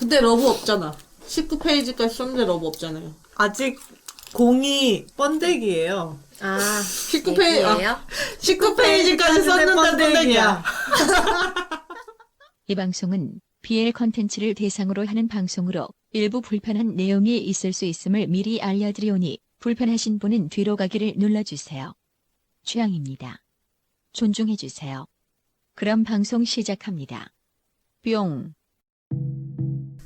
근데 러브 없잖아. 19페이지까지 썼는데 러브 없잖아요. 아직 공이 번데기예요. 아, 19페이지예요? 19페이지까지 썼는데 번데기야. 이 방송은 BL 컨텐츠를 대상으로 하는 방송으로 일부 불편한 내용이 있을 수 있음을 미리 알려드리오니 불편하신 분은 뒤로 가기를 눌러주세요. 취향입니다. 존중해주세요. 그럼 방송 시작합니다. 뿅.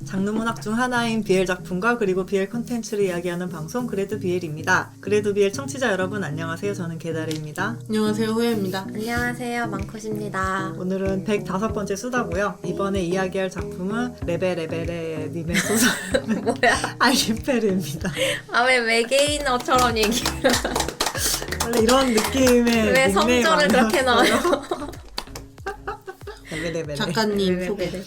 장르 문학 중 하나인 BL 작품과 그리고 BL 컨텐츠를 이야기하는 방송 그래도 BL입니다. 그래도 BL 청취자 여러분 안녕하세요. 저는 개다리입니다. 안녕하세요, 호야입니다. 안녕하세요, 망컷입니다. 오늘은 105번째 수다고요. 이번에 이야기할 작품은 레베레베레 님의 소설 뭐야? 알리페르입니다. 아, 왜 외계인어처럼 얘기를. 원래 이런 느낌의 왜 닉네임 성조를 그렇게 아니었어요? 넣어요? 레베레베레 작가님 소개. 네.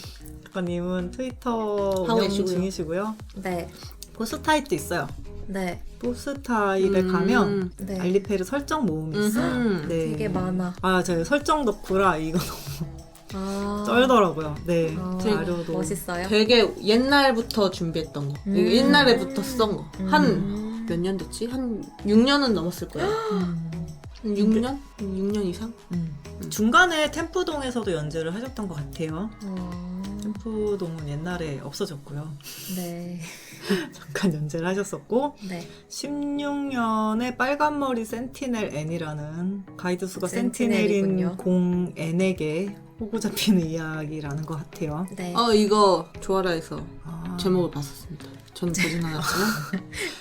작가님은 트위터 하고 운영 계시고요. 중이시고요. 네. 포스타잇도 있어요. 네. 포스타잇에 가면 네. 알리페르 설정 모음이 있어요. 네. 되게 많아. 아, 저 설정 덕후라 이거 아. 쩔더라고요. 네. 아, 자료도. 멋있어요? 되게 옛날부터 준비했던 거. 옛날에부터 쓴 거. 한 몇 년 됐지? 한 6년은 넘었을 거야. 한 6년? 6년 이상? 중간에 템프동에서도 연재를 하셨던 것 같아요. 어, 템프동은 옛날에 없어졌고요. 네. 잠깐 연재를 하셨었고 네. 16년에 빨간머리 센티넬 N이라는 가이드 수가 센티넬인 센티넬이군요. 공 N에게 호구 잡히는 이야기라는 것 같아요. 네. 이거 조아라에서 아, 제목을 봤었습니다. 저는 보진 않았지만.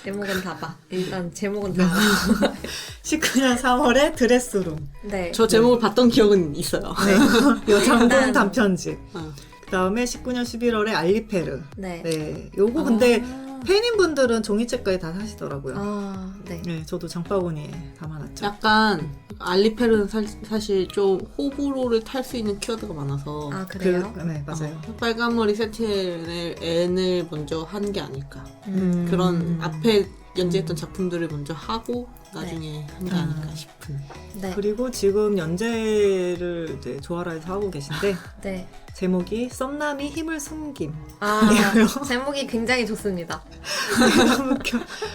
제목은 다 봐. 일단 제목은 다 봐. 19년 3월에 드레스룸. 네. 저 제목을 봤던 기억은 있어요. 네. 여장공 일단- 단편집. 어. 그 다음에 19년 11월에 알리페르. 네. 네. 요거 근데 아. 팬인분들은 종이책까지 다 사시더라고요. 아, 네. 네, 저도 장바구니에 담아놨죠. 약간 알리페르는 사실 좀 호불호를 탈 수 있는 키워드가 많아서 아, 그래요? 네, 맞아요. 빨간머리 센티넬 N을 먼저 한 게 아닐까. 그런 음. 앞에 연재했던 작품들을 먼저 하고 나중에 한 게 아닐까 싶은. 네. 그리고 지금 연재를 이제 조아라에서 하고 계신데 네. 제목이 썸남이 힘을 숨김. 아, 이거요? 제목이 굉장히 좋습니다.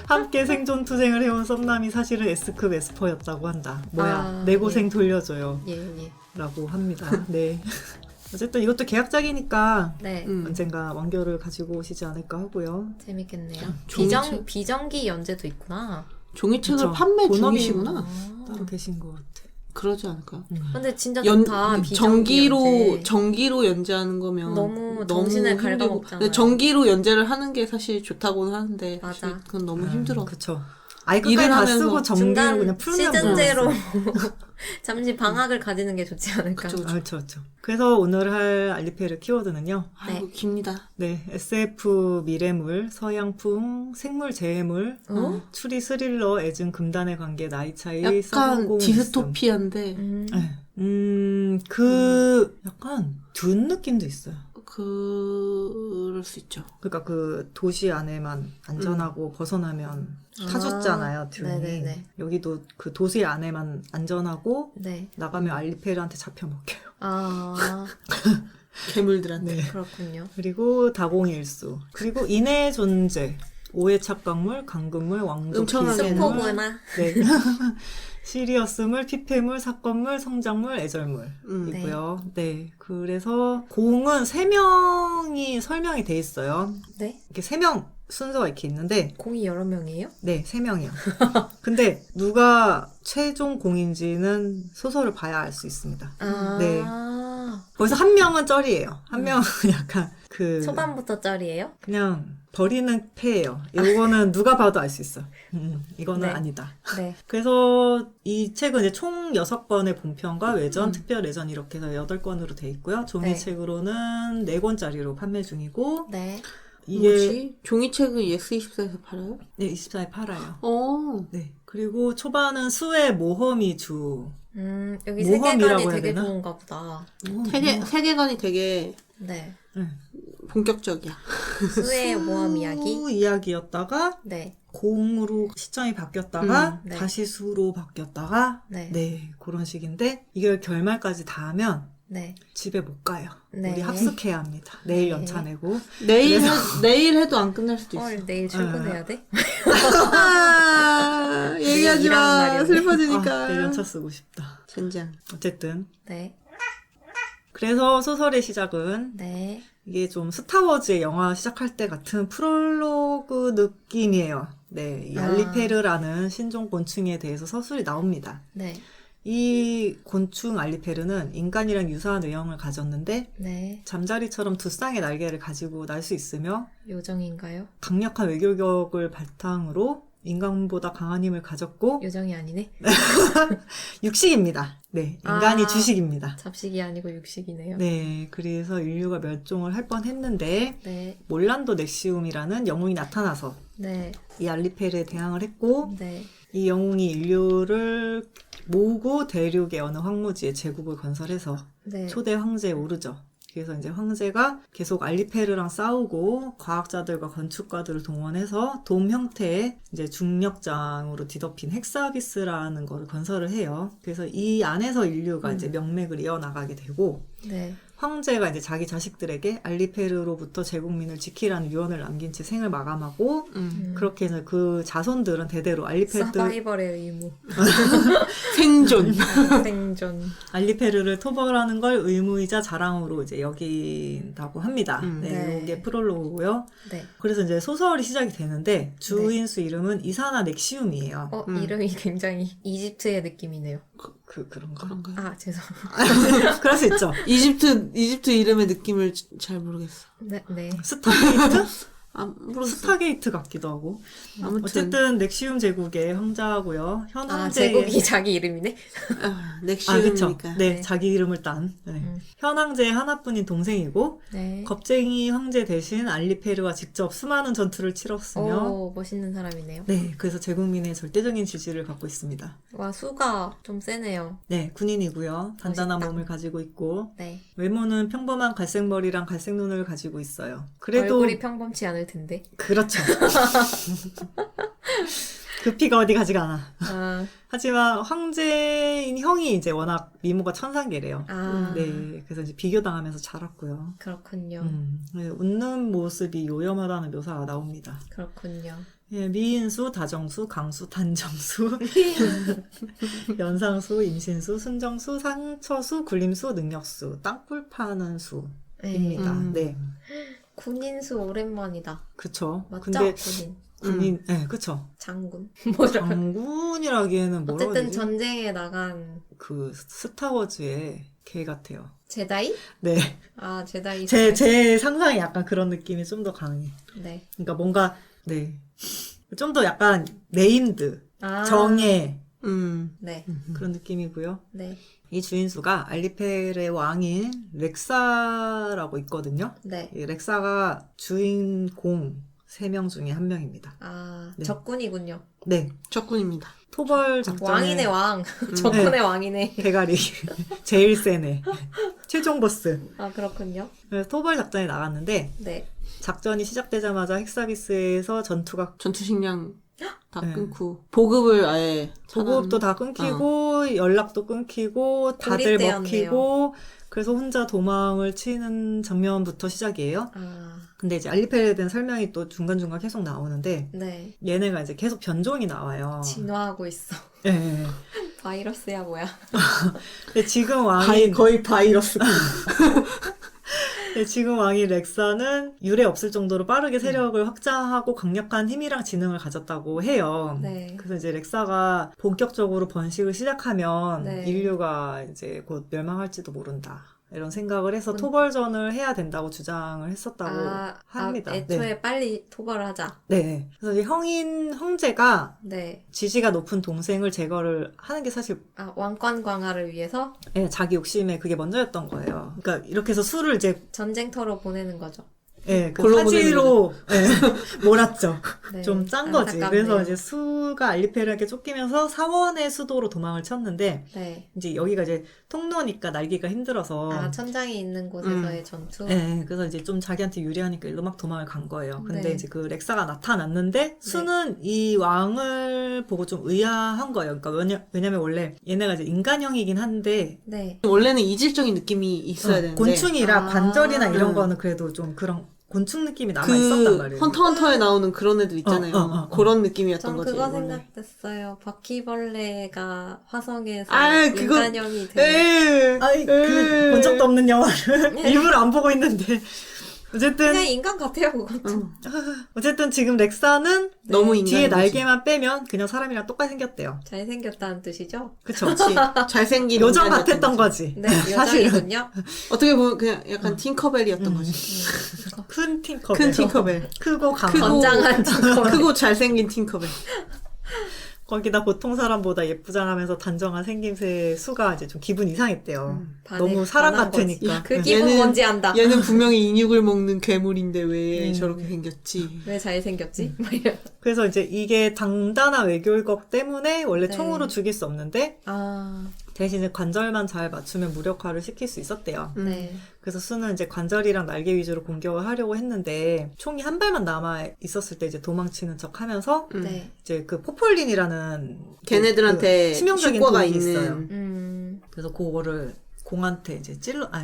함께 생존 투쟁을 해온 썸남이 사실은 S급 에스퍼였다고 한다. 뭐야, 아, 내 고생 돌려줘요. 예, 예. 라고 합니다. 네. 어쨌든 이것도 계약작이니까 네. 언젠가 완결을 가지고 오시지 않을까 하고요. 재밌겠네요. 종이책? 비정기 연재도 있구나. 종이책을 그쵸. 판매 본업이 중이시구나. 아. 따로 계신 것 같아. 그러지 않을까? 근데 진짜 좋다. 비정기 연재. 전기로 연재하는 거면 너무 정신을 힘들고. 갉아먹잖아요. 근데 전기로 연재를 하는 게 사실 좋다고는 하는데 맞아. 사실 그건 너무 힘들어. 그쵸. 아예 끝까지 일을 다 하면서 쓰고 정리를 중간 그냥 풀면 시즌제로 모르겠어요. 잠시 방학을 가지는 게 좋지 않을까. 그쵸. 그렇죠, 그렇죠. 그래서 오늘 할 알리페르 키워드는요. 아이고 깁니다. 네, SF 미래물, 서양풍, 생물 재해물, 어? 추리 스릴러, 애증 금단의 관계, 나이 차이, 약간 써보고 디스토피아인데 약간 둔 느낌도 있어요. 그럴 수 있죠. 그러니까 그 도시 안에만 안전하고 벗어나면 타줬잖아요, 둔이. 네네네. 여기도 그 도시 안에만 안전하고 네. 나가면 알리페르한테 잡혀먹혀요. 아, 괴물들한테. 네. 그렇군요. 그리고 다공일수. 그리고 인의 존재. 오해 착각물, 강금물, 왕족 엄청나게 기생물. 스포구나. 네. 시리어스물, 피폐물, 사건물, 성장물, 애절물이고요. 네. 그래서 공은 3명이 설명이 돼 있어요. 네. 이렇게 3명 순서가 이렇게 있는데 공이 여러 명이에요? 네, 3명이요. 근데 누가 최종 공인지는 소설을 봐야 알 수 있습니다. 아. 네. 거기서 한 명은 쩔이에요. 한 명은 약간 그 초반부터 짤이에요? 그냥 버리는 패예요. 이거는 누가 봐도 알 수 있어. 이거는 네. 아니다. 네. 그래서 이 책은 이제 총 6권의 본편과 외전, 특별 외전 이렇게 해서 8권으로 돼 있고요. 종이책으로는 4권짜리로 판매 중이고 네. 이게 뭐지? 종이책을 예스24에서 팔아요? 네, 24에 팔아요. 네. 그리고 초반은 수의 모험이 주. 여기 모험이라고 세계관이 해야 되게 되나? 좋은가 보다. 세계관이 되게 네. 본격적이야. 수의 모험 이야기? 수 이야기였다가 네. 공으로 시점이 바뀌었다가 네. 다시 수로 바뀌었다가 네. 네, 그런 식인데 이걸 결말까지 다 하면 네. 집에 못 가요. 네. 우리 합숙해야 합니다. 내일 연차 내고. 내일 해도 안 끝날 수도 있어. 헐, 내일 출근해야 돼? 얘기하지 일하는 마. 날이었네. 슬퍼지니까. 내일 연차 쓰고 싶다. 젠장. 어쨌든 네. 그래서 소설의 시작은 네. 이게 좀 스타워즈의 영화 시작할 때 같은 프롤로그 느낌이에요. 네, 이 아. 알리페르라는 신종 곤충에 대해서 서술이 나옵니다. 네. 이 곤충 알리페르는 인간이랑 유사한 외형을 가졌는데 네. 잠자리처럼 두 쌍의 날개를 가지고 날 수 있으며 요정인가요? 강력한 외교력을 바탕으로 인간보다 강한 힘을 가졌고 요정이 아니네? 육식입니다. 네, 인간이 아. 주식입니다. 잡식이 아니고 육식이네요. 네, 그래서 인류가 멸종을 할 뻔했는데 네. 몰란도 넥시움이라는 영웅이 나타나서 네. 이 알리페르에 대항을 했고 네. 이 영웅이 인류를 모으고 대륙의 어느 황무지에 제국을 건설해서 네. 초대 황제에 오르죠. 그래서 이제 황제가 계속 알리페르랑 싸우고 과학자들과 건축가들을 동원해서 돔 형태의 이제 중력장으로 뒤덮인 헥사비스라는 거를 건설을 해요. 그래서 이 안에서 인류가 이제 명맥을 이어나가게 되고 네. 황제가 이제 자기 자식들에게 알리페르로부터 제국민을 지키라는 유언을 남긴 채 생을 마감하고 그렇게 해서 그 자손들은 대대로 서바이벌의 의무. 생존. 생존. 알리페르를 토벌하는 걸 의무이자 자랑으로 이제 여긴다고 합니다. 네, 네. 이게 프롤로그고요. 네. 그래서 이제 소설이 시작이 되는데 주인수 이름은 이사나 넥시움이에요. 이름이 굉장히 이집트의 느낌이네요. 그런가? 그런가요? 아, 죄송. 그럴 수 있죠. 이집트 이름의 느낌을 잘 모르겠어. 네, 네. 스타게이트? 모르겠어. 스타게이트 같기도 하고. 아무튼 어쨌든 넥시움 제국의 황자고요. 현 아, 황제의 제국이 자기 이름이네? 그쵸. 넥시움이니까. 네, 자기 이름을 딴. 네. 현 황제의 하나뿐인 동생이고 네. 겁쟁이 황제 대신 알리페르와 직접 수많은 전투를 치렀으며 오, 멋있는 사람이네요. 네, 그래서 제국민의 절대적인 지지를 갖고 있습니다. 와, 수가 좀 세네요. 네, 군인이고요. 단단한 멋있다. 몸을 가지고 있고 네. 외모는 평범한 갈색 머리랑 갈색 눈을 가지고 있어요. 그래도 얼굴이 평범치 않을 텐데. 그렇죠. 그 피가 어디 가지가 않아. 아, 하지만 황제인 형이 이제 워낙 미모가 천상계래요. 아. 네, 그래서 이제 비교당하면서 자랐고요. 그렇군요. 네, 웃는 모습이 요염하다는 묘사가 나옵니다. 그렇군요. 예, 미인수, 다정수, 강수, 단정수, 연상수, 임신수, 순정수, 상처수, 굴림수, 능력수, 땅굴 파는 수입니다. 네, 군인수 오랜만이다. 그쵸. 맞죠? 근데 군인. 네, 그쵸. 장군. 장군이라기에는 뭐라고 해야 어쨌든 되지? 전쟁에 나간 그 스타워즈의 개 같아요. 제다이? 네. 아, 제다이. 제 상상이 약간 그런 느낌이 좀 더 강해. 네. 그러니까 뭔가, 네. 좀 더 약간 네임드, 아. 정예, 네. 그런 느낌이고요. 네. 이 주인수가 알리페르의 왕인 렉사라고 있거든요. 네. 이 렉사가 주인공 3명 중에 한 명입니다. 아, 네. 적군이군요. 네. 적군입니다. 토벌 작전에 왕이네, 왕. 적군의 네. 왕이네. 대가리. 제일 세네. 최종 보스. 아, 그렇군요. 그래서 토벌 작전에 나갔는데 네. 작전이 시작되자마자 헥사비스에서 전투가 전투 식량 다 네. 끊고 보급을 아예 보급도 다 끊기고 연락도 끊기고 다들 고립되었네요. 먹히고 그래서 혼자 도망을 치는 장면부터 시작이에요. 아, 근데 이제 알리페르에 대한 설명이 또 중간중간 계속 나오는데 네. 얘네가 이제 계속 변종이 나와요. 진화하고 있어. 예, 예. 바이러스야, 뭐야. 근데 지금 왕이 거의 바이러스. 네, 지금 왕이 렉사는 유례 없을 정도로 빠르게 세력을 확장하고 강력한 힘이랑 지능을 가졌다고 해요. 네. 그래서 이제 렉사가 본격적으로 번식을 시작하면 네. 인류가 이제 곧 멸망할지도 모른다. 이런 생각을 해서 음. 토벌전을 해야 된다고 주장을 했었다고 합니다. 애초에 빨리 토벌을 하자. 네. 그래서 이제 형인 형제가 네. 지지가 높은 동생을 제거를 하는 게 사실 아, 왕권 강화를 위해서 자기 욕심에 그게 먼저였던 거예요. 그러니까 이렇게 해서 술을 이제 전쟁터로 보내는 거죠. 예, 그 골로 사지로 예, 몰았죠. 네. 좀 짠 거지. 안타깝네요. 그래서 이제 수가 알리페르에게 쫓기면서 사원의 수도로 도망을 쳤는데 네. 이제 여기가 이제 통로니까 날기가 힘들어서 아, 천장이 있는 곳에서의 전투? 예, 그래서 이제 좀 자기한테 유리하니까 일로 막 도망을 간 거예요. 근데 네. 이제 그 렉사가 나타났는데 수는 이 왕을 보고 좀 의아한 거예요. 그러니까 왜냐면 원래 얘네가 이제 인간형이긴 한데 네. 원래는 이질적인 느낌이 있어야 되는데 곤충이라 아. 관절이나 이런 음. 거는 그래도 좀 그런 곤충 느낌이 남아 있었단 그 말이에요. 헌터헌터에 나오는 그런 애들 있잖아요. 그런 느낌이었던 전 거지. 그거 원래. 생각했어요. 바퀴벌레가 화성에서 아, 그거- 인간형이 되는. 아이 그 본 적도 없는 영화를 네. 일부러 안 보고 있는데 어쨌든 그냥 인간 같아요, 그것도. 어쨌든 지금 렉사는 너무 네. 인간. 뒤에 날개만 빼면 그냥 사람이랑 똑같이 생겼대요. 잘생겼다는 뜻이죠? 그쵸? 그렇지. 잘생긴 요정 인간이었던 같았던 거지. 거지. 네, 사실은 여자이군요. 어떻게 보면 그냥 약간 팅커벨이었던 거지. 큰 팅커벨. 큰 팅커벨. 크고 강한. 크고- 건장한 팅커벨. 크고 잘생긴 팅커벨. 거기다 보통 사람보다 예쁘장하면서 단정한 생김새 수가 이제 좀 기분 이상했대요. 너무 사람 반한 거지. 같으니까. 그 기분 얘는- 뭔지 안다. 얘는 분명히 인육을 먹는 괴물인데 왜 음. 저렇게 생겼지? 왜 잘생겼지? 막 이런. 그래서 이제 이게 당단한 외교일 것 때문에 원래 네. 총으로 죽일 수 없는데 아, 대신에 관절만 잘 맞추면 무력화를 시킬 수 있었대요. 네. 그래서 수는 이제 관절이랑 날개 위주로 공격을 하려고 했는데 총이 한 발만 남아 있었을 때 이제 도망치는 척 하면서 네. 이제 그 포폴린이라는 걔네들한테 그 치명적인 효과가 독이 있는 있어요. 그래서 그거를 공한테 이제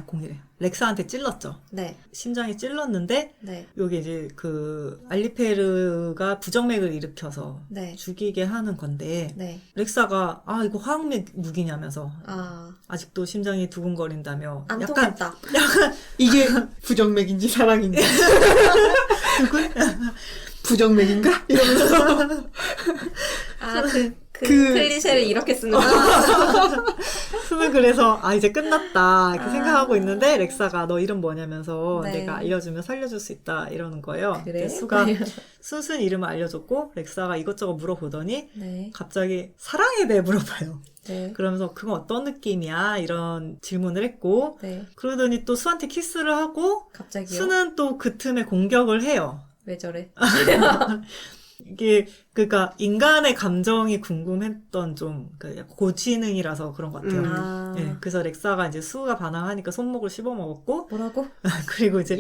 공이래. 렉사한테 찔렀죠. 네. 심장에 찔렀는데 네. 여기 이제 그 알리페르가 부정맥을 일으켜서 네. 죽이게 하는 건데 네. 렉사가 아 이거 화학맥 무기냐면서 아, 아직도 심장이 두근거린다며 안 약간 통했다. 이게 부정맥인지 사랑인지 부정맥인가? 이러면서 아, 그 그- 클리셰를 이렇게 쓰는구나. 수는 그래서 아 이제 끝났다 이렇게 아. 생각하고 있는데 렉사가 너 이름 뭐냐면서 네. 내가 알려주면 살려줄 수 있다 이러는 거예요. 그래? 근데 수가 순순 이름을 알려줬고 렉사가 이것저것 물어보더니 네. 갑자기 사랑에 대해 물어봐요. 네. 그러면서 그건 어떤 느낌이야 이런 질문을 했고 네. 그러더니 또 수한테 키스를 하고 갑자기요? 수는 또 그 틈에 공격을 해요. 왜 저래? 이게 그러니까 인간의 감정이 궁금했던 좀 고지능이라서 그런 것 같아요. 아. 예, 그래서 렉사가 이제 수가 반항하니까 손목을 씹어 먹었고 뭐라고? 그리고 이제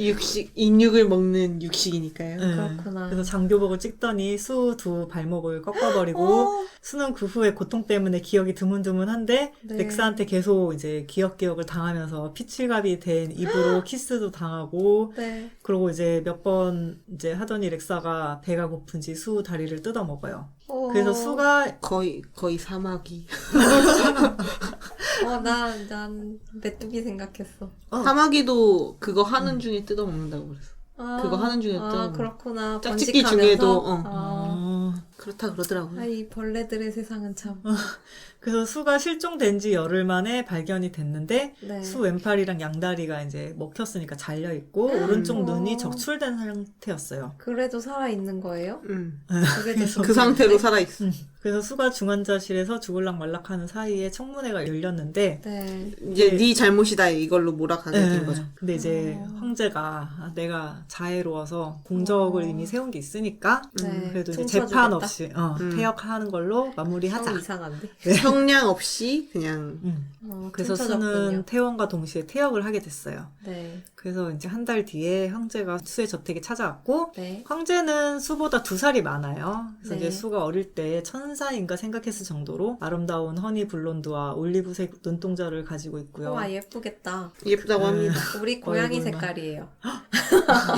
인육을 먹는 육식이니까요. 예, 그렇구나. 그래서 장교복을 찍더니 수 두 발목을 꺾어버리고 어? 수는 그 후에 고통 때문에 기억이 드문드문한데 네. 렉사한테 계속 이제 기억을 당하면서 피칠갑이 된 입으로 키스도 당하고 네. 그리고 이제 몇 번 이제 하더니 렉사가 배가 고픈지 수 다리를 뜯어 먹어요. 어. 그래서 수가 거의 사마귀. 난 메뚜기 생각했어. 사마귀도 그거 하는 중에 뜯어 먹는다고 그랬어. 아, 그거 하는 중에 아, 또 그렇구나. 짝짓기 번식하면서? 중에도, 아, 그렇다 그러더라고요. 이 벌레들의 세상은 참. 그래서 수가 실종된 지 열흘 만에 발견이 됐는데 네. 수 왼팔이랑 양다리가 이제 먹혔으니까 잘려 있고 오른쪽 눈이 적출된 상태였어요. 그래도 살아있는 거예요? 그게 그래서 더 그 상태로 살아있어. 그래서 수가 중환자실에서 죽을락 말락하는 사이에 청문회가 열렸는데 네. 이제 네 잘못이다 이걸로 몰아가게 된 예, 거죠. 근데 이제 황제가 내가 자애로워서 공적을 이미 세운 게 있으니까 네. 그래도 이제 퉁쳐주겠다? 재판 없이 음. 퇴역하는 걸로 마무리하자. 형 이상한데? 형량 없이 그냥 그래서 퉁쳐졌군요. 수는 태원과 동시에 퇴역을 하게 됐어요. 네. 그래서 이제 한 달 뒤에 황제가 수의 저택에 찾아왔고 네. 황제는 수보다 2살이 많아요. 그래서 네. 이제 수가 어릴 때 천사인가 생각했을 정도로 아름다운 허니 블론드와 올리브색 눈동자를 가지고 있고요. 와, 예쁘겠다. 예쁘다고 합니다. 우리 고양이 얼굴만. 색깔이에요.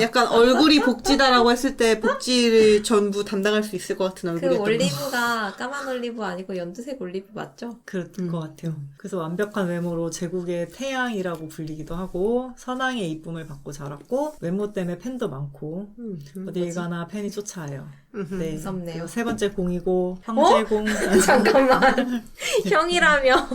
약간 얼굴이 복지다라고 했을 때 복지를 전부 담당할 수 있을 것 같은 그 얼굴이었던 거. 올리브가 까만 올리브 아니고 연두색 올리브 맞죠? 그럴 것 같아요. 그래서 완벽한 외모로 제국의 태양이라고 불리기도 하고 선왕의 이쁨을 받고 자랐고 외모 때문에 팬도 많고 어딜 가나 팬이 쫓아와요. 네. 무섭네요. 그리고 세 번째 공이고 황제공 잠깐만. 형이라며.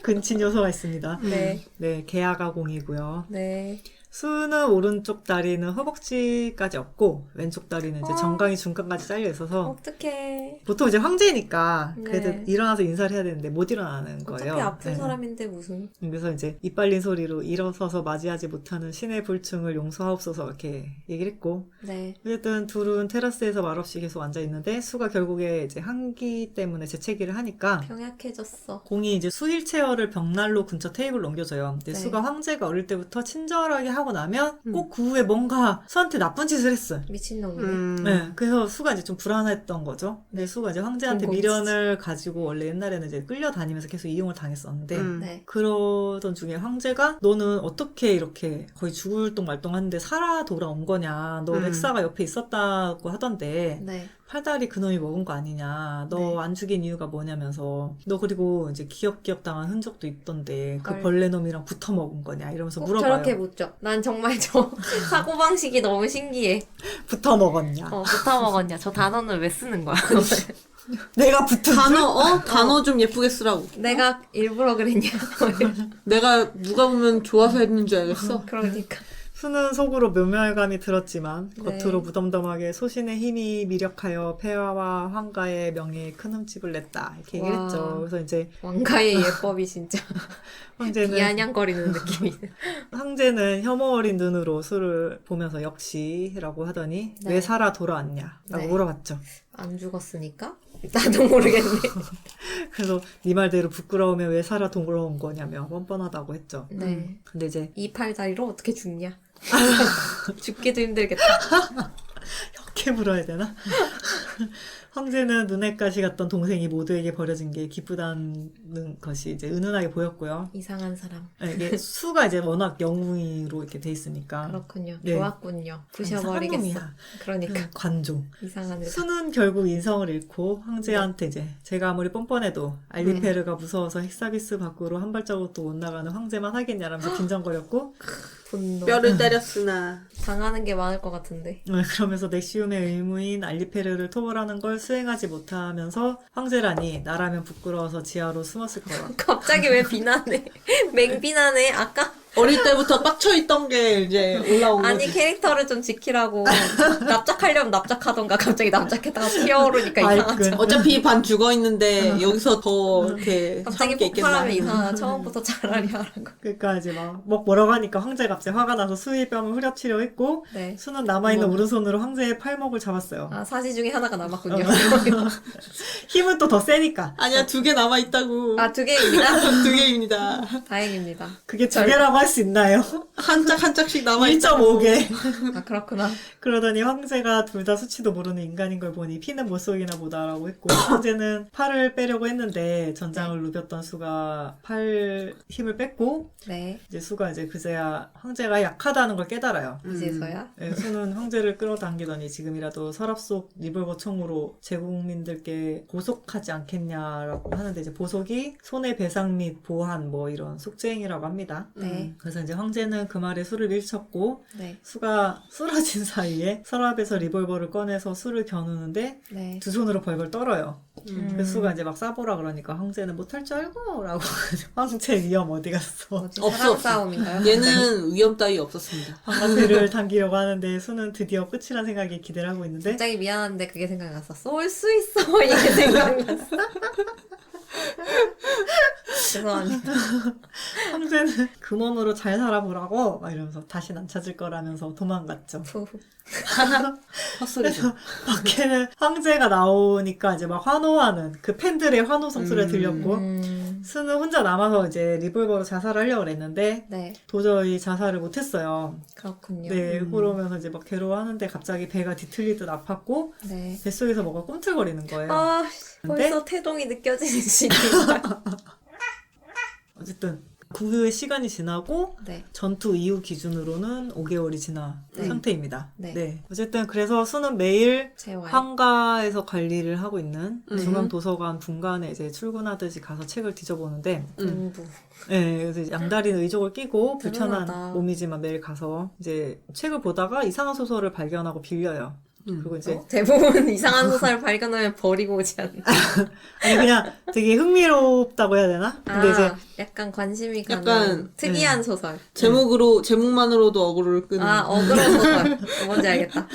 근친 요소가 있습니다. 네. 네, 개아가 공이고요. 네. 수는 오른쪽 다리는 허벅지까지 없고 왼쪽 다리는 이제 정강이 중간까지 잘려 있어서 어떡해. 보통 이제 황제니까 그래도 네. 일어나서 인사를 해야 되는데 못 일어나는 거예요. 어차피 아픈 네. 사람인데 무슨. 그래서 이제 입 벌린 소리로 일어서서 맞이하지 못하는 신의 불충을 용서하옵소서 이렇게 얘기를 했고 네. 어쨌든 둘은 테라스에서 말없이 계속 앉아 있는데 수가 결국에 이제 한기 때문에 재채기를 하니까 병약해졌어. 공이 이제 수 휠체어를 벽난로 근처 테이블로 옮겨줘요. 근데 네. 수가 황제가 어릴 때부터 친절하게 하고 나면 꼭 그 후에 뭔가 수한테 나쁜 짓을 했어. 미친놈이네. 네, 그래서 수가 이제 좀 불안했던 거죠. 근데 수가 이제 황제한테 공공지지. 미련을 가지고 원래 옛날에는 이제 끌려다니면서 계속 이용을 당했었는데 네. 그러던 중에 황제가 너는 어떻게 이렇게 거의 죽을 똥 말똥하는데 살아 돌아온 거냐. 너 렉사가 옆에 있었다고 하던데 네. 팔다리 그놈이 먹은 거 아니냐. 너 네. 안 죽인 이유가 뭐냐면서 너 그리고 이제 기억기억 당한 흔적도 있던데 그 헐. 벌레놈이랑 붙어 먹은 거냐 이러면서 꼭 물어봐요. 저렇게 묻죠. 난 정말 저 사고방식이 너무 신기해. 붙어 먹었냐. 붙어 먹었냐. 저 단어는 왜 쓰는 거야? 내가 붙은 단어 좀 예쁘게 쓰라고. 내가 일부러 그랬냐? 내가 누가 보면 좋아서 했는 줄 알겠어. 그러니까. 수는 속으로 묘멸감이 들었지만 네. 겉으로 무덤덤하게 소신의 힘이 미력하여 폐하와 황가의 명예에 큰 흠집을 냈다 이렇게 얘기를 와. 했죠. 그래서 이제 왕가의 예법이 진짜 황제는 비아냥거리는 느낌이. 혐오 어린 눈으로 수를 보면서 역시라고 하더니 네. 왜 살아 돌아왔냐라고 네. 물어봤죠. 안 죽었으니까? 나도 모르겠네. 그래서 네 말대로 부끄러우면 왜 살아 돌아온 거냐며 뻔뻔하다고 했죠. 네. 근데 이제 이 팔다리로 어떻게 죽냐? 죽기도 힘들겠다. 이렇게 물어야 되나? 황제는 눈엣가시 같던 동생이 모두에게 버려진 게 기쁘다는 것이 이제 은은하게 보였고요. 이상한 사람. 이게 수가 이제 워낙 영웅으로 이렇게 돼 있으니까. 그렇군요. 네. 좋았군요. 이상한 부셔버리겠어. 놈이야. 그러니까. 관종. 이상한 애다. 수는 결국 인성을 잃고 황제한테 이제 제가 아무리 뻔뻔해도 알리페르가 무서워서 헥사비스 밖으로 한 발자국도 못 나가는 황제만 하겠냐라면서 긴장거렸고 분노. 뼈를 때렸으나. 당하는 게 많을 것 같은데. 그러면서 넥시움의 의무인 알리페르를 토벌하는 걸 수행하지 못하면서 황제라니 나라면 부끄러워서 지하로 숨었을 거야. 갑자기 왜 비난해? 맹비난해? 아까? 어릴 때부터 빡쳐있던 게 이제 올라온 아니, 거지. 캐릭터를 좀 지키라고. 납작하려면 납작하던가 갑자기 납작했다가 튀어오르니까 이상하죠. 발끈. 어차피 반 죽어있는데 여기서 더 이렇게 갑자기 참을 게 있겠나. 폭발하면 이상하다. 처음부터 차라리 하라고. 그러니까 이제 막 뭐라고 하니까 황제가 갑자기 화가 나서 수의 뺨을 후려치려 했고 네. 수는 남아있는 어머. 오른손으로 황제의 팔목을 잡았어요. 아, 사지 중에 하나가 남았군요. 힘은 또 더 세니까. 아니야, 2개 남아있다고. 아, 2개입니다. 2개입니다. 다행입니다. 그게 2개라고 할 수 있나요? 한 짝씩 남아있다고. 1.5개. 아, 그렇구나. 그러더니 황제가 둘 다 수치도 모르는 인간인 걸 보니 피는 못 속이나 보다라고 했고 황제는 팔을 빼려고 했는데 전장을 누볐던 수가 팔 힘을 뺐고 네. 이제 수가 이제 그제야 황제가 약하다는 걸 깨달아요. 이제서야. 네, 수는 황제를 끌어당기더니 지금이라도 서랍 속 리볼버 총으로 제국민들께 보속하지 않겠냐라고 하는데 이제 보속이 손해 배상 및 보한 뭐 이런 속죄행위라고 합니다. 네. 그래서 이제 황제는 그 말에 수를 밀쳤고 네. 수가 쓰러진 사이에 서랍에서 리볼버를 꺼내서 수를 겨누는데 네. 두 손으로 벌벌 떨어요. 음. 그래서 수가 이제 막 쏴보라 그러니까 황제는 못할 줄 알고 라고 황제 위험 어디 갔어. 뭐지? 없어, 사랑 없어. 싸움인가요? 얘는 위험 따위 없었습니다. 황제를 당기려고 하는데 수는 드디어 끝이란 생각에 기대를 하고 있는데 갑자기 미안한데 그게 생각났어. 쏠 수 있어. 이게 생각났어. 죄송합니다. 황제는 금원으로 잘 살아보라고 막 이러면서 다신 안 찾을 거라면서 도망갔죠. 푸. 헛소리죠. 밖에는 황제가 나오니까 이제 막 환호하는 그 팬들의 환호 성소리가 들렸고 수는 혼자 남아서 이제 리볼버로 자살하려고 그랬는데 네. 도저히 자살을 못했어요. 그렇군요. 네, 그러면서 이제 막 괴로워하는데 갑자기 배가 뒤틀리듯 아팠고 네. 뱃속에서 뭐가 꿈틀거리는 거예요. 아, 근데? 벌써 태동이 느껴지는 시기인가요? 어쨌든 그 후에 시간이 지나고 네. 전투 이후 기준으로는 5개월이 지난 네. 상태입니다. 네. 어쨌든 그래서 수는 매일 재활. 황가에서 관리를 하고 있는 음. 중앙도서관 분관에 이제 출근하듯이 가서 책을 뒤져보는데 공부. 네, 그래서 양다리는 의족을 끼고 불편한 대단하다. 몸이지만 매일 가서 이제 책을 보다가 이상한 소설을 발견하고 빌려요. 그리고 이제 대부분 이상한 소설 발견하면 버리고 오지 않나. 아니 그냥 되게 흥미롭다고 해야 되나? 근데 이제 약간 관심이 가는 약간, 특이한 소설. 제목만으로도 어그로를 끄는. 어그로 소설. 뭔지 알겠다.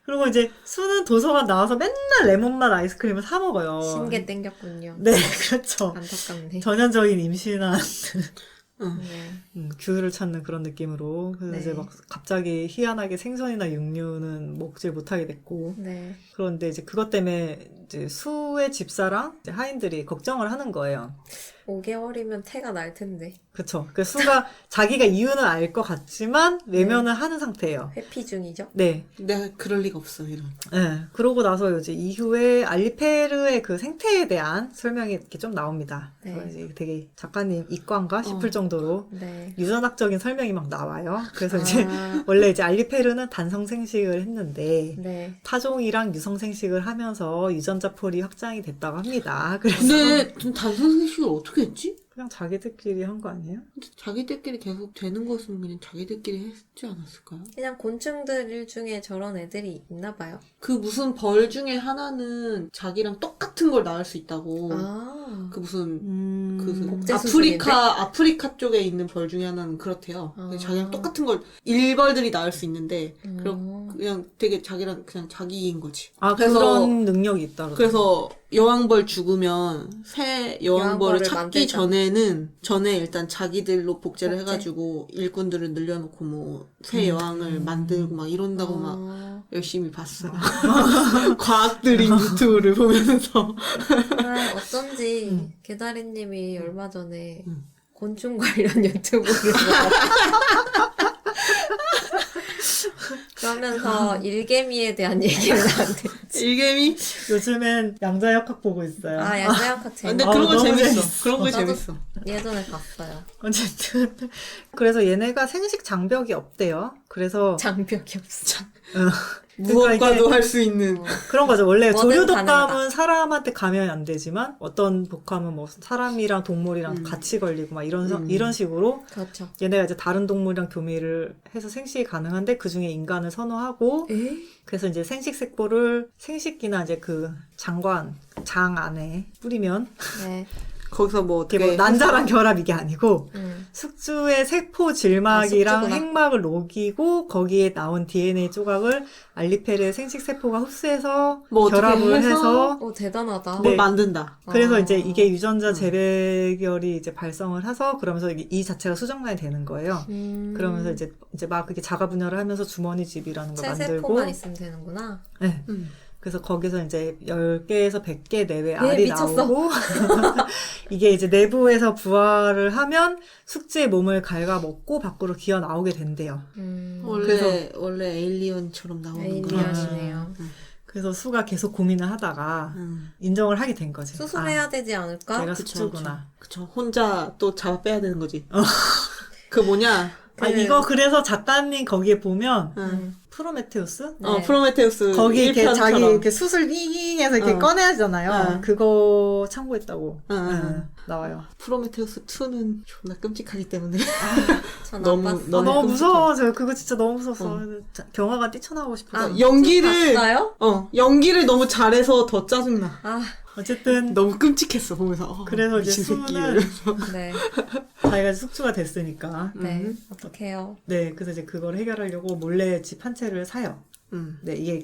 그리고 이제 수는 도서관 나와서 맨날 레몬맛 아이스크림을 사 먹어요. 신게 땡겼군요. 네, 그렇죠. 안타깝네. 전형적인 임신한 네. 귤을 찾는 그런 느낌으로. 그래서 네. 이제 막 갑자기 희한하게 생선이나 육류는 먹질 못하게 됐고. 네. 그런데 이제 그것 때문에 이제 수의 집사랑 이제 하인들이 걱정을 하는 거예요. 5개월이면 태가 날 텐데. 그쵸. 그 수가 자기가 이유는 알 것 같지만 외면을 하는 상태예요. 회피 중이죠. 네. 내가 그럴 리가 없어 이런. 네. 그러고 나서 이제 이후에 알리페르의 그 생태에 대한 설명이 이렇게 좀 나옵니다. 네. 그래서 이제 되게 작가님 이과인가 싶을 정도로 네. 유전학적인 설명이 막 나와요. 그래서 이제 원래 이제 알리페르는 단성 생식을 했는데 네. 타종이랑 유성 생식을 하면서 유전자 폴이 확장이 됐다고 합니다. 그래서 근데 좀 단성생식을 어떻게 했지? 그냥 자기들끼리 한 거 아니에요? 근데 자기들끼리 계속 되는 거였으면 그냥 자기들끼리 했지 않았을까요? 그냥 곤충들 중에 저런 애들이 있나 봐요. 그 무슨 벌 중에 하나는 자기랑 똑같은 걸 낳을 수 있다고. 그 무슨 그 복제 수술인데? 아프리카 쪽에 있는 벌 중에 하나는 그렇대요. 자기랑 똑같은 걸 일벌들이 낳을 수 있는데 그냥 되게 자기랑 그냥 자기인 거지. 아, 그래서- 그런 능력이 있다. 그래서 여왕벌 죽으면 새 여왕벌을 여왕벌을 찾기 만들자. 전에 일단 자기들로 복제를 복제? 해가지고 일꾼들을 늘려놓고 뭐 새 여왕을 만들고 막 이런다고 막 열심히 봤어요. 과학드림 유튜브를 보면서. 어쩐지 개다리님이 얼마 전에 곤충 관련 유튜브를 그러면서 일개미에 대한 얘기를 나한테. 일개미? 요즘엔 양자역학 보고 있어요. 양자역학 근데 재밌어. 그런 거 너무 재밌어. 재밌어. 그런 거 나도- 재밌어. 예전에 봤어요. 어쨌든 그래서 얘네가 생식 장벽이 없대요. 그래서 장벽이 없어. 무엇과도 할 수 있는. 그런 거죠. 원래 뭐든 조류 가능하다. 독감은 사람한테 감염이 안 되지만 어떤 독감은 뭐 사람이랑 동물이랑 같이 걸리고 막 이런 식으로 그렇죠. 얘네가 이제 다른 동물이랑 교미를 해서 생식이 가능한데 그 중에 인간을 선호하고 그래서 이제 생식세포를 생식기나 이제 그 장 안에 뿌리면 네. 거기서 뭐 이게 어떻게. 뭐 난자랑 결합 이게 아니고 음. 숙주의 세포 질막이랑 숙주구나. 핵막을 녹이고 거기에 나온 DNA 조각을 알리페르의 생식세포가 흡수해서 뭐 어떻게 결합을 해서 해서 오, 대단하다. 뭘 네. 만든다. 그래서 아. 이제 이게 유전자 재배결이 이제 발성을 해서 그러면서 이 자체가 수정란이 되는 거예요. 그러면서 이제 막 그게 자가 분열을 하면서 주머니집이라는 걸 만들고 체세포만 있으면 되는구나. 네. 그래서 거기서 이제 10개에서 100개 내외 알이 미쳤어. 나오고 이게 이제 내부에서 부화를 하면 숙주의 몸을 갉아먹고 밖으로 기어 나오게 된대요. 원래 에일리언처럼 나오는 거야. 에일리언이네요. 그래서 수가 계속 고민을 하다가 인정을 하게 된 거지. 수술해야 되지 않을까? 내가 그쵸, 숙주구나. 그쵸. 혼자 또 잡아 빼야 되는 거지. 그 뭐냐. 이거 그래서 작가님 거기에 보면 응. 프로메테우스? 네. 프로메테우스. 거기 이렇게 1편처럼. 자기 이렇게 수술 윙해서 이렇게 꺼내야잖아요. 응. 그거 참고했다고 응. 나와요. 프로메테우스 2는 존나 끔찍하기 때문에. 전 너무- 안 봤어. 너무 너무 끔찍해. 무서워. 제가 그거 진짜 너무 무서웠어. 경화가 뛰쳐나오고 싶어서. 연기를 봤어요? 연기를 너무 잘해서 더 짜증나. 어쨌든 너무 끔찍했어 보면서. 그래서 이제 미친 새끼. 수는 이러면서. 네. 자기가 숙주가 됐으니까. 네. 어떡해요. 네, 그래서 이제 그걸 해결하려고 몰래 집 한 채를 사요. 네, 이게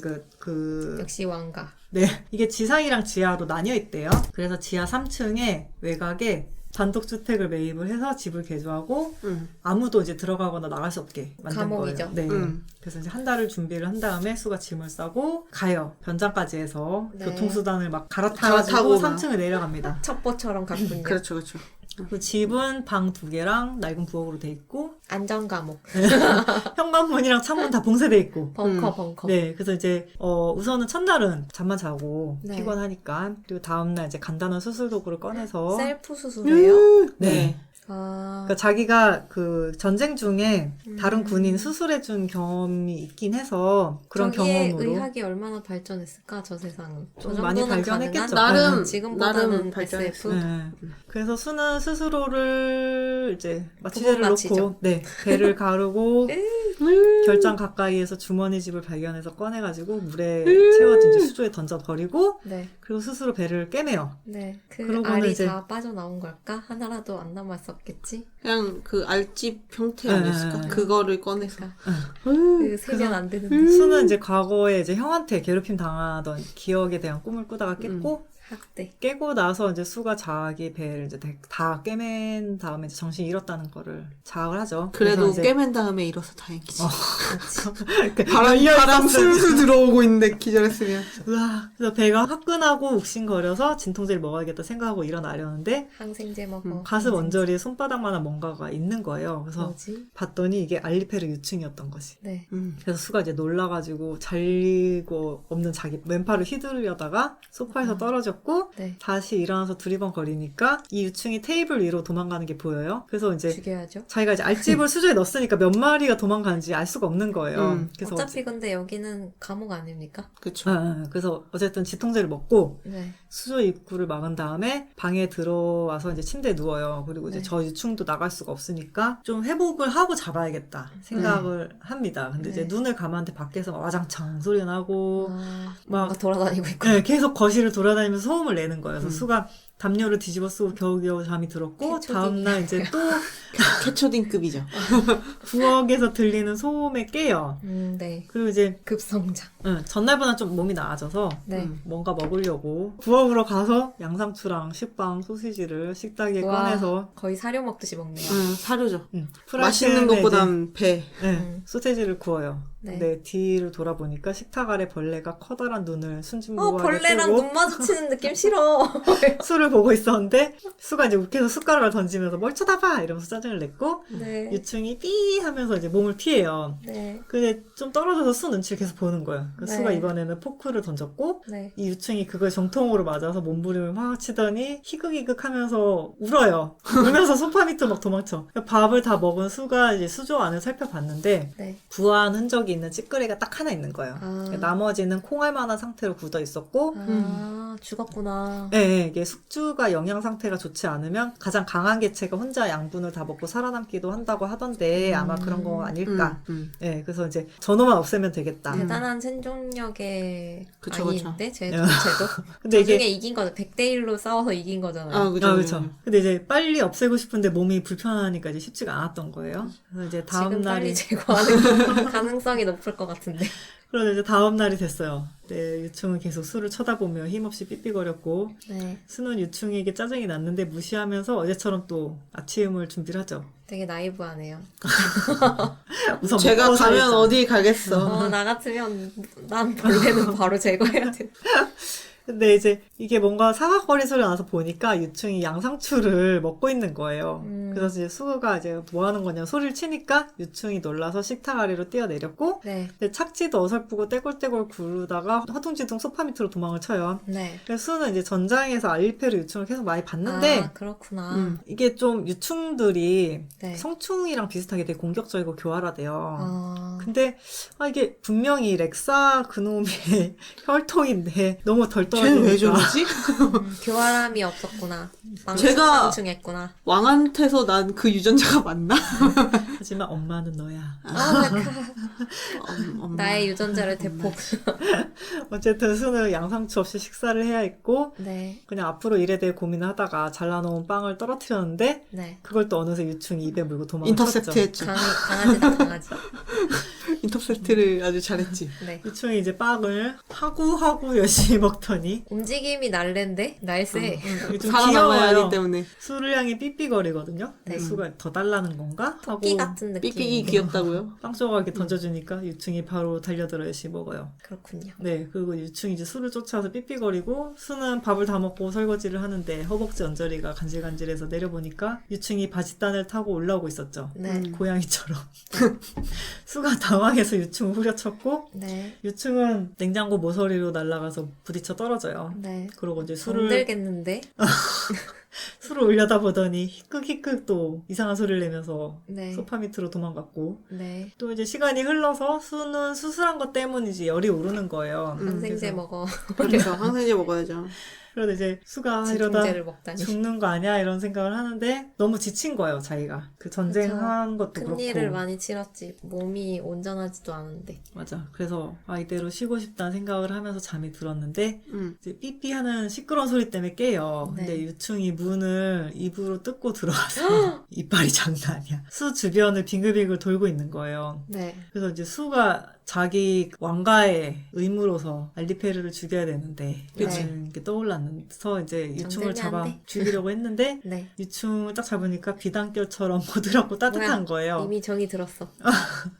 역시 왕가. 네, 이게 지상이랑 지하로 나뉘어 있대요. 그래서 지하 3층에 외곽에 단독주택을 매입을 해서 집을 개조하고 아무도 이제 들어가거나 나갈 수 없게 만든 감옥이죠. 거예요. 네. 그래서 이제 한 달을 준비를 한 다음에 수가 짐을 싸고 가요. 변장까지 해서 네. 교통수단을 막 갈아타고 갈아타고 3층을 내려갑니다. 첩보처럼 갔군요. 그렇죠. 그 집은 방 2개랑 낡은 부엌으로 돼 있고 안전감옥. 현관문이랑 창문 다 봉쇄돼 있고. 벙커. 네, 그래서 이제 우선은 첫날은 잠만 자고 네. 피곤하니까 그리고 다음날 이제 간단한 수술 도구를 꺼내서 셀프 수술해요? 네. 아. 그러니까 자기가 그 전쟁 중에 다른 군인 수술해준 경험이 있긴 해서 그런 저기에 경험으로 의학이 얼마나 발전했을까 저 세상은. 저 좀 많이 정도는 발전했겠죠. 가능한? 나름 지금보다는 발전했어. SF. 네. 그래서 수는 스스로를 이제 마취제를 마취죠. 놓고 네 배를 가르고 결장 가까이에서 주머니 집을 발견해서 꺼내가지고 물에 채워진 이제 수조에 던져버리고 네. 그리고 스스로 배를 꿰매요. 네. 그 그러고는 알이 이제- 다 빠져나온 걸까? 하나라도 안 남았었겠지? 그냥 그 알집 형태 네, 아니었을까? 네, 네. 그거를 꺼내서. 그러니까 음. 그 세면 안 되는데. 수는 이제 과거에 이제 형한테 괴롭힘 당하던 기억에 대한 꿈을 꾸다가 깼고 학대. 깨고 나서 이제 수가 자기 배를 이제 다 꿰맨 다음에 이제 정신이 잃었다는 거를 자학을 하죠. 그래도 그래서 이제 꿰맨 다음에 일어서 다행이지. 그렇지. 바람 술술 들어오고 있는데 기절했으면. 으아. 그래서 배가 화끈하고 욱신거려서 진통제를 먹어야겠다 생각하고 일어나려는데 항생제 먹어. 가슴 언저리에 손바닥만한 뭔가가 있는 거예요. 그래서 뭐지? 봤더니 이게 알리페르 유충이었던 거지. 네. 그래서 수가 이제 놀라가지고 잘리고 없는 자기 왼팔을 휘두르려다가 소파에서 떨어졌고 네. 다시 일어나서 두리번거리니까 이 유충이 테이블 위로 도망가는 게 보여요. 그래서 이제 죽여야죠. 자기가 이제 알집을 수조에 넣었으니까 몇 마리가 도망가는지 알 수가 없는 거예요. 그래서 어차피 근데 여기는 감옥 아닙니까? 그쵸. 그래서 어쨌든 지통제를 먹고 네. 수조 입구를 막은 다음에 방에 들어와서 이제 침대에 누워요. 그리고 이제 네. 저 유충도 나갈 수가 없으니까 좀 회복을 하고 잡아야겠다 생각을 합니다. 근데 이제 네. 눈을 감았는데 밖에서 막 와장창 소리가 나고 막 돌아다니고 있고. 네, 계속 거실을 돌아다니면서 소음을 내는 거예요. 그래서 음. 수가 담요를 뒤집어 쓰고 겨우겨우 잠이 들었고 캐초딩. 다음날 이제 또 캐초딩급이죠. 부엌에서 들리는 소음에 깨요. 네. 그리고 이제 급성장. 전날보다 좀 몸이 나아져서 네. 뭔가 먹으려고 부엌으로 가서 양상추랑 식빵, 소시지를 식탁 위에 와, 꺼내서 거의 사료 먹듯이 먹네요. 사료죠. 프라이팬에 맛있는 것보단 배. 이제, 소세지를 구워요. 네. 근데 뒤를 돌아보니까 식탁 아래 벌레가 커다란 눈을 순진무구하게 벌레랑 뜨고 눈 마주치는 느낌 싫어. 수를 보고 있었는데 수가 이제 욱해서 숟가락을 던지면서 뭘 쳐다봐 이러면서 짜증을 냈고 네. 유충이 삐 하면서 이제 몸을 피해요. 네. 근데 좀 떨어져서 수 눈치를 계속 보는 거예요. 그 네. 수가 이번에는 포크를 던졌고 네. 이 유충이 그걸 정통으로 맞아서 몸부림을 막 치더니 희극희극 하면서 울어요. 울면서 소파 밑으로 막 도망쳐. 밥을 다 먹은 수가 이제 수조 안을 살펴봤는데 네. 부화한 흔적이 있는 찌끄레가 딱 하나 있는 거예요. 나머지는 콩알만한 상태로 굳어 있었고 죽었구나. 네, 이게 숙주가 영양 상태가 좋지 않으면 가장 강한 개체가 혼자 양분을 다 먹고 살아남기도 한다고 하던데 아마 그런 거 아닐까. 네, 그래서 이제 저놈만 없애면 되겠다. 대단한 생존력의 그쵸, 아이인데 쟤도 근데 나중에 이게 이긴 거죠. 100대 1로 싸워서 이긴 거잖아요. 그렇죠. 근데 이제 빨리 없애고 싶은데 몸이 불편하니까 이제 쉽지가 않았던 거예요. 그래서 이제 다음 지금 날이 빨리 제거하는 가능성이 높을 것 같은데. 그러다 이제 다음 날이 됐어요. 네, 유충은 계속 수를 쳐다보며 힘없이 삐삐거렸고 네. 수는 유충에게 짜증이 났는데 무시하면서 어제처럼 또 아침을 준비를 하죠. 되게 나이브하네요. 우선 제가 먹고 가면 살자. 어디 가겠어. 나 같으면 난 벌레는 바로 제거해야 돼. 근데 이제 이게 뭔가 사각거리 소리가 나서 보니까 유충이 양상추를 먹고 있는 거예요. 그래서 이제 수가 이제 뭐 하는 거냐 소리를 치니까 유충이 놀라서 식탁 아래로 뛰어내렸고 네. 근데 착지도 어설프고 떼굴떼굴 구르다가 허둥지둥 소파 밑으로 도망을 쳐요. 네. 그래서 수는 이제 전장에서 알리페르 유충을 계속 많이 봤는데 아, 그렇구나. 이게 좀 유충들이 네. 성충이랑 비슷하게 되게 공격적이고 교활하대요. 아, 근데 이게 분명히 렉사 그놈의 혈통인데 너무 덜 쟤는 왜 떨어지니까 저러지? 교활함이 없었구나. 제가- 망충했구나. 왕한테서 난 그 유전자가 맞나? 하지만 엄마는 너야. 엄마. 나의 유전자를 대폭. 어쨌든 수는 양상추 없이 식사를 해야 했고 네. 그냥 앞으로 일에 대해 고민을 하다가 잘라놓은 빵을 떨어뜨렸는데 네. 그걸 또 어느새 유충이 입에 물고 도망쳤죠. 인터셉트 했죠. 강아지다, 강아지. 인터셉트를 아주 잘했지. 네. 유충이 이제 빵을 하고 열심히 먹더니 움직임이 날랜데? 날쌔. 이게 좀 살아남아야 귀여워요. 하기 때문에. 수를 향해 삐삐거리거든요. 네. 수가 더 달라는 건가? 하고 토끼 같은 느낌. 삑삑이 귀엽다고요? 빵 조각이 던져주니까 유충이 바로 달려들어 열심히 먹어요. 그렇군요. 네, 그리고 유충이 이제 수를 쫓아서 삐삐거리고 수는 밥을 다 먹고 설거지를 하는데 허벅지 언저리가 간질간질해서 내려보니까 유충이 바짓단을 타고 올라오고 있었죠. 네. 고양이처럼. 수가 당황해서 유충을 후려쳤고 네. 유충은 냉장고 모서리로 날아가서 부딪혀 떨어져요. 네. 그러고 이제 수를 정들겠는데? 올려다보더니 희끗희끗 또 이상한 소리를 내면서 네. 소파 밑으로 도망갔고 네. 또 이제 시간이 흘러서 수는 수술한 것 때문이지 열이 오르는 거예요. 항생제 그래서 먹어. 그렇죠. 항생제 먹어야죠. 그러다 이제 수가 이러다 진통제를 먹다니. 죽는 거 아니야 이런 생각을 하는데 너무 지친 거예요 자기가. 그 전쟁한 것도 그렇고. 큰일을 많이 치렀지. 몸이 온전하지도 않은데. 맞아. 그래서 이대로 쉬고 싶다는 생각을 하면서 잠이 들었는데 이제 삐삐하는 시끄러운 소리 때문에 깨요. 네. 근데 유충이 문을 입으로 뜯고 들어와서 이빨이 장난 아니야. 수 주변을 빙글빙글 돌고 있는 거예요. 네. 그래서 이제 수가 자기 왕가의 의무로서 알리페르를 죽여야 되는데 그치. 이렇게 떠올랐서 이제 유충을 정들면 잡아 안 돼. 죽이려고 했는데 네. 유충을 딱 잡으니까 비단결처럼 부드럽고 따뜻한 거예요. 이미 정이 들었어.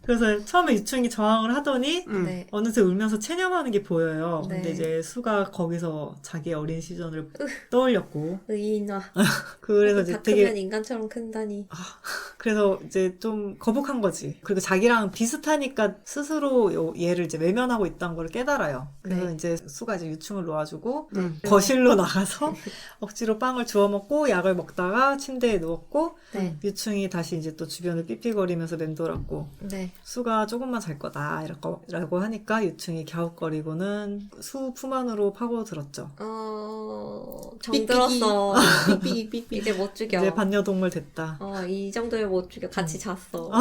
그래서 처음에 유충이 저항을 하더니 네. 어느새 울면서 체념하는 게 보여요. 네. 근데 이제 수가 거기서 자기 어린 시절을 떠올렸고 의인화. 그래서 이제 다 되게 크면 인간처럼 큰다니. 그래서 이제 좀 거북한 거지. 그리고 자기랑 비슷하니까 스스로 얘를 이제 외면하고 있다는 걸 깨달아요. 그래서 네. 이제 수가 이제 유충을 놓아주고 거실로 나가서 억지로 빵을 주워 먹고 약을 먹다가 침대에 누웠고 네. 유충이 다시 이제 또 주변을 삐삐거리면서 맴돌았고 네. 수가 조금만 잘 거다 라고 하니까 유충이 갸웃거리고는 수 품 안으로 파고들었죠. 정 들었어. 삑삑이 삑삑. 이제 못 죽여. 이제 반려동물 됐다. 이 정도면 못 죽여. 같이 잤어.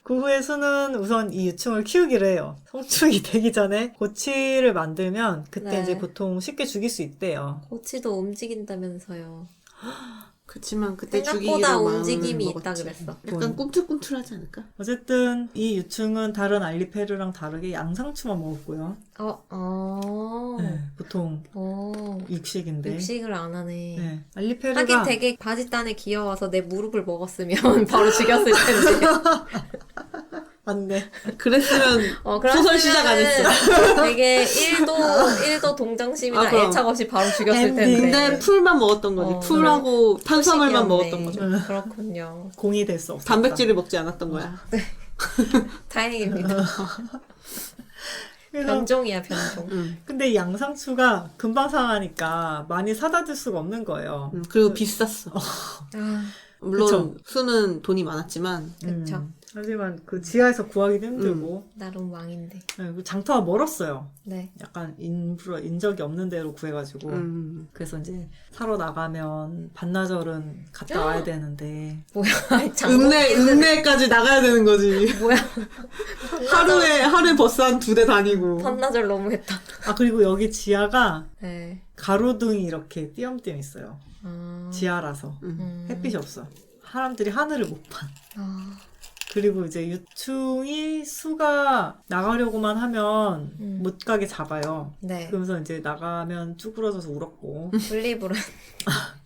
그 후에 수는 우선 이 유충을 키우기로 해요. 성충이 되기 전에 고치를 만들면 그때 네. 이제 보통 쉽게 죽일 수 있대요. 고치도 움직인다면서요. 그치만 그때 생각보다 주기로 움직임이 마음을 있다 먹었지. 그랬어. 약간 꿈틀꿈틀하지 않을까? 어쨌든 이 유충은 다른 알리페르랑 다르게 양상추만 먹었고요. 네, 보통 육식인데. 육식을 안 하네. 네, 알리페르가 하긴 되게 바짓단에 귀여워서 내 무릎을 먹었으면 바로 죽였을 텐데. 맞네. 그랬으면 소설 시작 안 했어. 되게 1도 동정심이나 그럼. 애착 없이 바로 죽였을 엔딩. 텐데. 근데 풀만 먹었던 거지. 풀하고 탄수화물만 먹었던 거죠. 그렇군요. 공이 될 수 없었다. 단백질을 먹지 않았던 거야. 다행입니다. 그래서 변종이야, 변종. 근데 이 양상추가 금방 상하니까 많이 사다 줄 수가 없는 거예요. 그리고 비쌌어. 아, 물론 그쵸. 수는 돈이 많았지만 그쵸. 하지만 그 지하에서 구하기도 힘들고 나름 왕인데. 네, 그리고 장터가 멀었어요. 네. 약간 인적이 없는 데로 구해가지고 그래서 이제 사러 나가면 반나절은 갔다 와야 되는데 뭐야, 읍내까지 나가야 되는 거지. 뭐야. 하루에 버스 한 2대 다니고. 반나절 너무했다. 그리고 여기 지하가 네. 가로등이 이렇게 띄엄띄엄 있어요. 지하라서 햇빛이 없어. 사람들이 하늘을 못 봐. 그리고 이제 유충이 수가 나가려고만 하면 못 가게 잡아요. 네. 그러면서 이제 나가면 쭈그러져서 울었고 분리불안.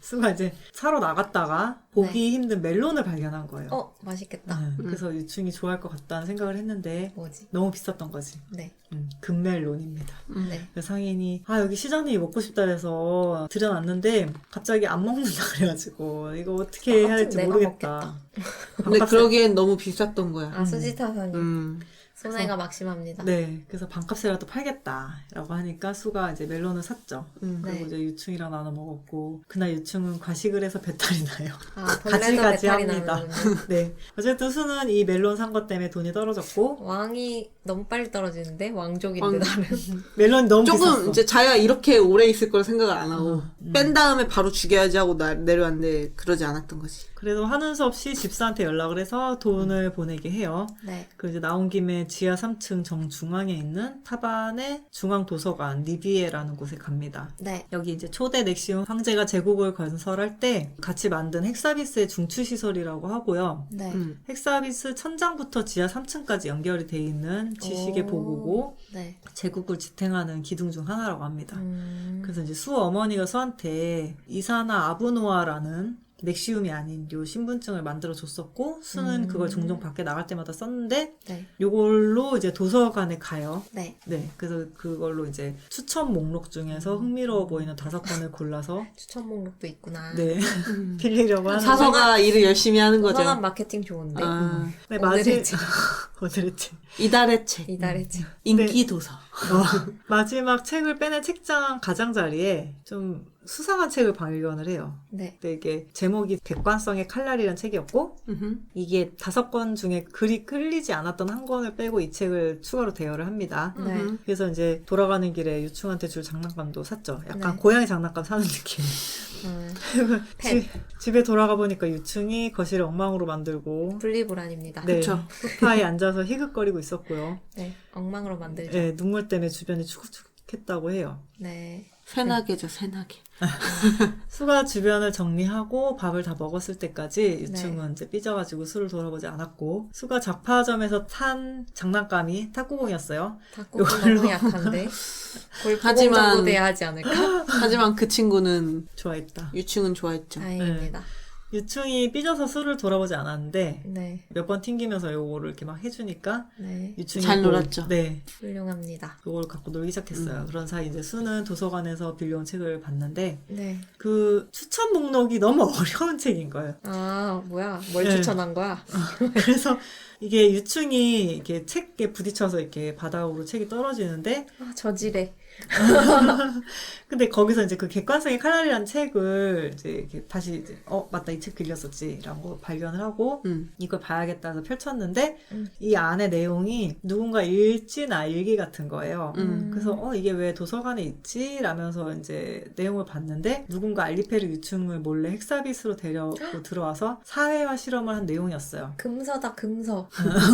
수가 이제 사러 나갔다가 보기 힘든 멜론을 발견한 거예요. 맛있겠다. 네, 그래서 유충이 좋아할 것 같다는 생각을 했는데 뭐지? 너무 비쌌던 거지. 네. 금멜론입니다. 네. 그래서 상인이 여기 시장님이 먹고 싶다 해서 들여놨는데 갑자기 안 먹는다 그래가지고 이거 어떻게 해야 될지 내가 모르겠다. 근데 그러기엔 너무 비쌌던 거야. 수지타산이. 손해가 막심합니다. 네, 그래서 반값에라도 팔겠다라고 하니까 수가 이제 멜론을 샀죠. 네. 그리고 이제 유충이랑 나눠 먹었고 그날 유충은 과식을 해서 배탈이 나요. 벌레도 배탈이 가지가지합니다. 나는군요. 네, 어쨌든 수는 이 멜론 산 것 때문에 돈이 떨어졌고 왕이 너무 빨리 떨어지는데? 왕족인데 왕- 나는. 멜론이 너무 조금 비쌌어. 이제 자기가 이렇게 오래 있을 걸 생각을 안 하고 뺀 다음에 바로 죽여야지 하고 내려왔는데 그러지 않았던 거지. 그래도 하는 수 없이 집사한테 연락을 해서 돈을 보내게 해요. 네. 그리고 이제 나온 김에 지하 3층 정중앙에 있는 타반의 중앙도서관 리비에라는 곳에 갑니다. 네. 여기 이제 초대 넥시움 황제가 제국을 건설할 때 같이 만든 헥사비스의 중추시설이라고 하고요. 네. 헥사비스 천장부터 지하 3층까지 연결이 돼 있는 지식의 오. 보고고 네. 제국을 지탱하는 기둥 중 하나라고 합니다. 그래서 이제 수 어머니가 수한테 이사나 아브노아라는 넥시움이 아닌 요 신분증을 만들어 줬었고 수는 그걸 종종 밖에 나갈 때마다 썼는데 네. 요걸로 이제 도서관에 가요. 네. 네, 그래서 그걸로 이제 추천 목록 중에서 흥미로워 보이는 5권을 골라서 추천 목록도 있구나. 네 빌리려고 하는 사서가 일을 열심히 하는 거죠. 도서관 마케팅 좋은데. 네, 오늘의 책. 오늘의 책. 이달의 책. 이달의 책. 인기 도서. 마지막 책을 빼낸 책장 가장자리에 좀 수상한 책을 발견을 해요. 네. 근데 이게 제목이 객관성의 칼날이라는 책이었고 음흠. 이게 5권 중에 글이 끌리지 않았던 한 권을 빼고 이 책을 추가로 대여를 합니다. 네. 음흠. 그래서 이제 돌아가는 길에 유충한테 줄 장난감도 샀죠. 약간 네. 고양이 장난감 사는 느낌. 펜. 집에 돌아가 보니까 유충이 거실을 엉망으로 만들고 분리불안입니다. 네, 그쵸. 소파에 앉아서 희극거리고 있었고요. 네. 엉망으로 만들죠. 네, 눈물 때문에 주변이 축축했다고 해요. 네. 새나개죠, 새나개. 수가 주변을 정리하고 밥을 다 먹었을 때까지 유충은 이제 삐져가지고 수를 돌아보지 않았고 수가 잡화점에서 산 장난감이 탁구공이었어요. 탁구공 너무 약한데. 골프공 하지만- 정도 돼야 하지 않을까? 하지만 그 친구는 좋아했다. 유충은 좋아했죠. 다행입니다. 유충이 삐져서 수를 돌아보지 않았는데 네. 몇 번 튕기면서 요거를 이렇게 막 해주니까 네. 유충이 잘 그걸- 놀았죠. 네, 훌륭합니다. 그걸 갖고 놀기 시작했어요. 그런 사이 이제 수는 도서관에서 빌려온 책을 봤는데 네. 그 추천 목록이 너무 어려운 책인 거예요. 아, 뭐야. 뭘 네. 추천한 거야? 그래서 이게 유충이 이렇게 책에 부딪혀서 이렇게 바닥으로 책이 떨어지는데 아, 저지레. 근데 거기서 이제 그 객관성의 칼날이라는 책을 이제 이렇게 다시 이제 맞다 이 책 빌렸었지라는 거 발견을 하고 이걸 봐야겠다 해서 펼쳤는데 이 안에 내용이 누군가 일지나 일기 같은 거예요. 그래서 이게 왜 도서관에 있지? 라면서 이제 내용을 봤는데 누군가 알리페르 유충을 몰래 핵서비스로 데려고 들어와서 사회화 실험을 한 내용이었어요. 금서다, 금서.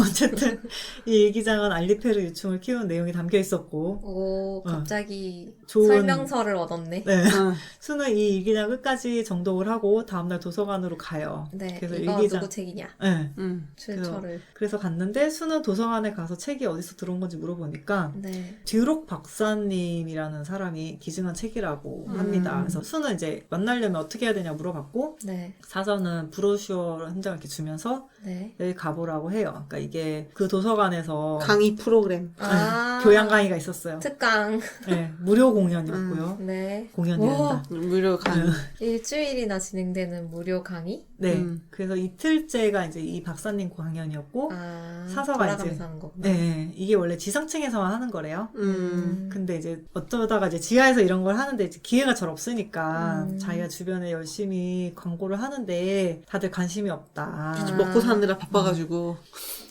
어쨌든 이 일기장은 알리페르 유충을 키우는 내용이 담겨 있었고 오, 갑자기 좋은- 설명서를 얻었네. 네. 응. 수는 이 일기장 끝까지 정독을 하고 다음날 도서관으로 가요. 네. 그래서 이거 일기장 누구 책이냐? 네. 출처를. 그래서 갔는데 수는 도서관에 가서 책이 어디서 들어온 건지 물어보니까 네. 듀록 박사님이라는 사람이 기증한 책이라고 합니다. 그래서 수는 이제 만나려면 어떻게 해야 되냐 물어봤고 네. 사서는 브로슈어 한 장을 이렇게 주면서 네. 여기 가보라고 해요. 그러니까 이게 그 도서관에서 강의 프로그램. 아. 교양 강의가 있었어요. 특강. 네, 무료 공연이었고요. 네. 공연이란다. 무료 강의. 일주일이나 진행되는 무료 강의? 네, 음. 그래서 이틀째가 이제 이 박사님 강연이었고, 아. 사서가 돌아가면서 이제- 하는 거구나. 네, 이게 원래 지상층에서만 하는 거래요. 음. 근데 이제 어쩌다가 이제 지하에서 이런 걸 하는데 이제 기회가 잘 없으니까 음. 자기가 주변에 열심히 광고를 하는데 다들 관심이 없다. 아. 먹고 사느라 바빠가지고.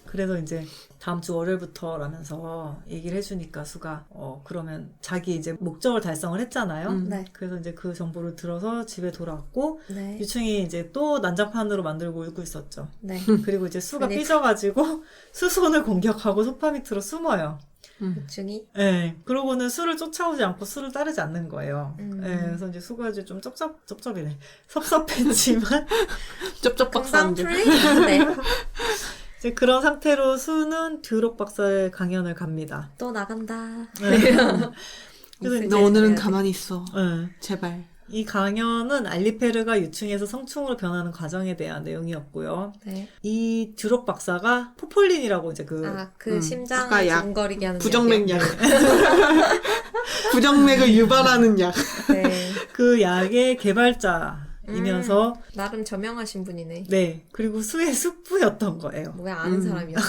그래서 이제 다음 주 월요일부터라면서 얘기를 해주니까 수가 그러면 자기 이제 목적을 달성을 했잖아요. 네. 그래서 이제 그 정보를 들어서 집에 돌아왔고 네. 유충이 이제 또 난장판으로 만들고 울고 있었죠. 네. 그리고 이제 수가 그러니까. 삐져가지고 수손을 공격하고 소파 밑으로 숨어요. 유충이? 네. 그러고는 수를 쫓아오지 않고 수를 따르지 않는 거예요. 음. 네. 그래서 이제 수가 이제 좀 쩝쩝이네. 섭섭했지만 쩝쩝 금방 박사인데. 풀리? 네. 이제 그런 상태로 수는 듀록 박사의 강연을 갑니다. 또 나간다. 그래서 이제 너 오늘은 해야 돼. 가만히 있어. 네. 제발. 이 강연은 알리페르가 유충에서 성충으로 변하는 과정에 대한 내용이었고요. 네. 이 듀록 박사가 포폴린이라고 이제 그 심장을 아까 약. 징거리게 하는 부정맥 약이요. 약. 부정맥을 유발하는 약. 네. 그 약의 개발자이면서 나름 저명하신 분이네. 네 그리고 수의 숙부였던 거예요. 뭐야 아는 사람이었어.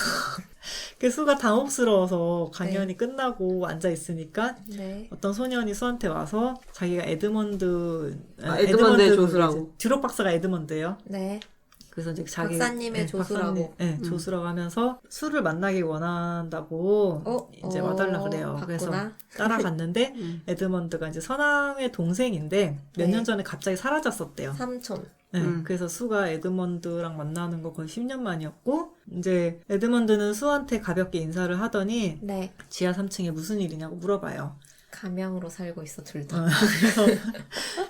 그 수가 당혹스러워서 강연이 끝나고 앉아 있으니까 네. 어떤 소년이 수한테 와서 자기가 에드먼드의 에드먼드의 조수라고. 듀록 박사가 에드먼드예요. 네. 그래서 이제 자기 박사님의 조수라고. 조수라고 하면서 수를 만나기 원한다고 이제 와달라 그래요. 그래서 봤구나. 따라갔는데 에드먼드가 이제 선왕의 동생인데 몇 네. 년 전에 갑자기 사라졌었대요. 삼촌. 네, 그래서 수가 에드먼드랑 만나는 거 거의 10년 만이었고 이제 에드먼드는 수한테 가볍게 인사를 하더니 네. 지하 3층에 무슨 일이냐고 물어봐요. 가명으로 살고 있어 둘 다. 그래서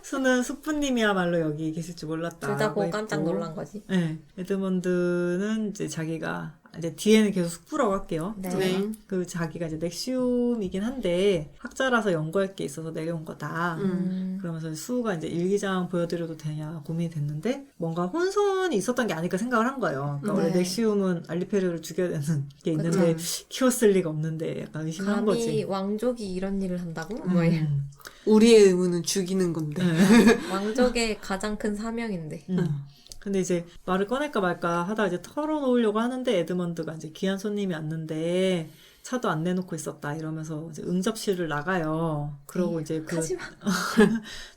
수는 숙부님이야말로 여기 계실 줄 몰랐다. 둘 다 보고 깜짝 놀란 거지. 네, 에드먼드는 이제 자기가 이제 뒤에는 계속 숙부라고 할게요. 네. 네. 그 자기가 이제 넥시움이긴 한데 학자라서 연구할 게 있어서 내려온 거다. 그러면서 수가 이제 일기장 보여드려도 되냐 고민이 됐는데 뭔가 혼선이 있었던 게 아닐까 생각을 한 거예요. 그러니까 원래 네. 넥시움은 알리페르를 죽여야 되는 게 있는데 키웠을 리가 없는데 약간 의심한 감히 거지. 왕족이 이런 일을 한다고? 뭐 이런. 우리의 의무는 죽이는 건데. 왕족의 가장 큰 사명인데. 근데 이제 말을 꺼낼까 말까 하다 이제 털어놓으려고 하는데 에드먼드가 이제 귀한 손님이 왔는데 차도 안 내놓고 있었다 이러면서 이제 응접실을 나가요. 그러고 이제 하지마.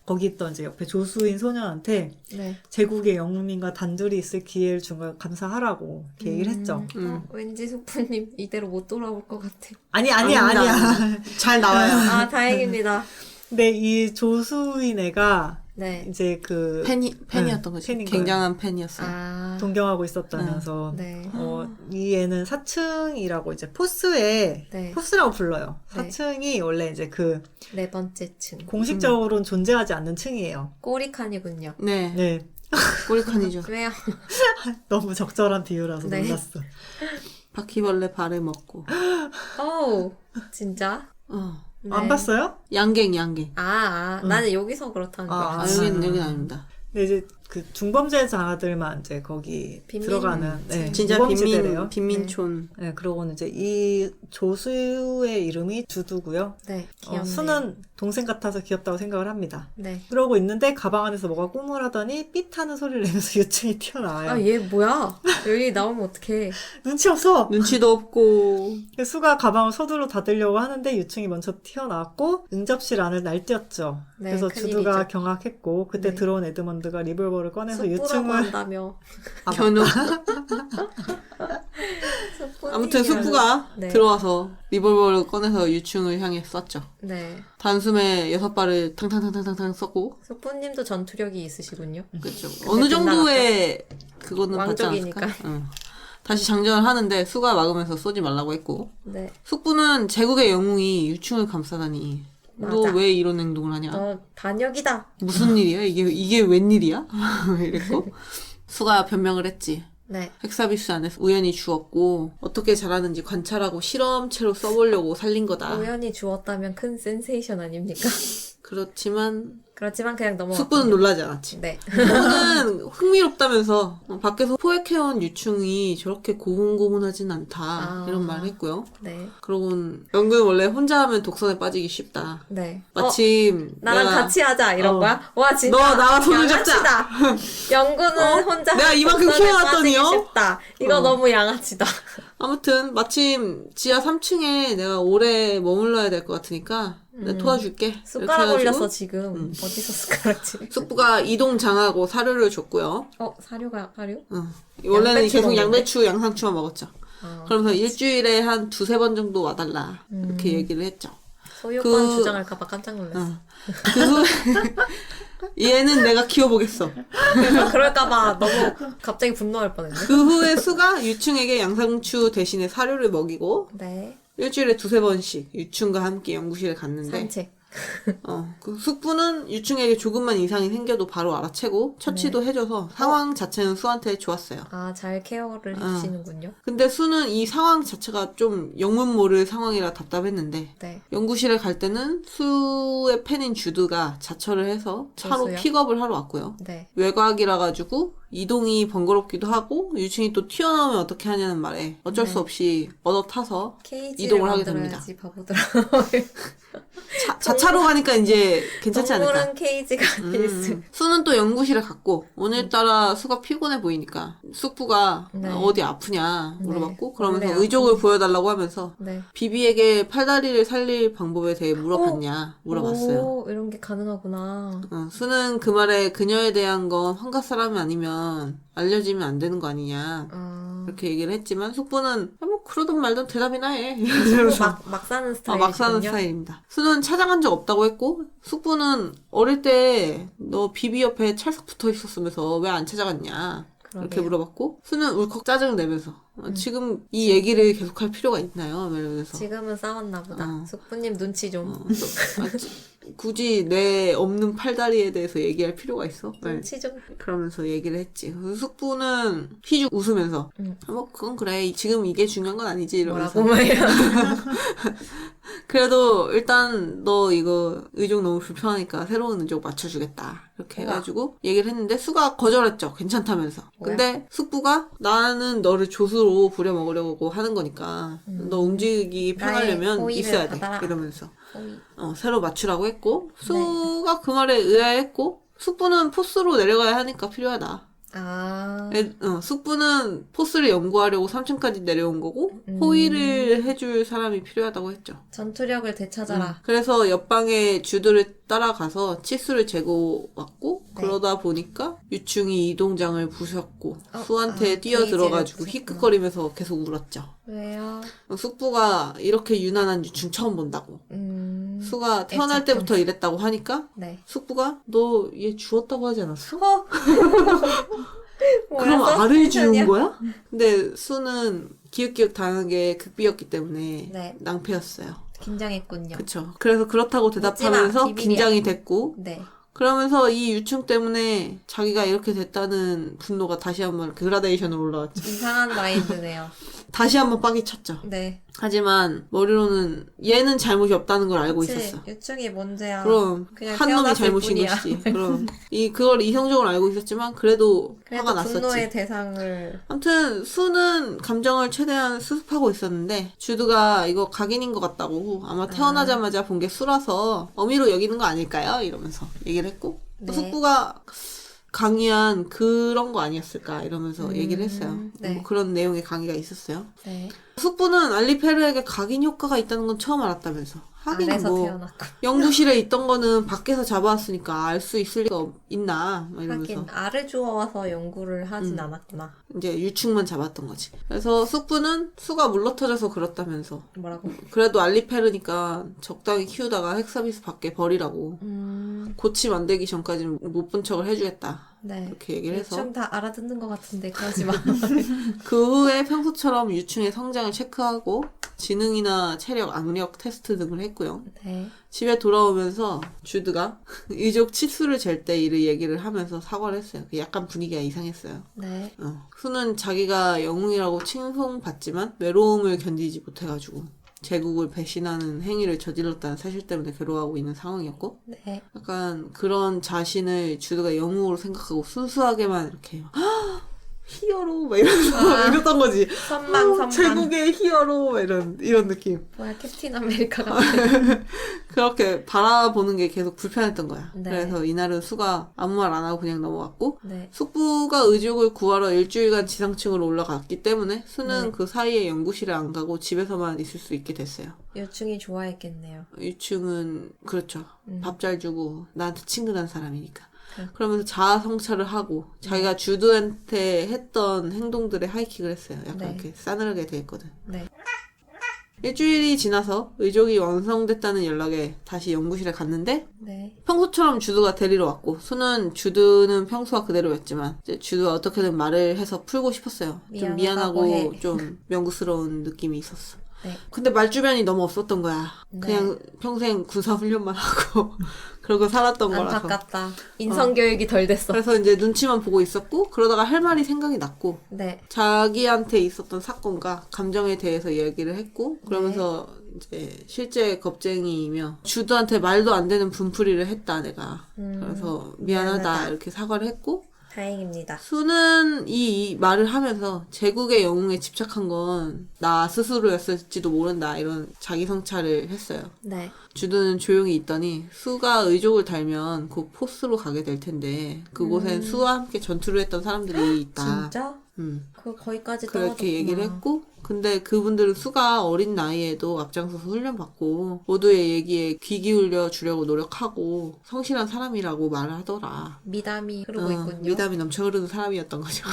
거기 있던 이제 옆에 조수인 소년한테 네. 제국의 영웅님과 단둘이 있을 기회를 준 걸 감사하라고 이렇게 얘기를 했죠. 왠지 숙부님 이대로 못 돌아올 것 같아. 아니야. 잘 나와요. 아, 다행입니다. 근데 이 조수인 애가 네. 이제 그 팬이었던 거지. 팬인 거예요. 굉장한 팬이었어요. 아. 동경하고 있었다면서 네. 이 애는 4층이라고 이제 포스에 네. 포스라고 불러요. 네. 4층이 원래 이제 그 네 번째 층. 공식적으로는 존재하지 않는 층이에요. 꼬리칸이군요. 네. 네. 꼬리칸이죠. 왜요? 너무 적절한 비유라서 네. 놀랐어. 바퀴벌레 발에 먹고. 어우, 진짜? 네. 안 봤어요? 양갱. 나는 여기서 그렇다는 줄 아, 알았어. 여긴 아닙니다. 근데 이제 그 중범죄자들만 이제 거기 빈민 들어가는 진짜 무범지대래요. 빈민촌. 네, 그러고는 이제 이 조수의 이름이 두두고요. 네, 귀엽네요. 수는 동생 같아서 귀엽다고 생각을 합니다. 네. 그러고 있는데 가방 안에서 뭐가 꾸물하더니 삐 하는 소리를 내면서 유충이 튀어나와요. 아, 얘 뭐야? 여기 나오면 어떡해. 눈치 없어! 눈치도 없고. 수가 가방을 서둘러 닫으려고 하는데 유충이 먼저 튀어나왔고 응접실 안을 날뛰었죠. 네, 그래서 큰일이죠. 두두가 경악했고 그때 네. 들어온 에드먼드가 리볼버를 꺼내서 숙부라고 유충을 한다며. 견우. 아무튼 숙부님이라고. 숙부가 네. 들어와서 리볼버를 꺼내서 유충을 향해 쐈죠. 네. 단숨에 6발을 탕탕탕탕탕 쏘고. 숙부님도 전투력이 있으시군요. 그렇죠. 어느 정도의 그거는 받지 왕족이니까. 않았을까? 응. 다시 장전을 하는데 수가 막으면서 쏘지 말라고 했고. 네. 숙부는 제국의 영웅이 유충을 감싸다니. 너 맞아. 왜 이런 행동을 하냐? 너 반역이다. 무슨 일이야? 이게 웬일이야? 이랬고. 수가 변명을 했지. 네. 핵사비스 안에서 우연히 주었고 어떻게 자라는지 관찰하고 실험체로 써보려고 살린 거다. 우연히 주었다면 큰 센세이션 아닙니까? 그렇지만 그렇지만 그냥 넘어갔군요. 숙부는 놀라지 않았지. 네. 숙부는 흥미롭다면서 밖에서 포획해온 유충이 저렇게 고분고분하진 않다. 아. 이런 말을 했고요. 네. 그러고는 연구는 원래 혼자 하면 독선에 빠지기 쉽다. 네. 마침 나랑 내가 같이 하자 이런 거야? 와 진짜 너 나와 손을 잡자. 양아치다. 연구는 혼자 내가 이만큼 독선에 키워놨더니요? 빠지기 쉽다. 이거 너무 양아치다. 아무튼 마침 지하 3층에 내가 오래 머물러야 될 것 같으니까 내가 도와줄게. 이렇게 숟가락 해가지고 올렸어 지금. 어디서 숟가락질? 숙부가 이동장하고 사료를 줬고요. 사료? 원래는 양배추 계속 먹는데? 양배추, 양상추만 먹었죠. 어, 그러면서 일주일에 한 2-3번 정도 와달라. 이렇게 얘기를 했죠. 소유권 주장할까봐 깜짝 놀랐어. 그 후에 얘는 내가 키워보겠어. 그럴까봐 너무 갑자기 분노할 뻔했네. 그 후에 수가 유충에게 양상추 대신에 사료를 먹이고 네. 일주일에 2-3번씩 유충과 함께 연구실에 갔는데 산책. 그 숙부는 유충에게 조금만 이상이 생겨도 바로 알아채고 처치도 해줘서 상황 자체는 수한테 좋았어요. 잘 케어를 해주시는군요. 근데 수는 이 상황 자체가 좀 영문 모를 상황이라 답답했는데 네. 연구실에 갈 때는 수의 팬인 주드가 자처를 해서 차로 조수요? 픽업을 하러 왔고요. 네. 외곽이라 가지고 이동이 번거롭기도 하고 유충이 또 튀어나오면 어떻게 하냐는 말에 어쩔 수 없이 얻어 타서 케이지를 이동을 하게 만들어야지 바보들아. 자차로 가니까 이제 괜찮지 않을까. 동물은 케이지가 필수. 수는 또 연구실에 갔고 오늘따라 수가 피곤해 보이니까 숙부가 네. 어디 아프냐 물어봤고 네. 그러면서 원래 의족을 보여달라고 하면서 네. 비비에게 팔다리를 살릴 방법에 대해 물어봤냐 물어봤어요. 오, 이런 게 가능하구나. 수는 그 말에 그녀에 대한 건 환각 사람이 아니면 알려지면 안 되는 거 아니냐 그렇게 얘기를 했지만 숙부는 뭐 그러든 말든 대답이나 해. 막 사는 스타일이군요. 막 사는 스타일입니다. 수는 찾아간 적 없다고 했고 숙부는 어릴 때 너 비비 옆에 찰싹 붙어 있었으면서 왜 안 찾아갔냐 이렇게 그러게요. 물어봤고 수는 울컥 짜증을 내면서 지금 이 얘기를 계속할 필요가 있나요? 이러면서 지금은 싸웠나 보다. 숙부님 눈치 좀. 굳이 내 없는 팔다리에 대해서 얘기할 필요가 있어? 눈치 좀. 그러면서 얘기를 했지. 그래서 숙부는 휘죽 웃으면서 뭐 그건 그래 지금 이게 중요한 건 아니지 이러면서 뭐라고 말이야. 그래도 일단 너 이거 의족 너무 불편하니까 새로운 의족 맞춰주겠다 이렇게 해가지고 얘기를 했는데 수가 거절했죠. 괜찮다면서. 근데 숙부가 나는 너를 조수로 부려먹으려고 하는 거니까 너 움직이기 편하려면 호의를 있어야 돼 받아라. 이러면서 호의. 새로 맞추라고 했고 수가 그 말에 의아해했고 숙부는 포스로 내려가야 하니까 필요하다 아. 숙부는 포스를 연구하려고 3층까지 내려온 거고 음. 호위를 해줄 사람이 필요하다고 했죠. 전투력을 되찾아라. 그래서 옆방에 주드를 따라가서 치수를 재고 왔고 네. 그러다 보니까 유충이 이동장을 부셨고 어, 수한테 아, 뛰어들어가지고 게이지를 힉힉거리면서 계속 울었죠. 왜요? 숙부가 이렇게 유난한 유충 처음 본다고. 수가 태어날 애착 때부터 이랬다고 하니까 네. 숙부가 너 얘 주웠다고 하지 않았어? 어? 그럼 뭐야, 알을 서스펜션이야? 주운 거야? 근데 수는 기웃기웃 당하게 극비였기 때문에 네. 낭패였어요. 긴장했군요. 그쵸. 그래서 그렇다고 묻지 대답하면서 마, 비밀이야. 긴장이 됐고 네. 그러면서 이 유충 때문에 자기가 이렇게 됐다는 분노가 다시 한번 그라데이션으로 올라왔죠. 이상한 마인드네요. 다시 한번 빡이 쳤죠. 네. 하지만 머리로는 얘는 잘못이 없다는 걸 알고 그치. 있었어. 유충이 문제야. 그럼 그냥 한 놈이 태어났을 잘못인 뿐이야. 것이지. 그럼 그걸 이성적으로 알고 있었지만 그래도 화가 그래도 분노의 났었지. 대상을. 아무튼 수는 감정을 최대한 수습하고 있었는데 주드가 이거 각인인 것 같다고 아마 태어나자마자 본 게 수라서 어미로 여기는 거 아닐까요? 이러면서 얘기를 했고 네. 숙부가 강의한 그런 거 아니었을까 이러면서 얘기를 했어요. 네. 뭐 그런 내용의 강의가 있었어요. 네. 숙부는 알리페르에게 각인 효과가 있다는 건 처음 알았다면서. 하긴 안에서 뭐 태어났고. 연구실에 있던 거는 밖에서 잡아왔으니까 알 수 있을 리가 있나 막 이러면서 하긴 알을 주워와서 연구를 하진 않았구나. 이제 유충만 잡았던 거지. 그래서 숙부는 수가 물러터져서 그렇다면서 뭐라고? 그래도 알리페르니까 적당히 키우다가 핵서비스 밖에 버리라고 고치 만들기 전까지는 못 본 척을 해주겠다 네. 이렇게 얘기를 해서 유충 다 알아듣는 것 같은데 그러지 마. 그 후에 평소처럼 유충의 성장을 체크하고 지능이나 체력, 악력 테스트 등을 했고요. 네. 집에 돌아오면서 주드가 이족 치수를 잴 때 일을 얘기를 하면서 사과를 했어요. 약간 분위기가 이상했어요. 네. 수는 자기가 영웅이라고 칭송받지만 외로움을 견디지 못해가지고 제국을 배신하는 행위를 저질렀다는 사실 때문에 괴로워하고 있는 상황이었고 네. 약간 그런 자신을 주드가 영웅으로 생각하고 순수하게만 이렇게 히어로 막 이러면서 이랬던 거지. 선망. 제국의 히어로 막 이런 느낌. 뭐야 캡틴 아메리카 같아. 그렇게 바라보는 게 계속 불편했던 거야. 네. 그래서 이날은 수가 아무 말 안 하고 그냥 넘어갔고 네. 숙부가 의족을 구하러 일주일간 지상층으로 올라갔기 때문에 수는 네. 그 사이에 연구실에 안 가고 집에서만 있을 수 있게 됐어요. 유충이 좋아했겠네요. 유충은 그렇죠. 밥 잘 주고 나한테 친근한 사람이니까. 그래. 그러면서 자아 성찰을 하고 자기가 주드한테 했던 행동들에 하이킥을 했어요. 약간 네. 이렇게 싸늘하게 돼 있거든. 네. 일주일이 지나서 의족이 완성됐다는 연락에 다시 연구실에 갔는데 네. 평소처럼 주드가 데리러 왔고 수는 주드는 평소와 그대로였지만 이제 주드가 어떻게든 말을 해서 풀고 싶었어요. 좀 미안하다고 미안하고 좀 명구스러운 느낌이 있었어. 네. 근데 말주변이 너무 없었던 거야. 네. 그냥 평생 군사훈련만 하고 그러고 살았던 거라서. 안타깝다. 인성교육이 덜 됐어. 그래서 이제 눈치만 보고 있었고 그러다가 할 말이 생각이 났고 네. 자기한테 있었던 사건과 감정에 대해서 얘기를 했고 그러면서 이제 실제 겁쟁이이며 주드한테 말도 안 되는 분풀이를 했다 내가. 그래서 미안하다 미안하다. 이렇게 사과를 했고 다행입니다. 수는 이 말을 하면서 제국의 영웅에 집착한 건 나 스스로였을지도 모른다 이런 자기 성찰을 했어요. 네. 주드는 조용히 있더니 수가 의족을 달면 곧 포스로 가게 될 텐데 그곳엔 수와 함께 전투를 했던 사람들이 있다. 진짜? 그 거기까지 떨어졌구나. 그렇게 얘기를 했고 근데 그분들은 수가 어린 나이에도 앞장서서 훈련받고 모두의 얘기에 귀 기울여 주려고 노력하고 성실한 사람이라고 말을 하더라. 미담이 흐르고 있군요. 미담이 넘쳐 흐르는 사람이었던 거죠.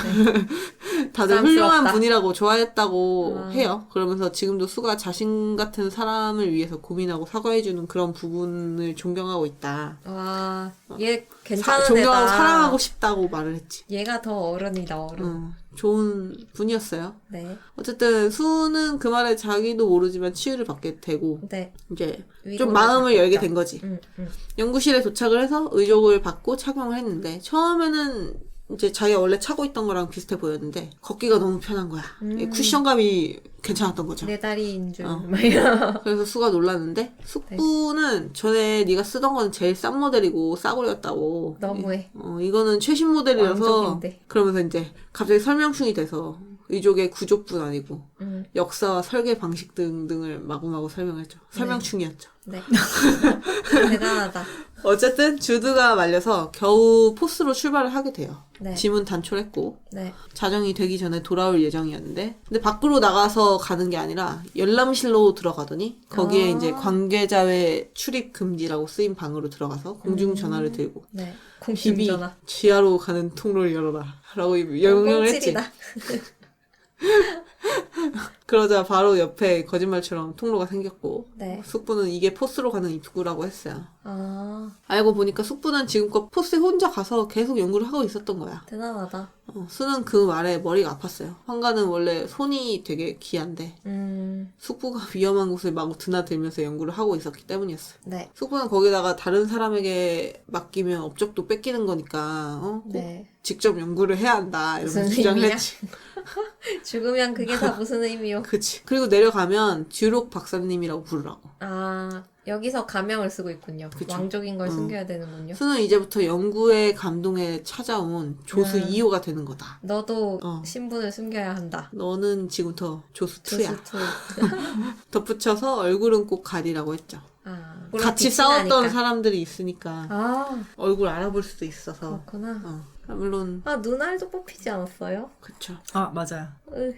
다들 부담스럽다. 훌륭한 분이라고 좋아했다고 해요. 그러면서 지금도 수가 자신 같은 사람을 위해서 고민하고 사과해주는 그런 부분을 존경하고 있다. 와, 얘 괜찮은 존경하고 애다. 사랑하고 싶다고 말을 했지. 얘가 더 어른이다, 어른. 좋은 분이었어요. 네. 어쨌든 수는 그 말에 자기도 모르지만 치유를 받게 되고 네. 이제 위로를 좀 마음을 열게 받겠죠. 된 거지. 응. 연구실에 도착을 해서 의족을 받고 착용을 했는데 처음에는 이제 자기가 원래 차고 있던 거랑 비슷해 보였는데 걷기가 너무 편한 거야. 쿠션감이 괜찮았던 거죠. 내 다리인 줄. 막 이런. 그래서 수가 놀랐는데 숙부는 전에 네가 쓰던 거는 제일 싼 모델이고 싸구려였다고. 너무해. 이거는 최신 모델이라서 왕족인데. 그러면서 이제 갑자기 설명충이 돼서 의족의 구조뿐 아니고 음. 역사와 설계 방식 등등을 마구마구 설명했죠. 설명충이었죠. 네. 대단하다. 어쨌든 주드가 말려서 겨우 포스로 출발을 하게 돼요. 네. 짐은 단촐했고 네. 자정이 되기 전에 돌아올 예정이었는데 근데 밖으로 나가서 가는 게 아니라 열람실로 들어가더니 거기에 이제 관계자회 출입 금지라고 쓰인 방으로 들어가서 공중전화를 들고 네. 비비 공중전화. 지하로 가는 통로를 열어라 라고 명령을 했지. 꽁찔이다. 그러자 바로 옆에 거짓말처럼 통로가 생겼고 네. 숙부는 이게 포스로 가는 입구라고 했어요. 아, 알고 보니까 숙부는 지금껏 포스에 혼자 가서 계속 연구를 하고 있었던 거야. 대단하다. 수는 그 말에 머리가 아팠어요. 환가는 원래 손이 되게 귀한데 숙부가 위험한 곳을 마구 드나들면서 연구를 하고 있었기 때문이었어요. 네. 숙부는 거기다가 다른 사람에게 맡기면 업적도 뺏기는 거니까 꼭 네. 직접 연구를 해야 한다 이런 무슨 주장을 의미야? 했지. 죽으면 그게 다 무슨 의미요? 그치. 그리고 내려가면 듀록 박사님이라고 부르라고. 아, 여기서 가명을 쓰고 있군요. 그쵸. 왕족인 걸 숨겨야 되는군요. 수는 이제부터 연구에 감동에 찾아온 조수 2호가 되는 거다. 너도 어. 신분을 숨겨야 한다. 너는 지금부터 조수 2야. 조수투. 덧붙여서 얼굴은 꼭 가리라고 했죠. 아, 같이 빛이 싸웠던 나니까. 사람들이 있으니까 아, 얼굴 알아볼 수도 있어서. 그렇구나. 물론 아, 눈알도 뽑히지 않았어요? 그쵸. 아, 맞아요. 으.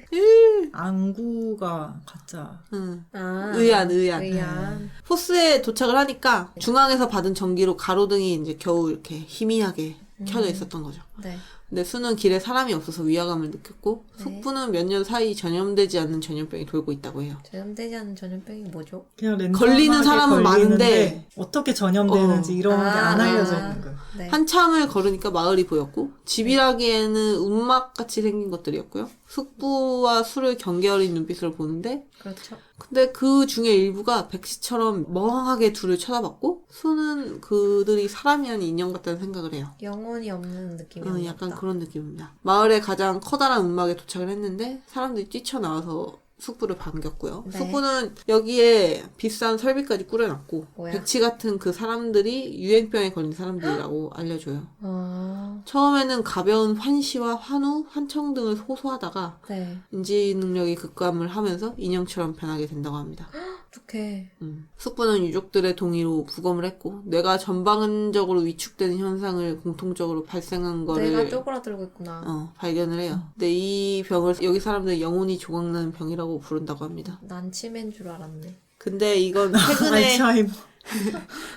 안구가 가짜. 응. 아, 의안. 포스에 도착을 하니까 중앙에서 받은 전기로 가로등이 이제 겨우 이렇게 희미하게 켜져 있었던 거죠. 네. 근데 수는 길에 사람이 없어서 위화감을 느꼈고 네. 숙부는 몇 년 사이 전염되지 않는 전염병이 돌고 있다고 해요. 전염되지 않는 전염병이 뭐죠? 그냥 걸리는 사람은 많은데 어떻게 전염되는지 이런 게 안 알려져 아. 있는 거예요. 네. 한참을 걸으니까 마을이 보였고 집이라기에는 움막같이 생긴 것들이었고요. 숙부와 수를 경계 어린 눈빛으로 보는데 그렇죠. 근데 그 중에 일부가 백시처럼 멍하게 둘을 쳐다봤고 수는 그들이 사람이 아닌 인형 같다는 생각을 해요. 영혼이 없는 느낌이 약간 그런 느낌입니다. 마을의 가장 커다란 움막에 도착을 했는데 사람들이 뛰쳐나와서 숙부를 반겼고요. 네. 숙부는 여기에 비싼 설비까지 꾸려놨고 뭐야? 백치 같은 그 사람들이 유행병에 걸린 사람들이라고 알려줘요. 아, 처음에는 가벼운 환시와 환우, 환청 등을 호소하다가 네. 인지 능력이 급감을 하면서 인형처럼 변하게 된다고 합니다. 어떡해. 숙부는 유족들의 동의로 부검을 했고 뇌가 전방적으로 위축되는 현상을 공통적으로 발생한 거를 내가 쪼그라들고 있구나. 발견을 해요. 근데 이 병을 여기 사람들은 영혼이 조각나는 병이라고 부른다고 합니다. 난 치매인 줄 알았네. 근데 이건 최근에 알츠하이머.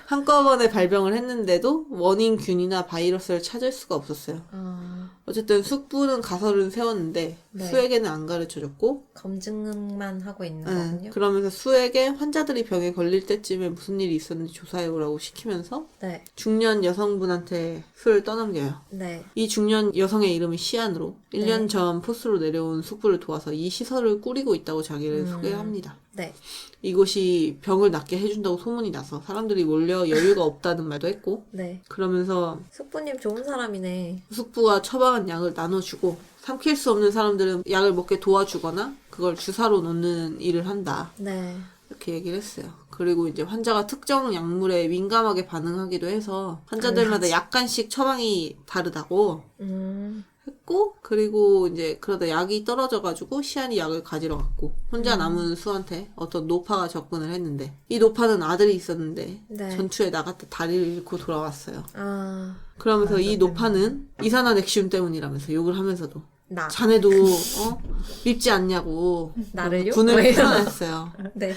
한꺼번에 발병을 했는데도 원인 균이나 바이러스를 찾을 수가 없었어요. 아, 어쨌든 숙부는 가설은 세웠는데 네. 수에게는 안 가르쳐줬고 검증만 하고 있는 거군요. 그러면서 수에게 환자들이 병에 걸릴 때쯤에 무슨 일이 있었는지 조사해오라고 시키면서 네. 중년 여성분한테 수를 떠넘겨요. 네. 이 중년 여성의 이름이 시안으로 1년 네. 전 포스로 내려온 숙부를 도와서 이 시설을 꾸리고 있다고 자기를 소개합니다. 네. 이곳이 병을 낫게 해준다고 소문이 나서 사람들이 몰려 여유가 없다는 말도 했고 네. 그러면서 숙부님 좋은 사람이네. 숙부가 처방한 약을 나눠주고 삼킬 수 없는 사람들은 약을 먹게 도와주거나 그걸 주사로 넣는 일을 한다. 네. 이렇게 얘기를 했어요. 그리고 이제 환자가 특정 약물에 민감하게 반응하기도 해서 환자들마다 약간씩 처방이 다르다고 했고 그리고 이제 그러다 약이 떨어져가지고 시안이 약을 가지러 갔고 혼자 남은 수한테 어떤 노파가 접근을 했는데 이 노파는 아들이 있었는데 네. 전투에 나갔다 다리를 잃고 돌아왔어요. 아, 그러면서 이 노파는 이산화 넥시움 때문이라면서 욕을 하면서도 나. 자네도 밉지 않냐고 나를요? 분을 왜? 표현했어요. 네.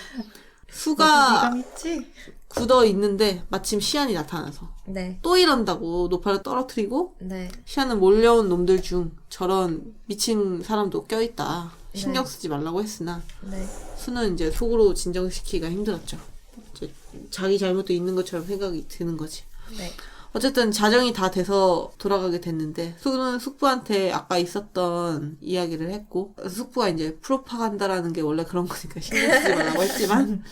수가 미감 있지? 굳어 있는데 마침 시안이 나타나서 네. 또 이런다고 노파를 떨어뜨리고 네. 시안은 몰려온 놈들 중 저런 미친 사람도 껴있다. 신경 쓰지 말라고 했으나 네. 수는 이제 속으로 진정시키기가 힘들었죠. 이제 자기 잘못도 있는 것처럼 생각이 드는 거지. 네. 어쨌든 자정이 다 돼서 돌아가게 됐는데 수는 숙부한테 아까 있었던 이야기를 했고 숙부가 이제 프로파간다라는 게 원래 그런 거니까 신경 쓰지 말라고 했지만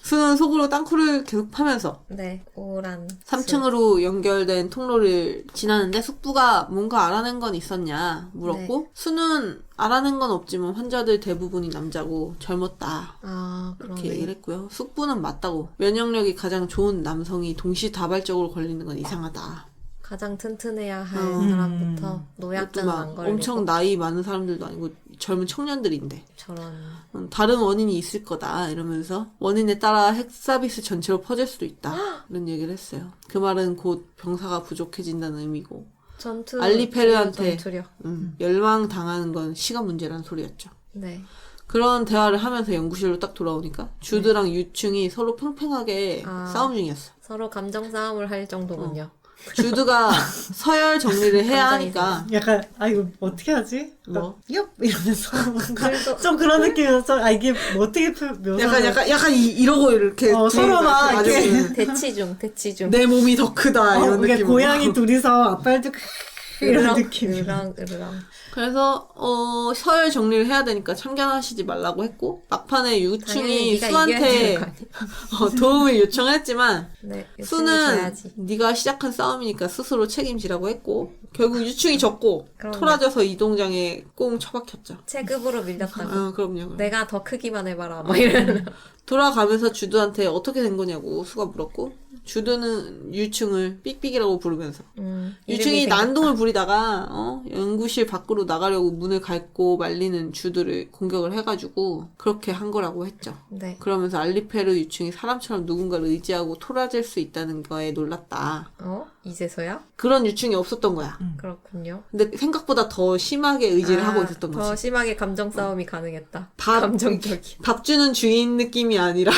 수는 속으로 땅굴을 계속 파면서 네. 우울한. 3층으로 연결된 통로를 지나는데 숙부가 뭔가 알아낸 건 있었냐 물었고 수는 알아낸 건 없지만 환자들 대부분이 남자고 젊었다. 아, 이렇게 그러네. 얘기를 했고요. 숙부는 맞다고. 면역력이 가장 좋은 남성이 동시다발적으로 걸리는 건 이상하다. 가장 튼튼해야 할 사람부터 그것도 노약자는 안 막 걸리고. 엄청 나이 많은 사람들도 아니고 젊은 청년들인데 저런. 다른 원인이 있을 거다 이러면서 원인에 따라 핵서비스 전체로 퍼질 수도 있다 이런 얘기를 했어요. 그 말은 곧 병사가 부족해진다는 의미고 전투. 알리페르한테 전투력. 멸망당하는 건 시간 문제라는 소리였죠. 네. 그런 대화를 하면서 연구실로 딱 돌아오니까 주드랑 유충이 서로 팽팽하게 싸움 중이었어. 서로 감정 싸움을 할 정도군요. 주드가 서열 정리를 해야 감정이 하니까 약간 이거 어떻게 하지? 뭐? 엽 이러면서 그래도 좀 그런 느낌이었어. 이게 뭐 어떻게 약간 이러고 이렇게 서로 막 이렇게 대치 중. 내 몸이 더 크다 이런 그러니까 느낌. 고양이 둘이서 앞발도 이런 느낌. 으랑. 그래서 서열 정리를 해야 되니까 참견하시지 말라고 했고 막판에 유충이 수한테 도움을 요청했지만 네, 수는 줘야지. 네가 시작한 싸움이니까 스스로 책임지라고 했고 결국 유충이 졌고 그럼요. 토라져서 이동장에 꽁 처박혔죠. 체급으로 밀렸다고. 그럼요. 내가 더 크기만 해봐라. 막 이러는. 돌아가면서 주드한테 어떻게 된 거냐고 수가 물었고 주드는 유충을 삑삑이라고 부르면서 유충이 난동을 부리다가 연구실 밖으로 나가려고 문을 밟고 말리는 주드를 공격을 해가지고 그렇게 한 거라고 했죠. 네. 그러면서 알리페르 유충이 사람처럼 누군가를 의지하고 토라질 수 있다는 거에 놀랐다. 이제서야? 그런 유충이 없었던 거야. 그렇군요. 근데 생각보다 더 심하게 의지를 하고 있었던 더 거지. 심하게 감정 싸움이 가능했다. 밥- 감정적인. 밥 주는 주인 느낌이 아니라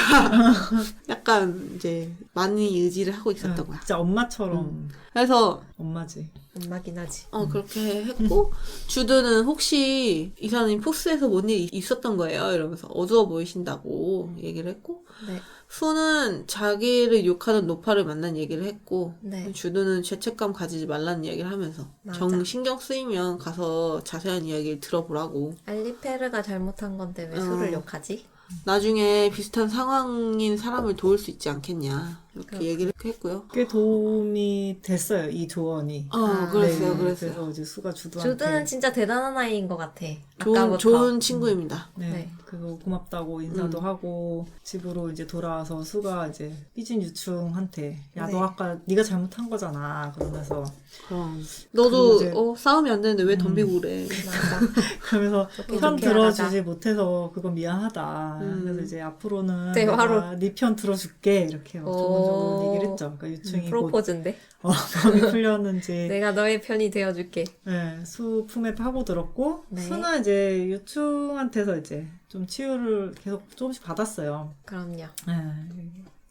약간 이제 많이 의지를 하고 있었던 거야. 진짜 엄마처럼 그래서 엄마지. 엄마긴 하지. 그렇게 했고 주드는 혹시 이사님 포스에서 뭔 일이 있었던 거예요? 이러면서 어두워 보이신다고 얘기를 했고 네. 수는 자기를 욕하는 노파를 만난 얘기를 했고 네. 주드는 죄책감 가지지 말라는 얘기를 하면서 맞아. 신경 쓰이면 가서 자세한 이야기를 들어보라고 알리페르가 잘못한 건데 왜 술을 욕하지? 나중에 비슷한 상황인 사람을 도울 수 있지 않겠냐 이렇게 얘기를 했고요. 꽤 도움이 됐어요, 이 조언이. 그랬어요. 네, 그랬어요. 그래서 이제 수가 주도한테 주드는 진짜 대단한 아이인 것 같아. 아까부터. 좋은 친구입니다. 네. 네. 그래서 고맙다고 인사도 하고 집으로 이제 돌아와서 수가 이제 삐진 유충한테 야, 네. 너 아까 네가 잘못한 거잖아. 그러면서 그럼 너도 그리고 이제- 싸우면 안 되는데 왜 덤비고 그래? 맞아. 그러면서 좋게 편 좋게 들어주지 하자. 못해서 그건 미안하다. 그래서 이제 앞으로는 대화로. 내가 네 편 들어줄게 이렇게 막 조곤조곤 얘기를 했죠. 그러니까 유충이 곧 프로포즈인데. 마음이 풀렸는지 내가 너의 편이 되어줄게. 네, 수 품에 파고들었고 네. 수는 이제 유충한테서 이제 좀 치유를 계속 조금씩 받았어요. 그럼요. 네,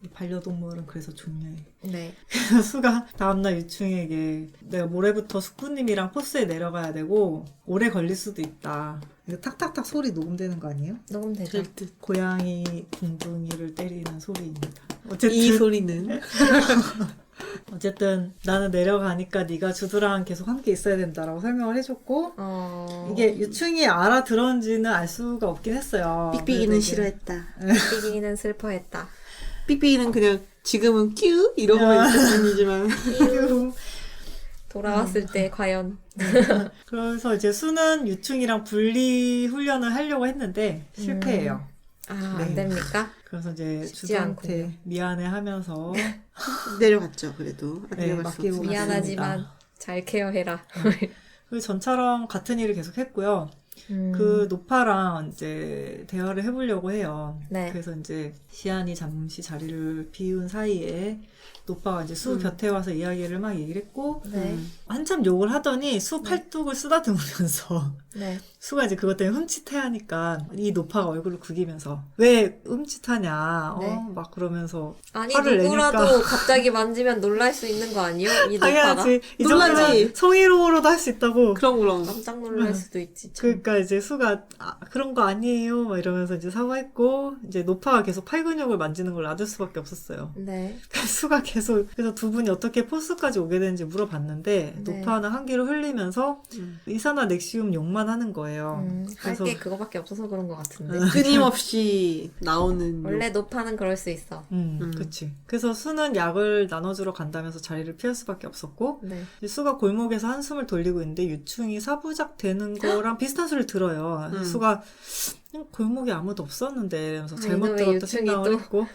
이 반려동물은 그래서 중요해. 네. 그래서 수가 다음날 유충에게 내가 모레부터 숙부님이랑 포스에 내려가야 되고 오래 걸릴 수도 있다. 근데 탁탁탁 소리 녹음되는 거 아니에요? 녹음되죠. 될 듯. 고양이 둥둥이를 때리는 소리입니다. 어쨌든 이 소리는 어쨌든 나는 내려가니까 네가 주드랑 계속 함께 있어야 된다라고 설명을 해줬고 이게 유충이 알아들었는지는 알 수가 없긴 했어요. 삑삑이는 그래도 이제 싫어했다. 삐기는 슬퍼했다. 삑삑이는 그냥 지금은 큐 이러고만 있을 뿐이지만 돌아왔을 때 과연. 그래서 이제 수는 유충이랑 분리 훈련을 하려고 했는데 실패해요. 안 됩니까? 그래서 이제 쉽지 주드한테 않군요. 미안해하면서 내려갔죠. 그래도 네, 내려갈 수 맡기고 없으니까. 미안하지만 잘 케어해라. 그 전처럼 같은 일을 계속 했고요. 그 노파랑 이제 대화를 해보려고 해요. 네. 그래서 이제 시안이 잠시 자리를 비운 사이에 노파가 이제 수 곁에 와서 이야기를 막 얘기를 했고 네. 한참 욕을 하더니 수 팔뚝을 쓰다듬으면서 네. 수가 이제 그것 때문에 흠칫해하니까 이 노파가 얼굴을 구기면서 왜 흠칫하냐 네. 막 그러면서 아니 화를 누구라도 내니까. 갑자기 만지면 놀랄 수 있는 거 아니요? 이 노파가 당연하지 이 놀라지. 정도면 성희롱으로도 할 수 있다고 그럼 깜짝 놀랄 수도 있지. 참. 그러니까 이제 수가 그런 거 아니에요 막 이러면서 이제 사과했고 이제 노파가 계속 팔 근육을 만지는 걸 놔둘 수밖에 없었어요. 네. 수가 계속 그래서 두 분이 어떻게 포스까지 오게 되는지 물어봤는데 네. 노파는 한기를 흘리면서 이사나 넥시움 욕만 하는 거예요. 할 그래서 게 그거밖에 없어서 그런 것 같은데. 끊임없이 나오는 원래 노파는 그럴 수 있어. 그치. 그래서 수는 약을 나눠주러 간다면서 자리를 피할 수밖에 없었고 네. 이제 수가 골목에서 한숨을 돌리고 있는데 유충이 사부작 되는 거랑 비슷한 소리를 들어요. 수가 골목에 아무도 없었는데 하면서 아니, 잘못 너 왜 들었다 유충이 생각을 또? 했고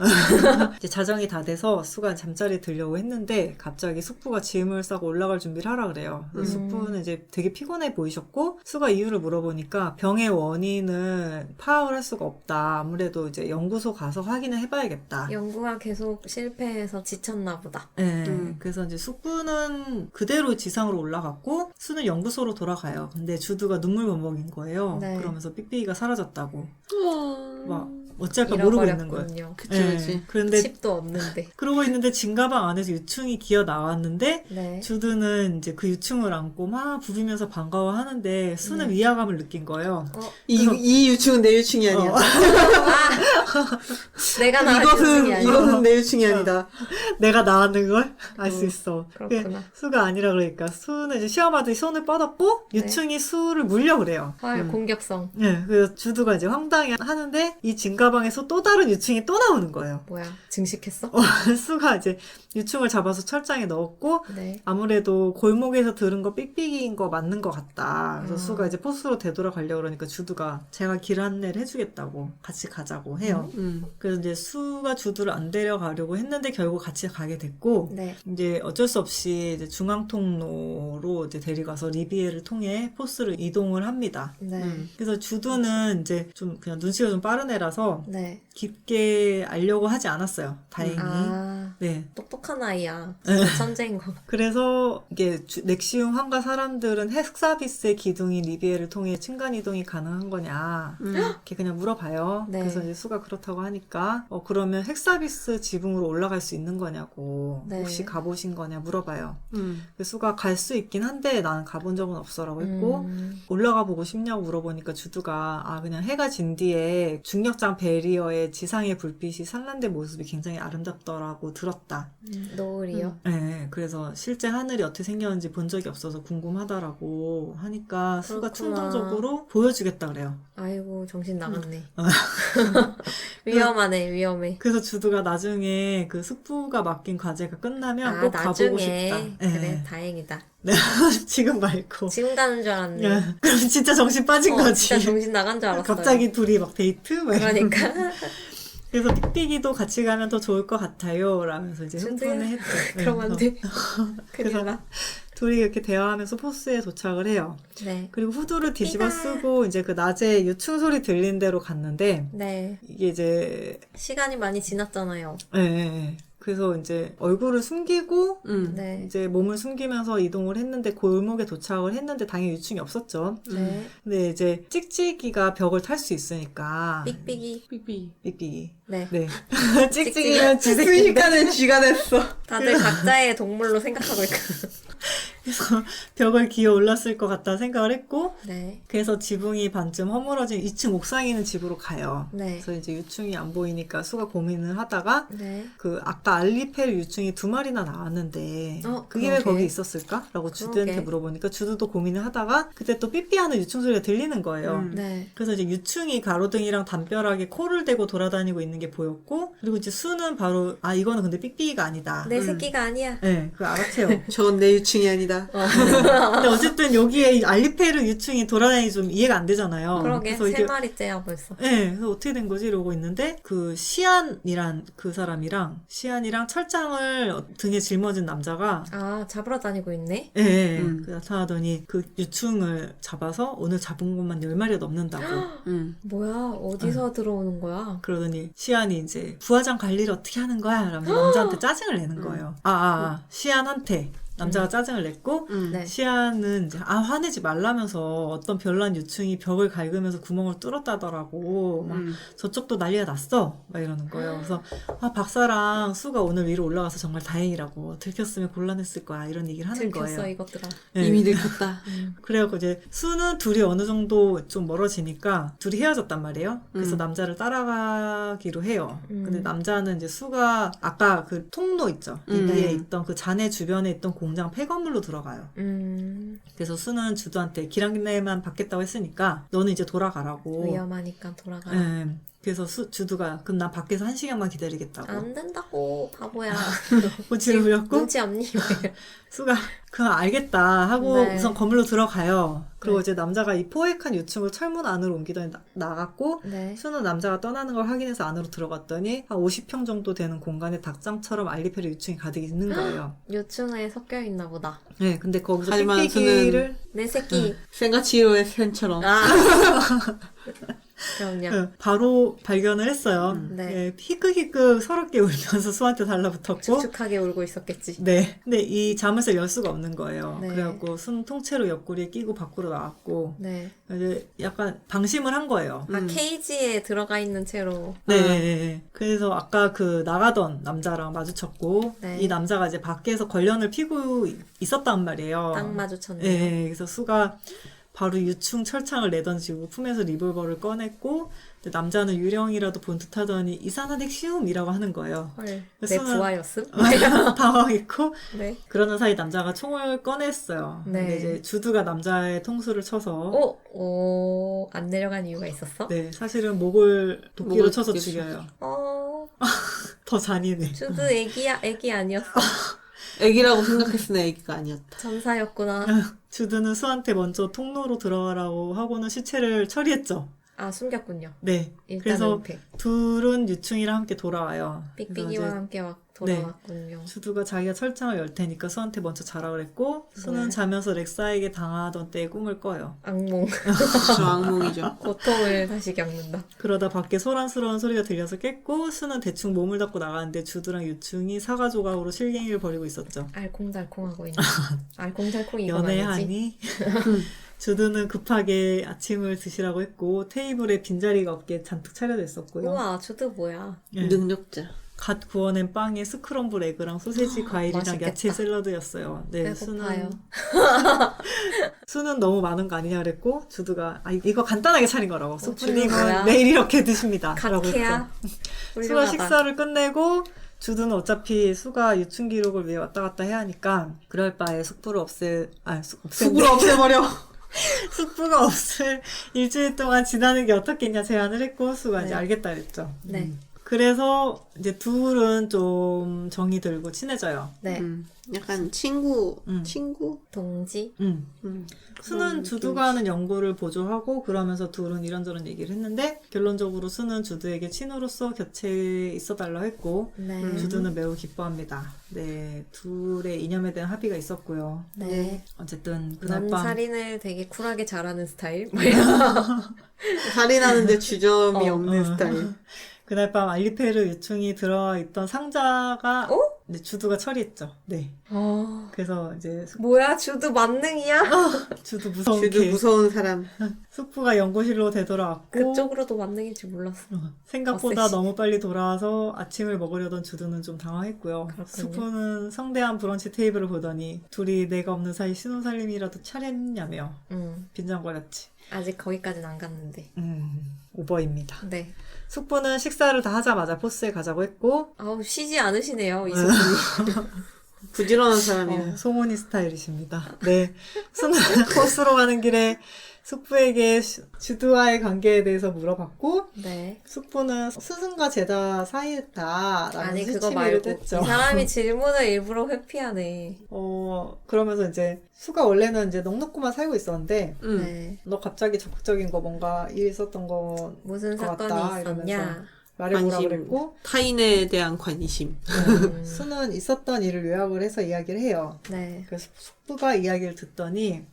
이제 자정이 다 돼서 수가 잠자리 들려고 했는데 갑자기 숙부가 짐을 싸고 올라갈 준비를 하라 그래요. 그래서 숙부는 이제 되게 피곤해 보이셨고 수가 이유를 물어보니까 병의 원인을 파악을 할 수가 없다. 아무래도 이제 연구소 가서 확인을 해봐야겠다. 연구가 계속 실패해서 지쳤나 보다. 네, 그래서 이제 숙부는 그대로 지상으로 올라갔고 수는 연구소로 돌아가요. 근데 주두가 눈물범벅인 거예요. 네. 그러면서 삑삑이가 사라졌다고 어. 막 어쩔까 모르고 있는 거예요. 잃어버렸군요. 그치, 네, 그치. 그런데 칩도 없는데. 그러고 있는데 진가방 안에서 유충이 기어 나왔는데 네. 주두는 이제 그 유충을 안고 막 부비면서 반가워하는데 수는 네. 위화감을 느낀 거예요. 이 유충은 내 유충이 아니야. 내가 낳은 유충이 아니야. 이것은 내 유충이 아니다. 내가 나왔는 걸 알 수 있어. 그렇구나. 수가 아니라 그러니까 수는 이제 시험하듯이 손을 뻗었고 네. 유충이 수를 물려 그래요. 헐, 공격성. 네, 그래서 주두가 이제 황당해 하는데 이 진가방에서 또 다른 유충이 또 나오는 거예요. 뭐야, 증식했어? 수가 이제 유충을 잡아서 철장에 넣었고 네. 아무래도 골목에서 들은 거 삑삑이인 거 맞는 것 같다. 그래서 아. 수가 이제 포스로 되돌아가려고 그러니까 주두가 제가 길 안내를 해주겠다고 같이 가자고 해요. 그래서 이제 수가 주두를 안 데려가려고 했는데 결국 같이 가게 됐고 네. 이제 어쩔 수 없이 이제 중앙통로로 이제 데려가서 리비에를 통해 포스를 이동을 합니다. 네. 그래서 주두는 이제 좀 그냥 눈치가 좀 빠른 애라서 네. 깊게 알려고 하지 않았어요. 다행히. 아, 네. 똑똑한 아이야. 진짜 천재인 거. 그래서 이게 넥시움 황가 사람들은 핵 서비스의 기둥인 리비에를 통해 층간 이동이 가능한 거냐 이렇게 그냥 물어봐요. 네. 그래서 이제 수가 그렇다고 하니까 그러면 핵 서비스 지붕으로 올라갈 수 있는 거냐고 네. 혹시 가보신 거냐 물어봐요. 수가 갈 수 있긴 한데 나는 가본 적은 없어라고 했고 올라가 보고 싶냐고 물어보니까 주두가 그냥 해가 진 뒤에 중력장 베리어의 지상의 불빛이 산란된 모습이 굉장히 아름답더라고 들었다. 노을이요? 네, 그래서 실제 하늘이 어떻게 생겼는지 본 적이 없어서 궁금하다라고 하니까 수가 그렇구나. 충동적으로 보여주겠다 그래요. 아이고, 정신 나갔네. 위험하네, 위험해. 그래서 주두가 나중에 그 숙부가 맡긴 과제가 끝나면 꼭 가보고 싶다. 그래, 네. 다행이다. 지금 말고. 지금 가는 줄 알았네. 야, 그럼 진짜 정신 빠진 거지. 진짜 정신 나간 줄 알았어요. 갑자기 둘이 막 데이트? 막 이러고. 그러니까. 그래서 삑삑이도 같이 가면 더 좋을 것 같아요. 라면서 이제 주두야. 흥분을 했대. 그럼 안 돼. 큰일 그래서 나. 둘이 이렇게 대화하면서 포스에 도착을 해요. 네. 그리고 후드를 뒤집어 삐다. 쓰고 이제 그 낮에 유충 소리 들린 대로 갔는데 네. 이게 이제 시간이 많이 지났잖아요. 예. 그래서 이제 얼굴을 숨기고 네. 이제 몸을 숨기면서 이동을 했는데 골목에 도착을 했는데 당연히 유충이 없었죠. 네. 근데 이제 찍찍이가 벽을 탈 수 있으니까 삑삑이. 삐삐. 삑삑이. 네. 네. 찍찍이는 쥐새끼인데 순식간에 쥐가 됐어. 다들 각자의 동물로 생각하고 있거든. 그래서 벽을 기어 올랐을 것 같다 생각을 했고 네. 그래서 지붕이 반쯤 허물어진 2층 옥상에 있는 집으로 가요. 네. 그래서 이제 유충이 안 보이니까 수가 고민을 하다가 네. 그 아까 알리페르 유충이 2마리나 나왔는데 그게 왜 그러게. 거기 있었을까? 라고 주두한테 그러게. 물어보니까 주두도 고민을 하다가 그때 또 삐삐하는 유충 소리가 들리는 거예요. 네. 그래서 이제 유충이 가로등이랑 담벼락에 코를 대고 돌아다니고 있는 게 보였고 그리고 이제 수는 바로 이거는 근데 삑삑이가 아니다. 내 새끼가 아니야. 네, 그거 알아채요. 전 내 유충이 아니다. 근데 어쨌든 여기에 알리페르 유충이 돌아다니기 좀 이해가 안 되잖아요. 그러게. 그래서 세 이게 마리째야 벌써. 네, 그래서 어떻게 된 거지? 이러고 있는데, 그, 시안이란 그 사람이랑, 시안이랑 철장을 등에 짊어진 남자가, 아, 잡으러 다니고 있네. 예, 그 나타나더니 그 유충을 잡아서 오늘 잡은 것만 10마리가 넘는다고. 뭐야, 어디서 들어오는 거야? 그러더니 시안이 이제 부화장 관리를 어떻게 하는 거야? 라면서 남자한테 짜증을 내는 거예요. 시안한테. 남자가 짜증을 냈고 네. 시안은 이제 화내지 말라면서 어떤 별난 유충이 벽을 갈그면서 구멍을 뚫었다더라고 막 저쪽도 난리가 났어 막 이러는 거예요. 그래서 박사랑 수가 오늘 위로 올라가서 정말 다행이라고 들켰으면 곤란했을 거야 이런 얘기를 하는 들켰어, 거예요. 이것들아. 네. 이미 들켰다. 그래갖고 이제 수는 둘이 어느 정도 좀 멀어지니까 둘이 헤어졌단 말이에요. 그래서 남자를 따라가기로 해요. 근데 남자는 이제 수가 아까 그 통로 있죠. 위에 있던 그 잔해 주변에 있던 공장 폐건물로 들어가요. 그래서 수는 주두한테 길 안내만 받겠다고 했으니까 너는 이제 돌아가라고. 위험하니까 돌아가라. 네. 그래서 주두가 그럼 난 밖에서 1시간만 기다리겠다고 안 된다고 바보야. 고치를 부렸고 눈치 없니? 수가 그럼 알겠다 하고 네. 우선 건물로 들어가요. 그리고 네. 이제 남자가 이 포획한 유충을 철문 안으로 옮기더니 나갔고 네. 수는 남자가 떠나는 걸 확인해서 안으로 들어갔더니 한 50평 정도 되는 공간에 닭장처럼 알리페르 유충이 가득 있는 거예요. 요충에 섞여 있나 보다. 네, 근데 거기서 하지만 뺑뺑이를 내 새끼. 생가치로의 팬처럼. 아. 그럼요. 바로 발견을 했어요. 네. 네, 희끗희끗 서럽게 울면서 수한테 달라붙었고 축축하게 울고 있었겠지. 네. 근데 이 자물쇠 열 수가 없는 거예요. 네. 그래갖고 순 통째로 옆구리에 끼고 밖으로 나왔고 네. 이제 약간 방심을 한 거예요. 아, 케이지에 들어가 있는 채로. 네. 그래서 아까 그 나가던 남자랑 마주쳤고 네. 이 남자가 이제 밖에서 걸련을 피고 있었단 말이에요. 딱 마주쳤네요. 네. 그래서 수가 바로 유충 철창을 내던지고 품에서 리볼버를 꺼냈고 남자는 유령이라도 본 듯하더니 이상한 핵시움이라고 하는 거예요. 헐. 내 그래서 부하였음? 당황했고 네. 그러는 사이 남자가 총을 꺼냈어요. 네. 근데 이제 주두가 남자의 통수를 쳐서 안 내려간 이유가 있었어? 네, 사실은 목을 도끼로 목을 쳐서 도끼로 죽여요. 어, 더 잔인해. 주드 애기 아니었어. 애기라고 생각했으나 애기가 아니었다. 전사였구나. 주두는 수한테 먼저 통로로 들어가라고 하고는 시체를 처리했죠. 아, 숨겼군요. 네. 일단 그래서 은폐. 둘은 유충이랑 함께 돌아와요. 그래서 삑삑이와 이제 함께 돌아왔군요. 주두가 자기가 철창을 열 테니까 수한테 먼저 자라 그랬고 수는 네. 자면서 렉사에게 당하던 때의 꿈을 꿔요. 악몽. 저 악몽이죠. 고통을 다시 겪는다. 그러다 밖에 소란스러운 소리가 들려서 깼고 수는 대충 몸을 닫고 나가는데 주두랑 유충이 사과 조각으로 실갱이를 벌이고 있었죠. 알콩달콩하고 있는. 알콩달콩이 이건 아니지? 연애하니? 주두는 급하게 아침을 드시라고 했고 테이블에 빈자리가 없게 잔뜩 차려져 있었고요. 우와, 주드 뭐야. 예. 능력자. 갓 구워낸 빵에 스크럼블 에그랑 소세지, 과일이랑 맛있겠다. 야채 샐러드였어요. 네, 배고파요. 수는 너무 많은 거 아니냐 그랬고 주두가 이거 간단하게 차린 거라고. 주는 수프님은 뭐야? 매일 이렇게 드십니다. 라고 했죠. 갓케야? 수가 훌륭하다. 식사를 끝내고 주두는 어차피 수가 유충 기록을 위해 왔다 갔다 해야 하니까 그럴 바에 숙부를 숙부를 없애버려. 숙부가 없을 일주일 동안 지나는 게 어떻겠냐 제안을 했고 수가 네. 이제 알겠다 그랬죠. 네. 그래서 이제 둘은 좀 정이 들고 친해져요. 네. 약간 친구. 동지? 수는 그런 주두가 하는 연구를 보조하고 그러면서 둘은 이런저런 얘기를 했는데 결론적으로 수는 주두에게 친구로서 곁에 있어달라 했고 네. 주두는 매우 기뻐합니다. 네, 둘의 이념에 대한 합의가 있었고요. 네. 어쨌든 그날 넌 밤 살인을 되게 쿨하게 잘하는 스타일? 살인하는데 주점이 어, 없는 스타일. 그날 밤 알리페르 유충이 들어있던 상자가 이제 주두가 처리했죠. 네. 그래서 이제 뭐야, 주드 만능이야? 주두 무서운 주도 게 무서운 사람. 숙부가 연구실로 되돌아왔고 그쪽으로도 만능일 줄 몰랐어. 생각보다 어색시. 너무 빨리 돌아와서 아침을 먹으려던 주두는 좀 당황했고요. 그렇군요. 숙부는 성대한 브런치 테이블을 보더니 둘이 내가 없는 사이 신혼살림이라도 차렸냐며 빈정거렸지. 아직 거기까지는 안 갔는데. 오버입니다. 네. 숙부는 식사를 다 하자마자 포스에 가자고 했고 아우, 쉬지 않으시네요, 이숙분이. 부지런한 사람이에요. 소모니 스타일이십니다. 네. 수는 포스로 가는 길에 숙부에게 주두와의 관계에 대해서 물어봤고 네. 숙부는 스승과 제자 사이였다라는 아니, 그거 시치미를 말고. 뗐죠. 이 사람이 질문을 일부러 회피하네. 그러면서 이제 수가 원래는 이제 넉넉구만 살고 있었는데 네. 너 갑자기 적극적인 거 뭔가 일 있었던 거 무슨 것 사건이 같다, 있었냐? 말해보라 관심. 그랬고 타인에 대한 관심. 수는 있었던 일을 요약을 해서 이야기를 해요. 네. 그래서 숙부가 이야기를 듣더니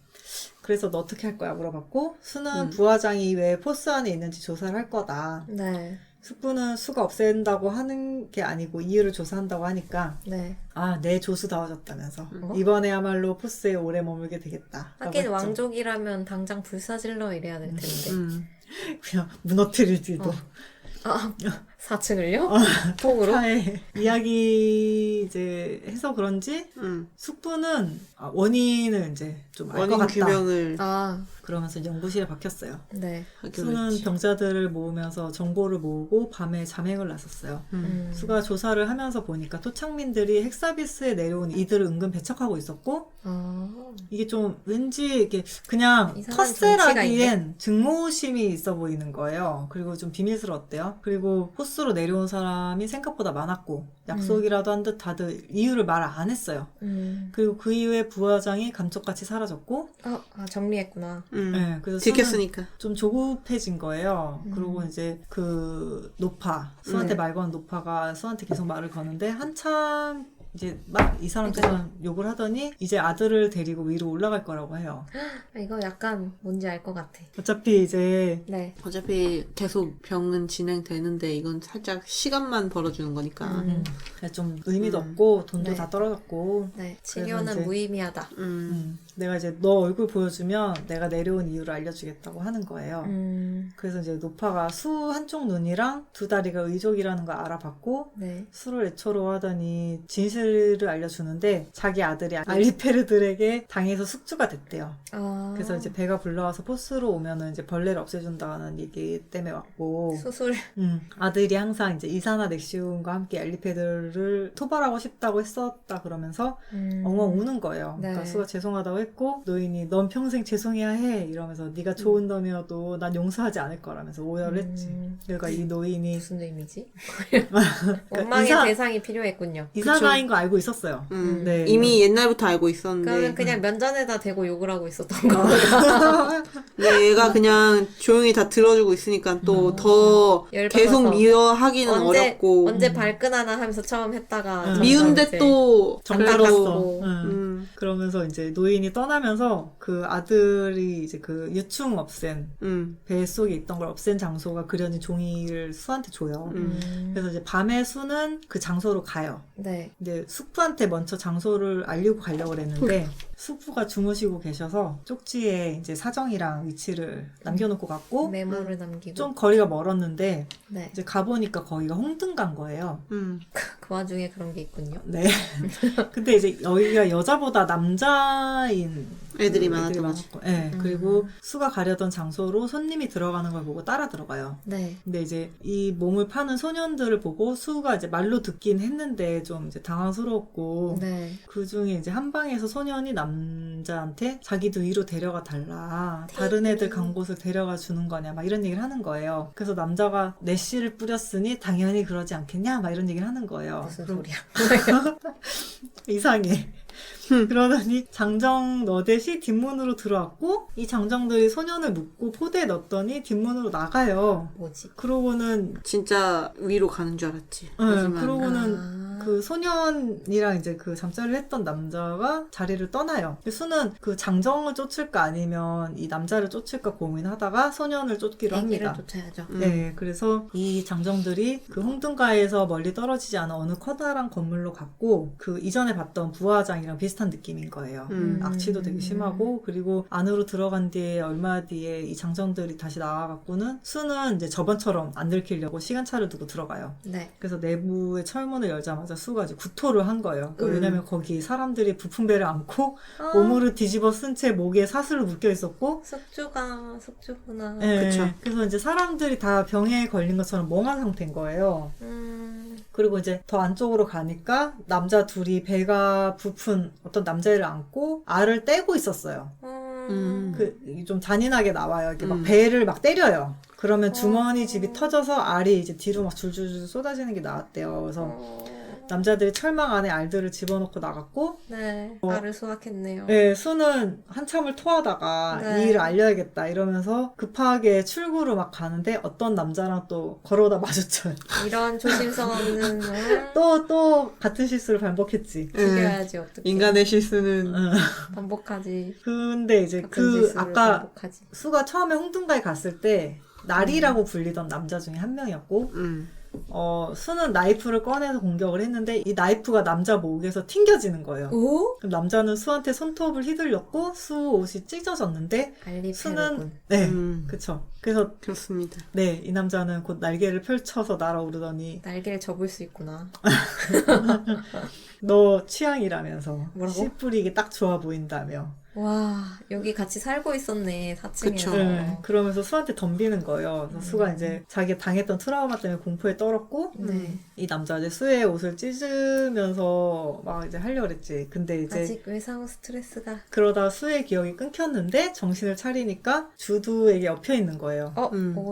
그래서 너 어떻게 할 거야 물어봤고 수는 부화장이 왜 포스 안에 있는지 조사를 할 거다. 네. 숙부는 수가 없앤다고 하는 게 아니고 이유를 조사한다고 하니까 네. 내 조수다워졌다면서 이번에야말로 포스에 오래 머물게 되겠다. 하긴 왕족이라면 당장 불사질러 이래야 될 텐데. 그냥 무너뜨릴지도. 4층을요? 통으로? 차에 이야기 이제 해서 그런지 숙부는 원인을 이제 좀 알 것 원인 같다. 규명을 아, 그러면서 연구실에 박혔어요. 네. 하기로 수는 했지. 병자들을 모으면서 정보를 모으고 밤에 잠행을 나섰어요. 수가 조사를 하면서 보니까 토착민들이 헥사비스에 내려온 이들을 은근 배척하고 있었고 아, 이게 좀 왠지 이게 그냥 이상한 정치가 텃세라기엔 증오심이 있어 보이는 거예요. 그리고 좀 비밀스러웠대요. 그리고 호수로 내려온 사람이 생각보다 많았고 약속이라도 한 듯 다들 이유를 말 안 했어요. 그리고 그 이후에 부하장이 감쪽같이 사라졌고 정리했구나. 네, 그래서 들켰으니까. 좀 조급해진 거예요. 그리고 이제 그 노파, 수한테 말 거는 노파가 수한테 계속 말을 거는데 한참 이제 막 이 사람처럼 욕을 하더니 이제 아들을 데리고 위로 올라갈 거라고 해요. 이거 약간 뭔지 알 것 같아. 어차피 이제 네. 어차피 계속 병은 진행되는데 이건 살짝 시간만 벌어주는 거니까. 좀 의미도 없고 돈도 네. 다 떨어졌고 네. 그래서 치료는 이제 무의미하다. 내가 이제 너 얼굴 보여주면 내가 내려온 이유를 알려주겠다고 하는 거예요. 그래서 이제 노파가 수 한쪽 눈이랑 두 다리가 의족이라는 걸 알아봤고 네. 수를 애처로하더니 진실을 알려주는데 자기 아들이 알리페르들에게 당해서 숙주가 됐대요. 아, 그래서 이제 배가 불러와서 포스로 오면은 이제 벌레를 없애준다는 얘기 때문에 왔고 수술. 아들이 항상 이제 이사나 넥시움과 함께 알리페르를 토벌하고 싶다고 했었다 그러면서 엉엉 우는 거예요. 네. 그러니까 수가 죄송하다고 했고 노인이 넌 평생 죄송해야 해 이러면서 네가 좋은 놈이어도 난 용서하지 않을 거라면서 오열을 했지. 그러니까 이 노인이 무슨 의미지? 원망의 이사- 대상이 필요했군요. 이사가인 거 알고 있었어요. 네. 이미 옛날부터 알고 있었는데. 그러면 그냥 면전에다 대고 욕을 하고 있었던 거구나. 근데 얘가 그냥 조용히 다 들어주고 있으니까 또 더 열받아서. 계속 미워하기는 어렵고. 언제 발끈하나 하면서 처음 했다가 미운데 이제 또 정답 그래도 갔어. 그러면서 이제 노인이 떠나면서 그 아들이 이제 그 유충 없앤 배 속에 있던 걸 없앤 장소가 그려진 종이를 수한테 줘요. 그래서 이제 밤에 수는 그 장소로 가요. 네. 근데 숙부한테 먼저 장소를 알리고 가려고 그랬는데 숙부가 주무시고 계셔서 쪽지에 이제 사정이랑 위치를 남겨놓고 갔고 메모를 남기고. 좀 거리가 멀었는데 네. 이제 가보니까 거기가 홍등간 거예요. 그 와중에 그런 게 있군요. 네. 근데 이제 여기가 여자보다 남자인 애들이 많았던 많았고, 네. 그리고 수가 가려던 장소로 손님이 들어가는 걸 보고 따라 들어가요. 네. 근데 이제 이 몸을 파는 소년들을 보고 수가 이제 말로 듣긴 했는데 좀 이제 당황스러웠고 네. 그 중에 이제 한 방에서 소년이 남자한테 자기도 위로 데려가 달라. 다른 애들 간 곳을 데려가 주는 거냐. 막 이런 얘기를 하는 거예요. 그래서 남자가 내씨를 뿌렸으니 당연히 그러지 않겠냐. 막 이런 얘기를 하는 거예요. 무슨 그럼 소리야. 이상해. 그러더니 장정 너댓이 뒷문으로 들어왔고 이 장정들이 소년을 묶고 포대에 넣었더니 뒷문으로 나가요. 뭐지? 그러고는 진짜 위로 가는 줄 알았지. 네, 하지만 그러고는 그 소년이랑 이제 그 잠자리를 했던 남자가 자리를 떠나요. 수는 그 장정을 쫓을까 아니면 이 남자를 쫓을까 고민하다가 소년을 쫓기로 애기를 합니다. 쫓아야죠. 네, 그래서 이 장정들이 그 홍등가에서 멀리 떨어지지 않은 어느 커다란 건물로 갔고 그 이전에 봤던 부하장이랑 비슷한 느낌인 거예요. 악취도 되게 심하고 그리고 안으로 들어간 뒤에 얼마 뒤에 이 장정들이 다시 나와갖고는 수는 이제 저번처럼 안 들키려고 시간차를 두고 들어가요. 네. 그래서 내부의 철문을 열자마자 수가 이제 구토를 한 거예요. 왜냐면 거기 사람들이 부품배를 안고 오물을 뒤집어 쓴 채 목에 사슬을 묶여 있었고 숙주구나. 네, 그쵸. 그래서 이제 사람들이 다 병에 걸린 것처럼 멍한 상태인 거예요. 그리고 이제 더 안쪽으로 가니까 남자 둘이 배가 부푼 어떤 남자애를 안고 알을 떼고 있었어요. 좀 잔인하게 나와요. 이렇게 막 배를 막 때려요. 그러면 주머니 집이 터져서 알이 이제 뒤로 막 줄줄줄 쏟아지는 게 나왔대요. 그래서 남자들이 철망 안에 알들을 집어넣고 나갔고 네. 알을 수확했네요. 네, 수는 한참을 토하다가 네. 이 일을 알려야겠다 이러면서 급하게 출구로 막 가는데 어떤 남자랑 또 걸어오다 마주쳐요. 이런 조심성 없는 또 같은 실수를 반복했지. 죽여야지 어떻게. 인간의 실수는 반복하지. 근데 이제 같은 그 실수를 아까 반복하지. 수가 처음에 홍등가에 갔을 때 날이라고 불리던 남자 중에 한 명이었고 수는 나이프를 꺼내서 공격을 했는데 이 나이프가 남자 목에서 튕겨지는 거예요. 오? 그럼 남자는 수한테 손톱을 휘둘렸고 수 옷이 찢어졌는데 알리페르군. 수는 네, 그쵸. 그래서 그렇습니다. 네, 이 남자는 곧 날개를 펼쳐서 날아오르더니 날개를 접을 수 있구나. 너 취향이라면서 뭐라고? 씨 뿌리기 딱 좋아 보인다며. 와, 여기 같이 살고 있었네, 4층에서. 그쵸. 네, 그러면서 수한테 덤비는 거예요. 그래서 수가 이제 자기가 당했던 트라우마 때문에 공포에 떨었고 네. 이 남자 이제 수의 옷을 찢으면서 막 이제 하려고 그랬지. 근데 이제 아직 외상 후 스트레스가. 그러다 수의 기억이 끊겼는데 정신을 차리니까 주두에게 엎여 있는 거예요.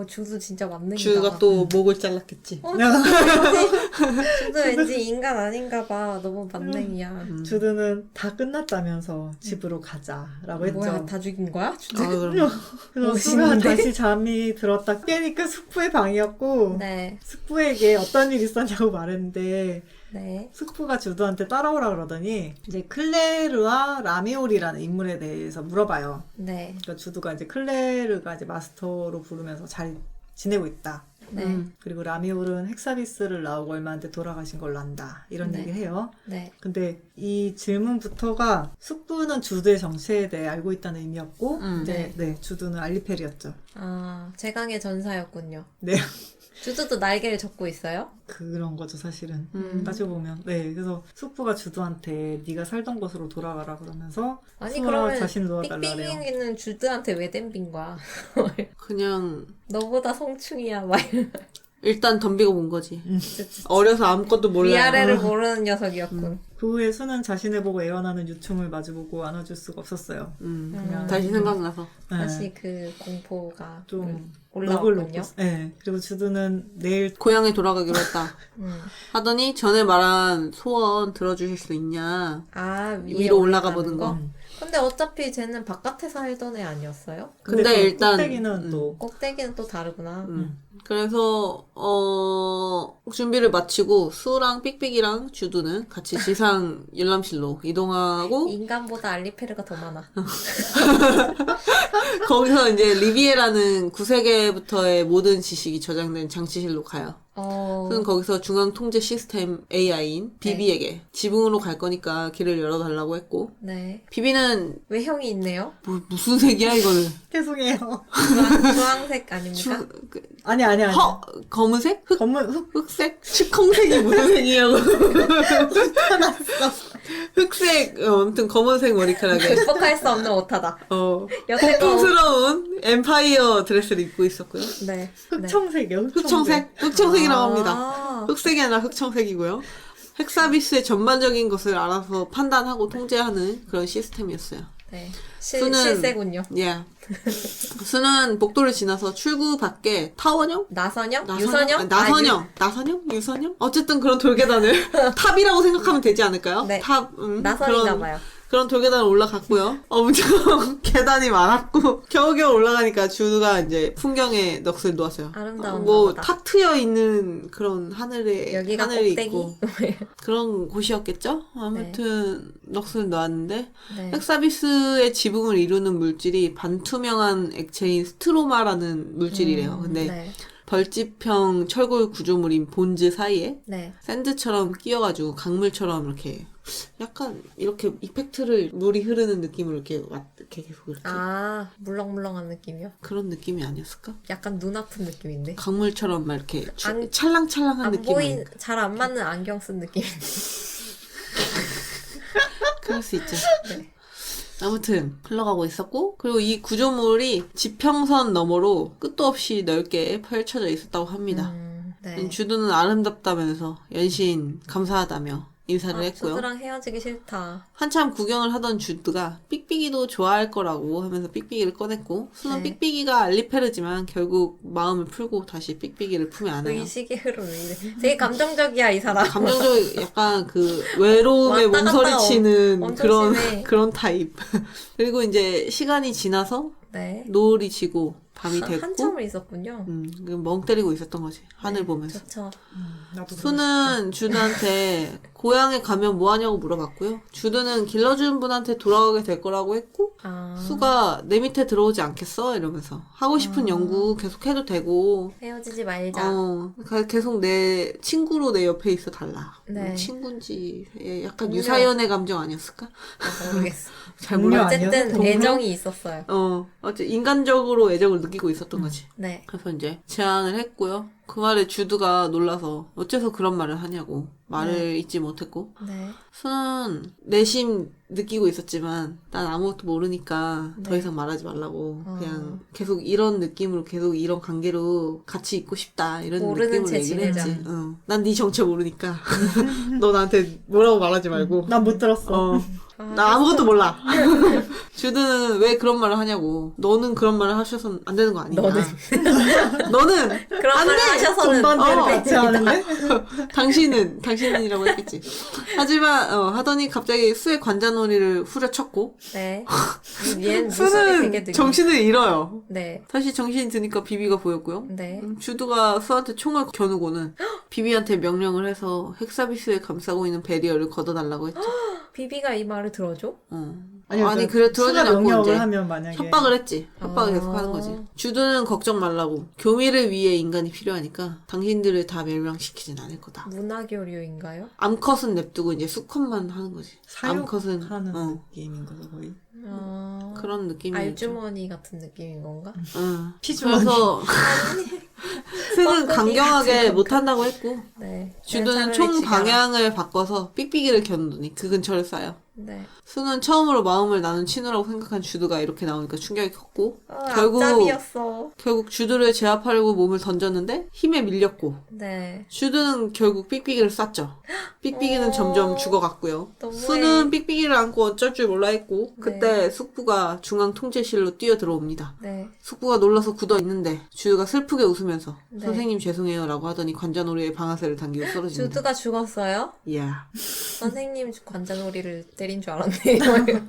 주도 진짜 만능이다. 주가 또 목을 잘랐겠지. 주도 왠지 인간 아닌가 봐. 너무 만능이야. 주두는 다 끝났다면서 집으로 가자라고 했죠. 뭐야, 다 죽인 거야? 주도? 아, 그럼. 그래서 수가 다시 잠이 들었다 깨니까 숙부의 방이었고 네. 숙부에게 어떤 일 있었냐고 말했는데 네. 숙부가 주두한테 따라오라 그러더니 이제 클레르와 라미올이라는 인물에 대해서 물어봐요. 네. 그러니까 주두가 이제 클레르가 이제 마스터로 부르면서 잘 지내고 있다. 네. 그리고 라미올은 헥사비스를 나오고 얼마 안 돼 돌아가신 걸로 안다. 이런 네. 얘기를 해요. 네. 근데 이 질문부터가 숙부는 주두의 정체에 대해 알고 있다는 의미였고 이제 네, 주두는 알리페리였죠. 아, 제강의 전사였군요. 네. 주도도 날개를 접고 있어요? 그런 거죠 사실은 따져보면. 네, 그래서 숙부가 주두한테 네가 살던 곳으로 돌아가라 그러면서 아니, 수아 그러면 자신을 도와달라래요. 삑삑이는 주드한테 왜 댐빈 거야? 그냥 너보다 성충이야, 막 이런. 일단 덤비고 본 거지. 어려서 아무것도 몰라. 위아래를 모르는 녀석이었군. 그 후에 수는 자신을 보고 애원하는 유충을 마주보고 안아줄 수가 없었어요. 그냥 다시 생각나서. 네, 다시 그 공포가 좀 올라왔군요. 네, 그리고 주두는 내일 고향에 돌아가기로 했다. 음. 하더니 전에 말한 소원 들어주실 수 있냐. 아, 위로 올라가 올라가는 보는 거. 근데 어차피 쟤는 바깥에 살던 애 아니었어요? 근데 또 일단 꼭대기는 또 꼭대기는 또 다르구나. 그래서 준비를 마치고 수랑 삑삑이랑 주두는 같이 지상 열람실로 이동하고 인간보다 알리페르가 더 많아. 거기서 이제 리비에라는 구세계부터의 모든 지식이 저장된 장치실로 가요. 수는 거기서 중앙 통제 시스템 AI인 비비에게 지붕으로 갈 거니까 길을 열어달라고 했고 네. 비비는 왜 형이 있네요? 무슨 색이야 이거는? 죄송해요. 주황색 아닙니까? 아니. 검은색? 검은 흑색? 시커먼색이 무슨 색이냐고. 흑색, 아무튼 검은색 머리카락에. 극복할 수 없는 오타다. 여태껏 공포스러운 엠파이어 드레스를 입고 있었고요. 네. 흑청색이요. 흑청색? 흑청색이라고 합니다. 아. 흑색이 아니라 흑청색이고요. 헥사비스의 전반적인 것을 알아서 판단하고 통제하는 그런 시스템이었어요. 네. 수는- 실세군요. 예. 수는 복도를 지나서 출구 밖에 타원형? 나선형? 나선형? 유선형? 아니, 나선형? 나선형? 유선형? 어쨌든 그런 돌계단을 탑이라고 생각하면 되지 않을까요? 네. 탑, 나선인가 봐요. 그런 돌계단을 올라갔고요. 엄청 계단이 많았고 겨우겨우 올라가니까 주가 이제 풍경에 넋을 놓았어요. 아름다운가 뭐 보다. 탁 트여 있는 그런 하늘에 여기가 하늘이 꼭대기? 있고 그런 곳이었겠죠. 아무튼 넋을 놓았는데 네. 헥사비스의 지붕을 이루는 물질이 반투명한 액체인 스트로마라는 물질이래요. 근데 네. 벌집형 철골 구조물인 본즈 사이에 네. 샌드처럼 끼어가지고 강물처럼 이렇게 약간 이렇게 이펙트를 물이 흐르는 느낌으로 이렇게 계속 이렇게 아, 물렁물렁한 느낌이요? 그런 느낌이 아니었을까? 약간 눈 아픈 느낌인데. 강물처럼 막 이렇게 안- 찰랑찰랑한 안 느낌. 보인, 잘 안 맞는 안경 쓴 느낌인데. 그럴 수 있죠. 네. 아무튼 흘러가고 있었고 그리고 이 구조물이 지평선 너머로 끝도 없이 넓게 펼쳐져 있었다고 합니다. 네. 주두는 아름답다면서 연신 감사하다며 인사를 했고요. 주드랑 헤어지기 싫다. 한참 구경을 하던 주드가 삑삑이도 좋아할 거라고 하면서 삑삑이를 꺼냈고 수는 네. 삑삑이가 알리페르지만 결국 마음을 풀고 다시 삑삑이를 품에 안아요. 의식의 흐름 왜 이래. 되게 감정적이야, 이 사람. 감정적 약간 그 외로움에 왔다 갔다 몸서리치는 엄청 심해. 그런 타입. 그리고 이제 시간이 지나서 네. 노을이 지고 밤이 됐고 한참을 있었군요. 멍 때리고 있었던 거지. 하늘 보면서. 좋죠. 나도 수는 주드한테 고향에 가면 뭐 하냐고 물어봤고요. 주드는 길러준 분한테 돌아가게 될 거라고 했고 아, 수가 내 밑에 들어오지 않겠어? 이러면서 하고 싶은 연구 계속 해도 되고 헤어지지 말자. 계속 내 친구로 내 옆에 있어 달라. 네. 친구인지 약간 동료. 유사연의 감정 아니었을까? 모르겠어. 잘 동료 몰라. 아니야? 어쨌든 동료? 애정이 있었어요. 어째 인간적으로 애정을 느끼고 있었던 거지. 네. 그래서 이제 제안을 했고요. 그 말에 주드가 놀라서 어째서 그런 말을 하냐고 말을 잊지 못했고 네. 수는 내심 느끼고 있었지만 난 아무것도 모르니까 더 네. 이상 말하지 말라고 그냥 계속 이런 느낌으로 계속 이런 관계로 같이 있고 싶다 이런 모르는 느낌으로 채 얘기를 지내자. 했지. 난 네 정체 모르니까 너 나한테 뭐라고 말하지 말고 난 못 들었어. 나 아무것도 몰라. 주드는 왜 그런 말을 하냐고. 너는 그런 말을 하셔서는 안 되는 거 아니냐. 너는 그런 안 말을 돼! 하셔서는 건반대로 같이 하는데? 당신은이라고 했겠지. 하지만 하더니 갑자기 수의 관자놀이를 후려쳤고 네. 얘는 모습이 되게 수는 되게 정신을 잃어요. 네. 다시 정신이 드니까 비비가 보였고요. 네. 주드가 수한테 총을 겨누고는 비비한테 명령을 해서 핵서비스에 감싸고 있는 베리어를 걷어달라고 했죠. 비비가 이 말을 들어줘? 아니 그래 들어주지 수가 않고 명령을 이제 하면 만약에 협박을 했지. 협박을 아. 계속 하는 거지. 주드는 걱정 말라고. 교미를 위해 인간이 필요하니까 당신들을 다 멸망시키진 않을 거다. 문화교류인가요? 암컷은 냅두고 이제 수컷만 하는 거지. 암컷은 사육하는 게임인 거죠 거의. 그런 느낌이죠. 알주머니 같은 느낌인 건가? 피주머니. 그래서 수는 뻥뻥이 강경하게 같은 못한다고 했고 네. 주드는 차라리 총 지가- 방향을 바꿔서 삑삑이를 겨누더니 그 근처를 쏴요. 네. 수는 처음으로 마음을 나눈 친구라고 생각한 주드가 이렇게 나오니까 충격이 컸고 결국 앞잡이였어. 주드를 제압하려고 몸을 던졌는데 힘에 밀렸고 네. 주드는 결국 삑삑이를 쐈죠. 삑삑이는 점점 죽어갔고요. 너무해. 수는 삑삑이를 안고 어쩔 줄 몰라 했고 그때 네. 숙부가 중앙 통제실로 뛰어들어옵니다. 네. 숙부가 놀라서 굳어있는데 주드가 슬프게 웃으면서 네. 선생님 죄송해요 라고 하더니 관자놀이에 방아쇠를 당기고 쓰러집니다. 주드가 죽었어요? 이야. 선생님 관자놀이를 때린 줄 알았네.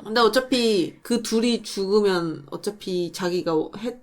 근데 어차피 그 둘이 죽으면 어차피 자기가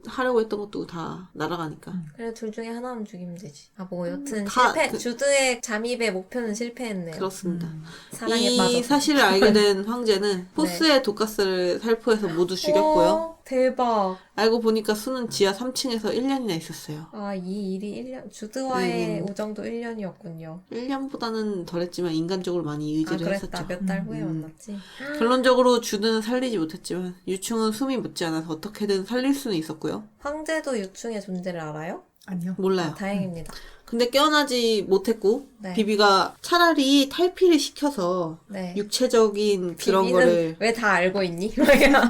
하려고 했던 것도 다 날아가니까. 그래 둘 중에 하나는 죽이면 되지. 뭐 여튼 다 실패. 그- 주드의 잠입의 목표는 실패했네요. 그렇습니다. 사랑에 이 빠져. 사실을 알게 된 황제는 포스의 독가스를 살포해서 모두 죽였고요. 대박. 알고 보니까 수는 지하 3층에서 1년이나 있었어요. 아, 이 일이 1년, 주드와의 네. 우정도 1년이었군요. 1년보다는 덜했지만 인간적으로 많이 아, 의지를 그랬다. 했었죠. 몇 달 후에 만났지. 결론적으로 주드는 살리지 못했지만 유충은 숨이 멎지 않아서 어떻게든 살릴 수는 있었고요. 황제도 유충의 존재를 알아요? 아니요. 몰라요. 다행입니다. 근데 깨어나지 못했고 네. 비비가 차라리 탈피를 시켜서 네. 육체적인 그런 비비는 거를 왜 다 알고 있니?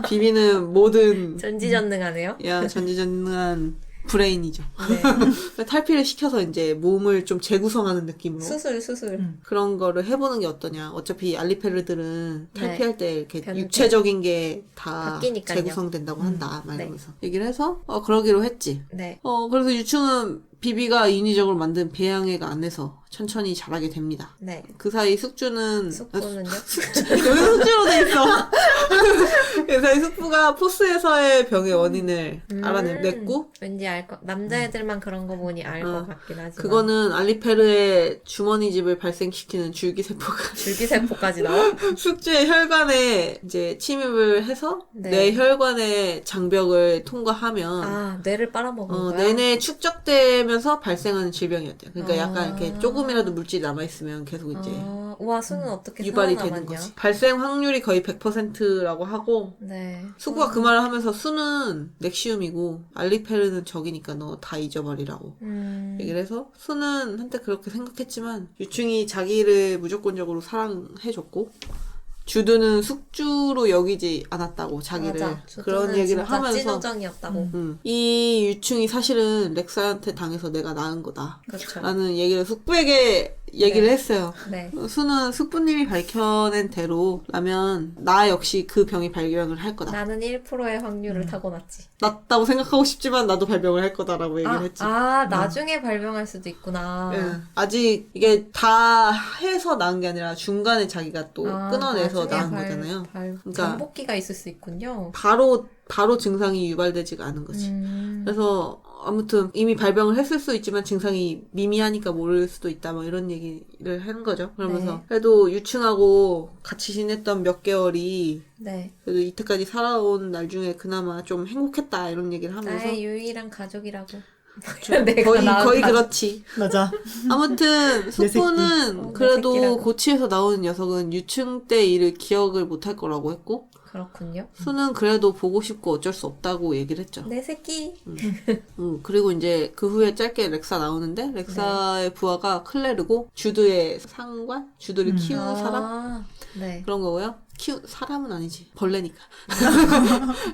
비비는 모든 전지전능하네요. 전지전능한 브레인이죠. 네. 탈피를 시켜서 이제 몸을 좀 재구성하는 느낌으로 수술. 그런 거를 해보는 게 어떠냐. 어차피 알리페르들은 네. 탈피할 때 이렇게 변태. 육체적인 게 다 바뀌니까요. 재구성된다고 한다. 막 네. 이러면서 얘기를 해서 그러기로 했지. 네. 그래서 유충은 비비가 인위적으로 만든 배양액 안에서 천천히 자라게 됩니다. 네. 그 사이 숙주는 숙부는요? 여기 숙주로 돼 있어. 그 사이 숙부가 포스에서의 병의 원인을 알아냈고 왠지 남자애들만 그런 거 보니 알 것 같긴 하지만. 그거는 알리페르의 주머니집을 발생시키는 줄기세포가 줄기세포까지 나와? 숙주의 혈관에 이제 침입을 해서 네. 내 혈관의 장벽을 통과하면 아, 뇌를 빨아먹은 거야? 내내 축적되면서 발생하는 질병이었대요. 그러니까 아. 약간 이렇게 조금이라도 물질이 남아있으면 계속 이제 우와, 수는 어떻게 유발이 되는 살아남았냐? 거지. 발생 확률이 거의 100%라고 하고 네. 수구가 그 말을 하면서 수는 넥시움이고 알리페르는 적이니까 너 다 잊어버리라고 얘기를 해서 수는 한때 그렇게 생각했지만 유충이 자기를 무조건적으로 사랑해줬고 주드는 숙주로 여기지 않았다고 자기를 맞아. 그런 얘기를 진짜 하면서 찐우정이었다고. 이 유충이 사실은 렉사한테 당해서 내가 낳은 거다 그렇죠. 라는 얘기를 숙부에게 얘기를 네. 했어요. 네. 수는 숙부님이 밝혀낸 대로라면 나 역시 그 병이 발병을 할 거다. 나는 1%의 확률을 타고났지. 낫다고 생각하고 싶지만 나도 발병을 할 거다라고 얘기를 했지. 나중에 발병할 수도 있구나. 예. 아직 이게 다 해서 나은 게 아니라 중간에 자기가 또 끊어내서 나중에 나은 거잖아요. 그러니까 잠복기가 있을 수 있군요. 바로 증상이 유발되지가 않은 거지. 그래서 아무튼 이미 발병을 했을 수 있지만 증상이 미미하니까 모를 수도 있다 뭐 이런 얘기를 하는 거죠. 그러면서 네. 그래도 유충하고 같이 지냈던 몇 개월이 네. 그래도 이때까지 살아온 날 중에 그나마 좀 행복했다 이런 얘기를 하면서 나의 유일한 가족이라고. 거의 그렇지. 맞아. 아무튼 숙부는 내 그래도 새끼라고. 고치에서 나오는 녀석은 유충 때 일을 기억을 못할 거라고 했고 그렇군요. 수는 그래도 보고 싶고 어쩔 수 없다고 얘기를 했죠. 내 새끼. 그리고 이제 그 후에 짧게 렉사 나오는데 렉사의 부하가 클레르고 주드의 상관? 주드를 키우는 사람? 네. 그런 거고요. 사람은 아니지. 벌레니까.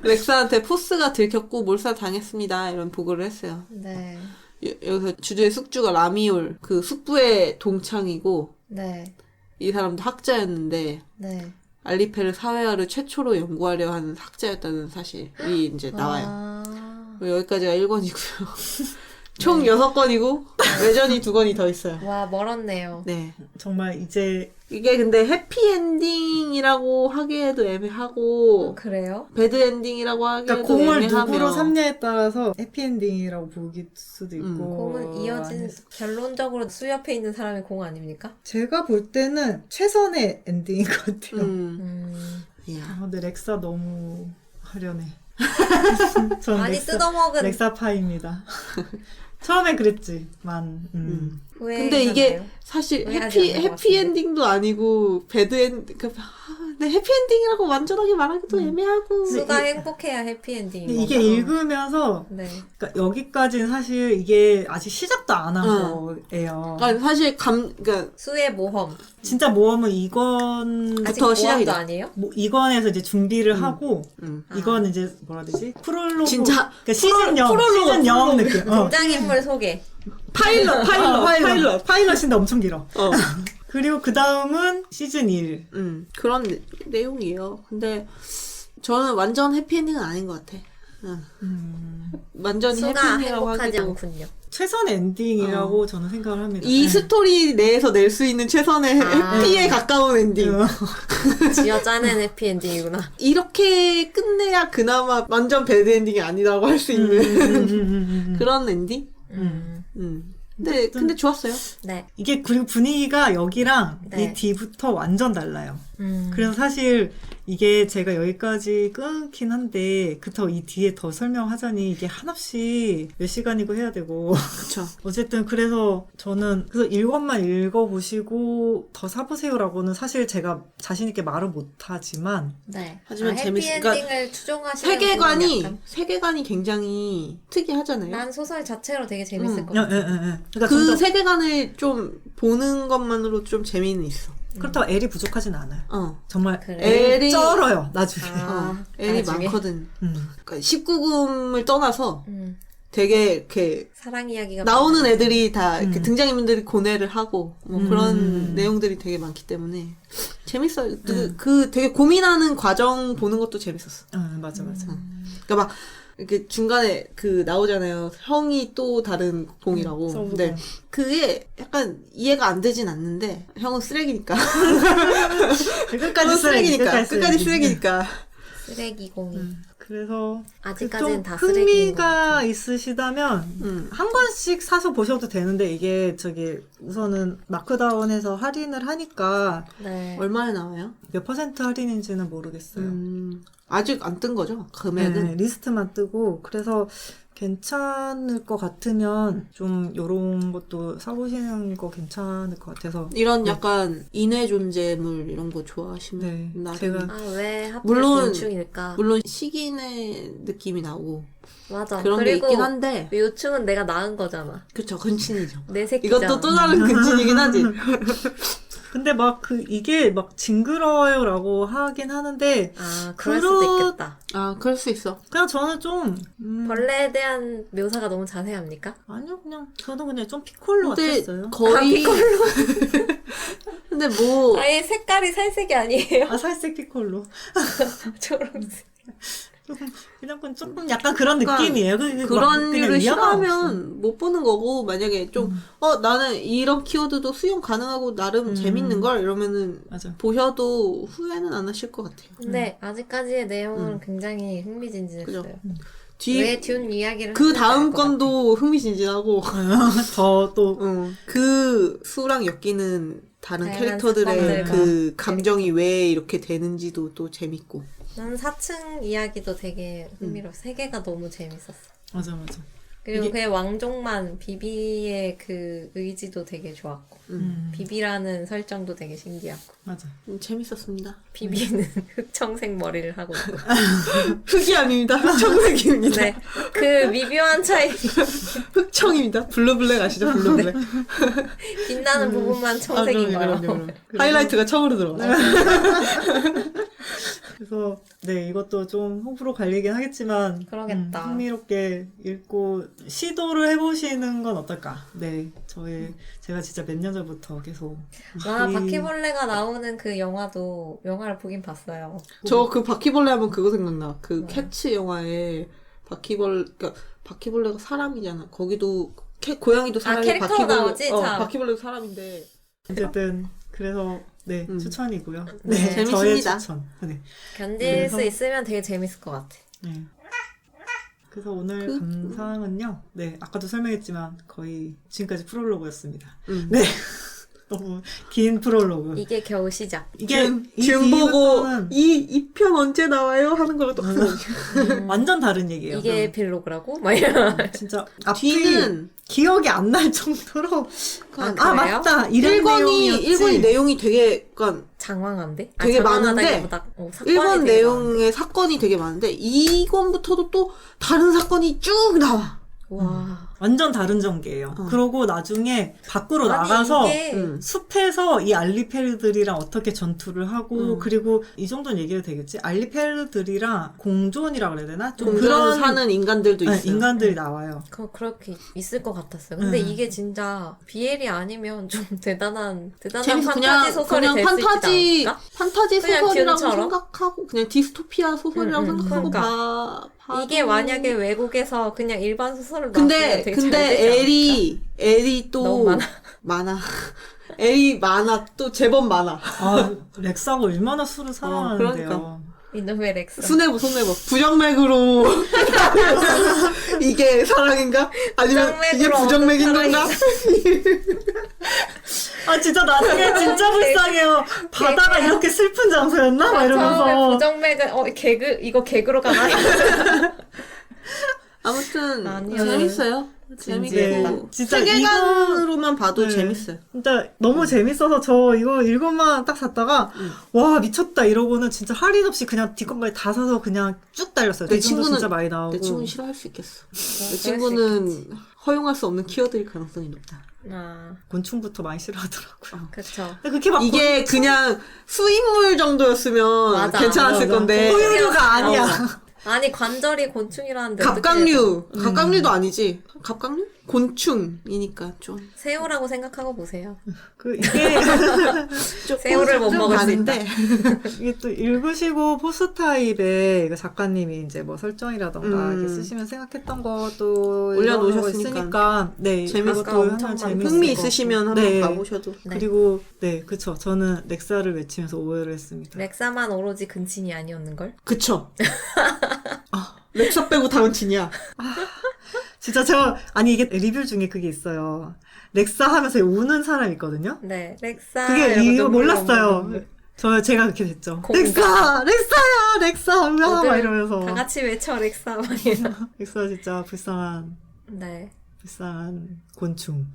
렉사한테 포스가 들켰고 몰살 당했습니다. 이런 보고를 했어요. 네. 여기서 주드의 숙주가 라미올, 그 숙부의 동창이고, 네. 이 사람도 학자였는데, 네. 알리페르 사회화를 최초로 연구하려 하는 학자였다는 사실이 이제 나와요. 여기까지가 1권이고요. 총 6권이고, 외전이 2권이 더 있어요. 와, 멀었네요. 네. 정말 이제 이게 근데 해피엔딩이라고 하기에도 애매하고, 그래요? 배드엔딩이라고 하기에도 그러니까 공을 애매하며. 누구로 삼냐에 따라서 해피엔딩이라고 보기 수도 있고 공은 이어진 결론적으로 수 옆에 있는 사람의 공 아닙니까? 제가 볼 때는 최선의 엔딩인 것 같아요. 이야. 근데 렉사 너무 하려네. 저는 많이 뜯어먹은 렉사파입니다. 처음엔 그랬지만 후회. 근데 이게 사실 후회하지 않는 것 같은데. 해피엔딩도 아니고 근데 해피엔딩이라고 완전하게 말하기도 애매하고. 수가 행복해야 해피엔딩인 근데 이게 거죠. 읽으면서 네. 그러니까 여기까지는 사실 이게 아직 시작도 안 한 거예요. 그러니까 사실 그러니까 수의 모험. 진짜 모험은 이건부터 아직 모험도 시작이다. 아니에요? 이건에서 이제 준비를 하고 이건 이제 뭐라 해야 되지? 프롤로그 진짜 그러니까 시즌 0 느낌. 등장인물 소개. 파일럿인데 엄청 길어. 어. 그리고 그 다음은 시즌 1. 그런 내용이에요. 근데 저는 완전 해피엔딩은 아닌 것 같아. 완전히 수가 해피엔딩이라고 행복하지 하기도. 않군요. 최선 엔딩이라고 저는 생각을 합니다. 이 네. 스토리 내에서 낼 수 있는 최선의 해피에 가까운 엔딩. 쥐어 짜낸 해피엔딩이구나. 이렇게 끝내야 그나마 완전 배드 엔딩이 아니라고 할 수 있는 그런 엔딩? 근데 좋았어요. 네. 이게 그리고 분위기가 여기랑 네. 이 뒤부터 완전 달라요. 그래서 사실 이게 제가 여기까지 끊긴 한데 그렇다고 이 뒤에 더 설명하자니 이게 한없이 몇 시간이고 해야 되고 그쵸. 어쨌든 그래서 저는 그래서 1권만 읽어보시고 더 사보세요라고는 사실 제가 자신 있게 말은 못하지만 네. 하지만 해피엔딩을 그러니까 추종하시는 분은 약간 세계관이 굉장히 특이하잖아요. 난 소설 자체로 되게 재밌을 것 예, 같아. 예, 예, 예. 그러니까 그 점점 세계관을 좀 보는 것만으로 좀 재미는 있어. 그렇다고 L이 부족하진 않아요. 정말 그래. L이 쩔어요 나중에. L이 나중에? 많거든. 그러니까 19금을 떠나서 되게 이렇게 사랑 이야기가 나오는 많아요. 애들이 다 이렇게 등장인물들이 고뇌를 하고 뭐 그런 내용들이 되게 많기 때문에 재밌어요. 그 되게 고민하는 과정 보는 것도 재밌었어. 맞아. 그러니까 막 이렇게 중간에 그 나오잖아요. 형이 또 다른 공이라고. 근데 그게 약간 이해가 안 되진 않는데 형은 쓰레기니까. 끝까지 쓰레기니까. 끝까지 쓰레기니까. 쓰레기 공이. 그래서 아직까지는 좀 다 쓰레기인 것 흥미가 같아요. 있으시다면 한 권씩 사서 보셔도 되는데 이게 우선은 마크다운에서 할인을 하니까 네. 얼마에 나와요? 몇 % 할인인지는 모르겠어요. 아직 안 뜬 거죠? 금액은? 네, 리스트만 뜨고 그래서 괜찮을 것 같으면 좀 요런 것도 사보시는 거 괜찮을 것 같아서 이런 약간 인외 존재물 이런 거 좋아하시면 네, 나중에. 아, 왜 하필 물론- 곤충일까? 물론 식인의 느낌이 나고 맞아. 그런 게 그리고 있긴 한데 요충은 내가 낳은 거잖아. 그쵸 근친이죠. 내 새끼잖아. 이것도 또 다른 근친이긴 하지. 근데 막 이게 막 징그러워요라고 하긴 하는데 그럴 수도 있겠다. 아, 그럴 수 있어. 그냥 저는 좀 벌레에 대한 묘사가 너무 자세합니까? 아니요, 그냥 저는 그냥 좀 피콜로 근데 같았어요. 거의 근데 뭐 아예 색깔이 살색이 아니에요. 살색 피콜로. 초록색. 그냥 조금 약간 그런 그러니까 느낌이에요. 그런 류를 위화감 없어. 싫어하면 못 보는 거고, 만약에 좀 나는 이런 키워드도 수용 가능하고 나름 재밌는 걸 이러면은 맞아. 보셔도 후회는 안 하실 것 같아요. 근데 아직까지의 내용은 굉장히 흥미진진했어요. 그죠. 왜 듄 이야기를 그 했는지 알 다음 것 같아. 건도 흥미진진하고 더 또 그 수랑 엮이는 다른 다양한 캐릭터들의 사건들과 그 감정이 왜 이렇게 되는지도 또 재밌고. 난 4층 이야기도 되게 흥미로워. 세계가 너무 재밌었어. 맞아. 그리고 이게- 그냥 왕족만 비비의 그 의지도 되게 좋았고 비비라는 설정도 되게 신기하고 맞아. 재밌었습니다. 비비는 흑청색 머리를 하고 있고 흑이 아닙니다. 흑청색입니다. 네, 그 미묘한 차이 흑청입니다. 블루블랙 아시죠? 블루블랙. 빛나는 부분만 청색인 거예요. 그럼요. 하이라이트가 청으로 들어가요. 그래서 네 이것도 좀 호불호 갈리긴 하겠지만 그러겠다. 흥미롭게 읽고 시도를 해보시는 건 어떨까? 네, 제가 진짜 몇 년 전부터 계속 와, 이- 바퀴벌레가 나오는 그 영화를 보긴 봤어요. 저 그 바퀴벌레 하면 그거 생각나. 그 캐츠 영화에 그러니까 바퀴벌레가 사람이잖아. 거기도 고양이도 사람이 캐릭터로 나오지? 참. 바퀴벌레도 사람인데. 어쨌든 그래서 네 추천이고요. 네, 저의 재밌습니다. 추천. 네. 견딜 수 그래서- 있으면 되게 재밌을 것 같아. 네. 그래서 오늘 감상은요. 네, 아까도 설명했지만 거의 지금까지 프롤로그였습니다. 네. 너무 긴 프롤로그. 이게 겨우 시작. 이게 지금 보고 뒤부터는 이 편 언제 나와요? 하는 거랑 똑같은 완전 다른 얘기예요. 이게 에필로그라고? 막 이런. 진짜 앞이 뒤는 기억이 안 날 정도로 그래요? 맞다 이런 1권이 내용이 되게 그러니까 장황한데? 되게 많은데 장황하다기보다, 사건이 1권 되게 내용의 사건이 되게 많은데 2권부터도 또 다른 사건이 쭉 나와. 많은데. 와. 완전 다른 전개예요. 그러고 나중에 밖으로 아니, 나가서 이게 숲에서 이 알리페르들이랑 어떻게 전투를 하고 그리고 이 정도는 얘기해도 되겠지? 알리페르들이랑 공존이라 그래야 되나? 좀 그런 사는 인간들도 네, 있어요. 인간들이 나와요. 그렇게 있을 것 같았어요. 근데 이게 진짜 비엘이 아니면 좀 대단한 재밌어. 판타지 소설이 그냥 될 수 있지 않을까? 판타지 그냥 소설이라고 균처럼? 생각하고 그냥 디스토피아 소설이라고 생각하고 그러니까. 봐도 이게 만약에 외국에서 그냥 일반 소설을 나왔으면 되게 잘 되지 근데 엘이 너무 또 많아. 많아. 엘이 많아. 또 제법 많아. 렉사가 얼마나 술을 사랑하는데요. 그러니까. 이놈의 렉스. 손해보. 부정맥으로 이게 사랑인가? 아니면 이게 부정맥으로 부정맥인 어떤 건가? 진짜 나중에 진짜 불쌍해요. 바다가 이렇게 슬픈 장소였나? 막 처음에 이러면서. 부정맥은 이거 개그로 가나? 아무튼 아니요. 재밌어요. 네, 재밌고 진짜 세계관으로만 봐도 네. 재밌어요. 진짜 너무 재밌어서 저 이거 1권만 딱 샀다가 와 미쳤다 이러고는 진짜 할인 없이 그냥 뒷권까지 다 사서 그냥 쭉 달렸어요. 내 대충도 친구는 진짜 많이 나오고. 내 친구는 싫어할 수 있겠어. 내 그럴 친구는 허용할 수 없는 키워드일 가능성이 높다. 곤충부터 많이 싫어하더라고요. 그쵸. 근데 그렇게 막 이게 그냥 수입물 정도였으면 맞아. 괜찮았을 맞아. 건데 포유류가 아니야. 아니 관절이 곤충이라는데 갑각류도 아니지. 갑각류? 곤충이니까 좀 새우라고 생각하고 보세요. 이게 새우를 못 먹을 수 가는데 이게 또 읽으시고 포스 타입의 그 작가님이 이제 뭐 설정이라던가 이렇게 쓰시면 생각했던 것도 올려놓으셨으니까. 있으니까 네 재밌을 그것도 거 하면 엄청 재밌을 흥미 것 있으시면 같고. 한번 네. 가보셔도. 네. 그리고 네 그쵸 저는 렉사를 외치면서 오해를 했습니다. 렉사만 오로지 근친이 아니었는걸? 그쵸. 렉사 빼고 다 은친이야. 진짜 이게 리뷰 중에 그게 있어요. 렉사 하면서 우는 사람 있거든요. 네, 렉사. 그게 이러고 이거 눈물 몰랐어요. 넘기고. 제가 그렇게 됐죠. 공감. 렉사야 막 모두 이러면서 다 같이 외쳐 렉사 막 이러. 렉사 진짜 불쌍한 네. 불쌍한 곤충.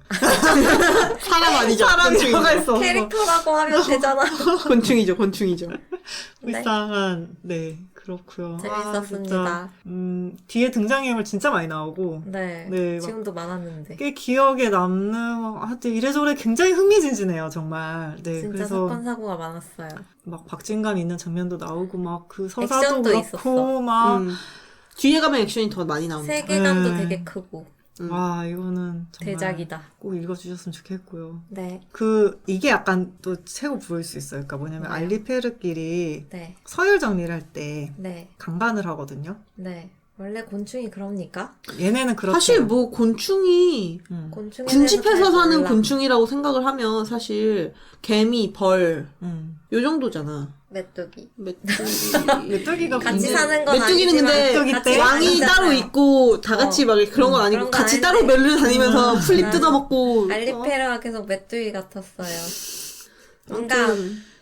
사람 아니죠? 사람이 곤충이죠. 들어갈 수 없어. 캐릭터라고 하면 되잖아. 곤충이죠, 곤충이죠. 불쌍한, 네, 그렇고요. 재밌었습니다. 뒤에 등장인물 진짜 많이 나오고, 네. 네, 막 지금도 많았는데. 꽤 기억에 남는, 하여튼 이래저래 굉장히 흥미진진해요, 정말. 네, 진짜 그래서 사건 사고가 많았어요. 막 박진감 있는 장면도 나오고, 막 그 서사도 액션도 그렇고, 있었어. 막, 뒤에 가면 액션이 더 많이 나옵니다. 세계관도 네. 되게 크고 와, 이거는 정말 대작이다. 꼭 읽어주셨으면 좋겠고요. 네. 이게 약간 또 최고 부를 수 있어요. 그러니까 뭐냐면, 뭐요? 알리페르끼리 네. 서열 정리를 할 때 네. 강간을 하거든요. 네. 원래 곤충이 그럽니까? 얘네는 그렇죠. 사실 뭐 곤충이 곤충에 군집해서 대해서 잘 사는 몰라. 곤충이라고 생각을 하면 사실 개미, 벌, 요 정도잖아. 메뚜기. 메뚜기가 같이 굉장히- 사는 건 메뚜기는 아니지만 근데 메뚜기 같이 때 왕이 다니잖아요. 따로 있고 다 같이 막 그런 건 아니고 그런 건 같이 아닌데. 따로 멜로 다니면서 풀잎 음. 뜯어먹고 알리페르가 계속 메뚜기 같았어요. 뭔가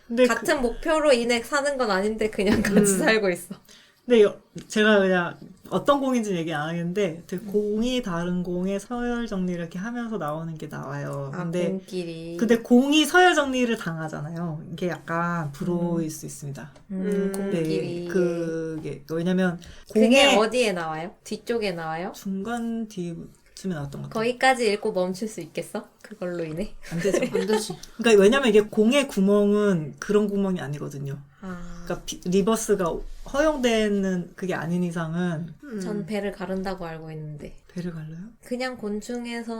근데 같은 목표로 인해 사는 건 아닌데 그냥 같이 살고 있어. 근데 제가 그냥 어떤 공인지 얘기 안 하겠는데 되게 공이 다른 공의 서열 정리를 이렇게 하면서 나오는 게 나와요. 아, 근데 공끼리. 공이 서열 정리를 당하잖아요. 이게 약간 불호일 수 있습니다. 공끼리. 네, 그게 왜냐면 그게 공의 어디에 나와요? 뒤쪽에 나와요? 중간 뒤쯤에 나왔던 것 같아요. 거기까지 읽고 멈출 수 있겠어? 그걸로 인해? 안 되죠. 안 되지. 그러니까 왜냐면 이게 공의 구멍은 그런 구멍이 아니거든요. 아, 그러니까 리버스가 허용되는 그게 아닌 이상은 전 배를 가른다고 알고 있는데 배를 갈라요? 그냥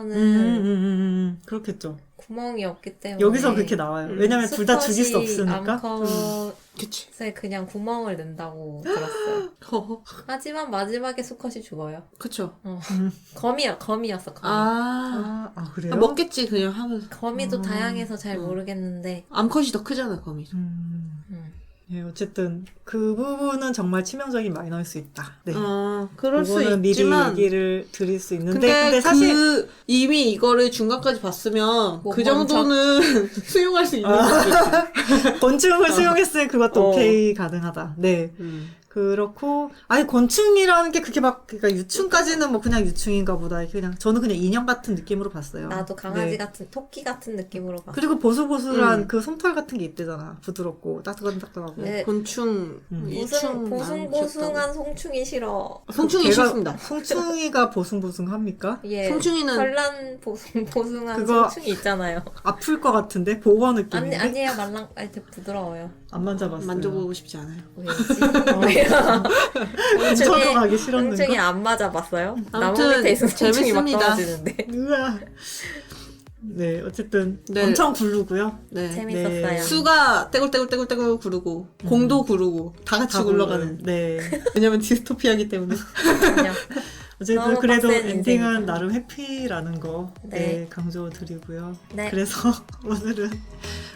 곤충에서는 그렇겠죠. 구멍이 없기 때문에 여기서 그렇게 나와요. 왜냐면 둘 다 죽일 수 없으니까. 암컷에 그치. 그냥 구멍을 낸다고 들었어요. 허허. 하지만 마지막에 수컷이 죽어요. 그쵸. 거미였어. 거미. 그래요? 먹겠지 그냥 하면서. 거미도 다양해서 잘 모르겠는데 암컷이 더 크잖아 거미. 예, 어쨌든 그 부분은 정말 치명적인 마이너일 수 있다. 네. 그럴 수 그거는 미리 있지만 얘기를 드릴 수 있는데 근데 사실 이미 이거를 중간까지 봤으면 뭐 그 정도는 수용할 수 있는 거지. 곤충을 수용했으니 그것도 어. 오케이 가능하다. 네. 그렇고 아니 곤충이라는 게 그렇게 막 그러니까 유충까지는 뭐 그냥 유충인가 보다. 그냥 저는 그냥 인형 같은 느낌으로 봤어요. 나도 강아지 네. 같은 토끼 같은 느낌으로 봤어. 그리고 보슬보슬한 그 솜털 같은 게 있대잖아. 부드럽고 따뜻하고. 네. 곤충, 유충 보송보송한 송충이 싫어. 송충이 걔가 싫습니다. 송충이가 보송보송합니까? 예. 송충이는 별난 보송보송한 그거- 송충이 있잖아요. 아플 것 같은데 보거 느낌인데 아니에요. 되게 부드러워요. 안 만져봤어요. 만져보고 싶지 않아요. 왜지? 저도 가기 싫었는가? 송충이 안 맞아봤어요? 나무 아무튼 밑에 있으면 송충이 막 재밌습니다. 떨어지는데. 으아. 네, 어쨌든 네. 엄청 굴르고요. 네. 재밌었어요. 네. 수가 떼굴떼굴떼굴떼굴 구르고 공도 구르고 다 같이 다 굴러가는. 네. 왜냐면 디스토피아기 때문에. 그냥 어쨌든 너무 그래도 빡센 엔딩은 인생이다. 나름 해피라는 거 네. 강조드리고요. 네. 그래서 오늘은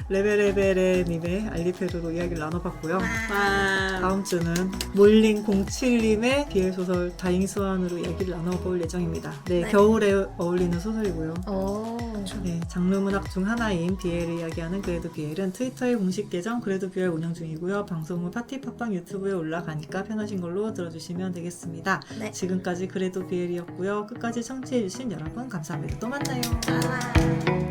레베레베레님의 알리페르로 이야기를 나눠봤고요. 와. 다음 주는 몰링07님의 비엘 소설 다잉스완으로 이야기를 나눠볼 예정입니다. 네, 네. 겨울에 어울리는 소설이고요. 오. 네, 장르 문학 중 하나인 비엘을 이야기하는 그래도 비엘은 트위터의 공식 계정 그래도 비엘 운영 중이고요. 방송은 파티 팟빵 유튜브에 올라가니까 편하신 걸로 들어주시면 되겠습니다. 네. 지금까지 그래도 비엘이었고요. 끝까지 청취해주신 여러분 감사합니다. 또 만나요. 아.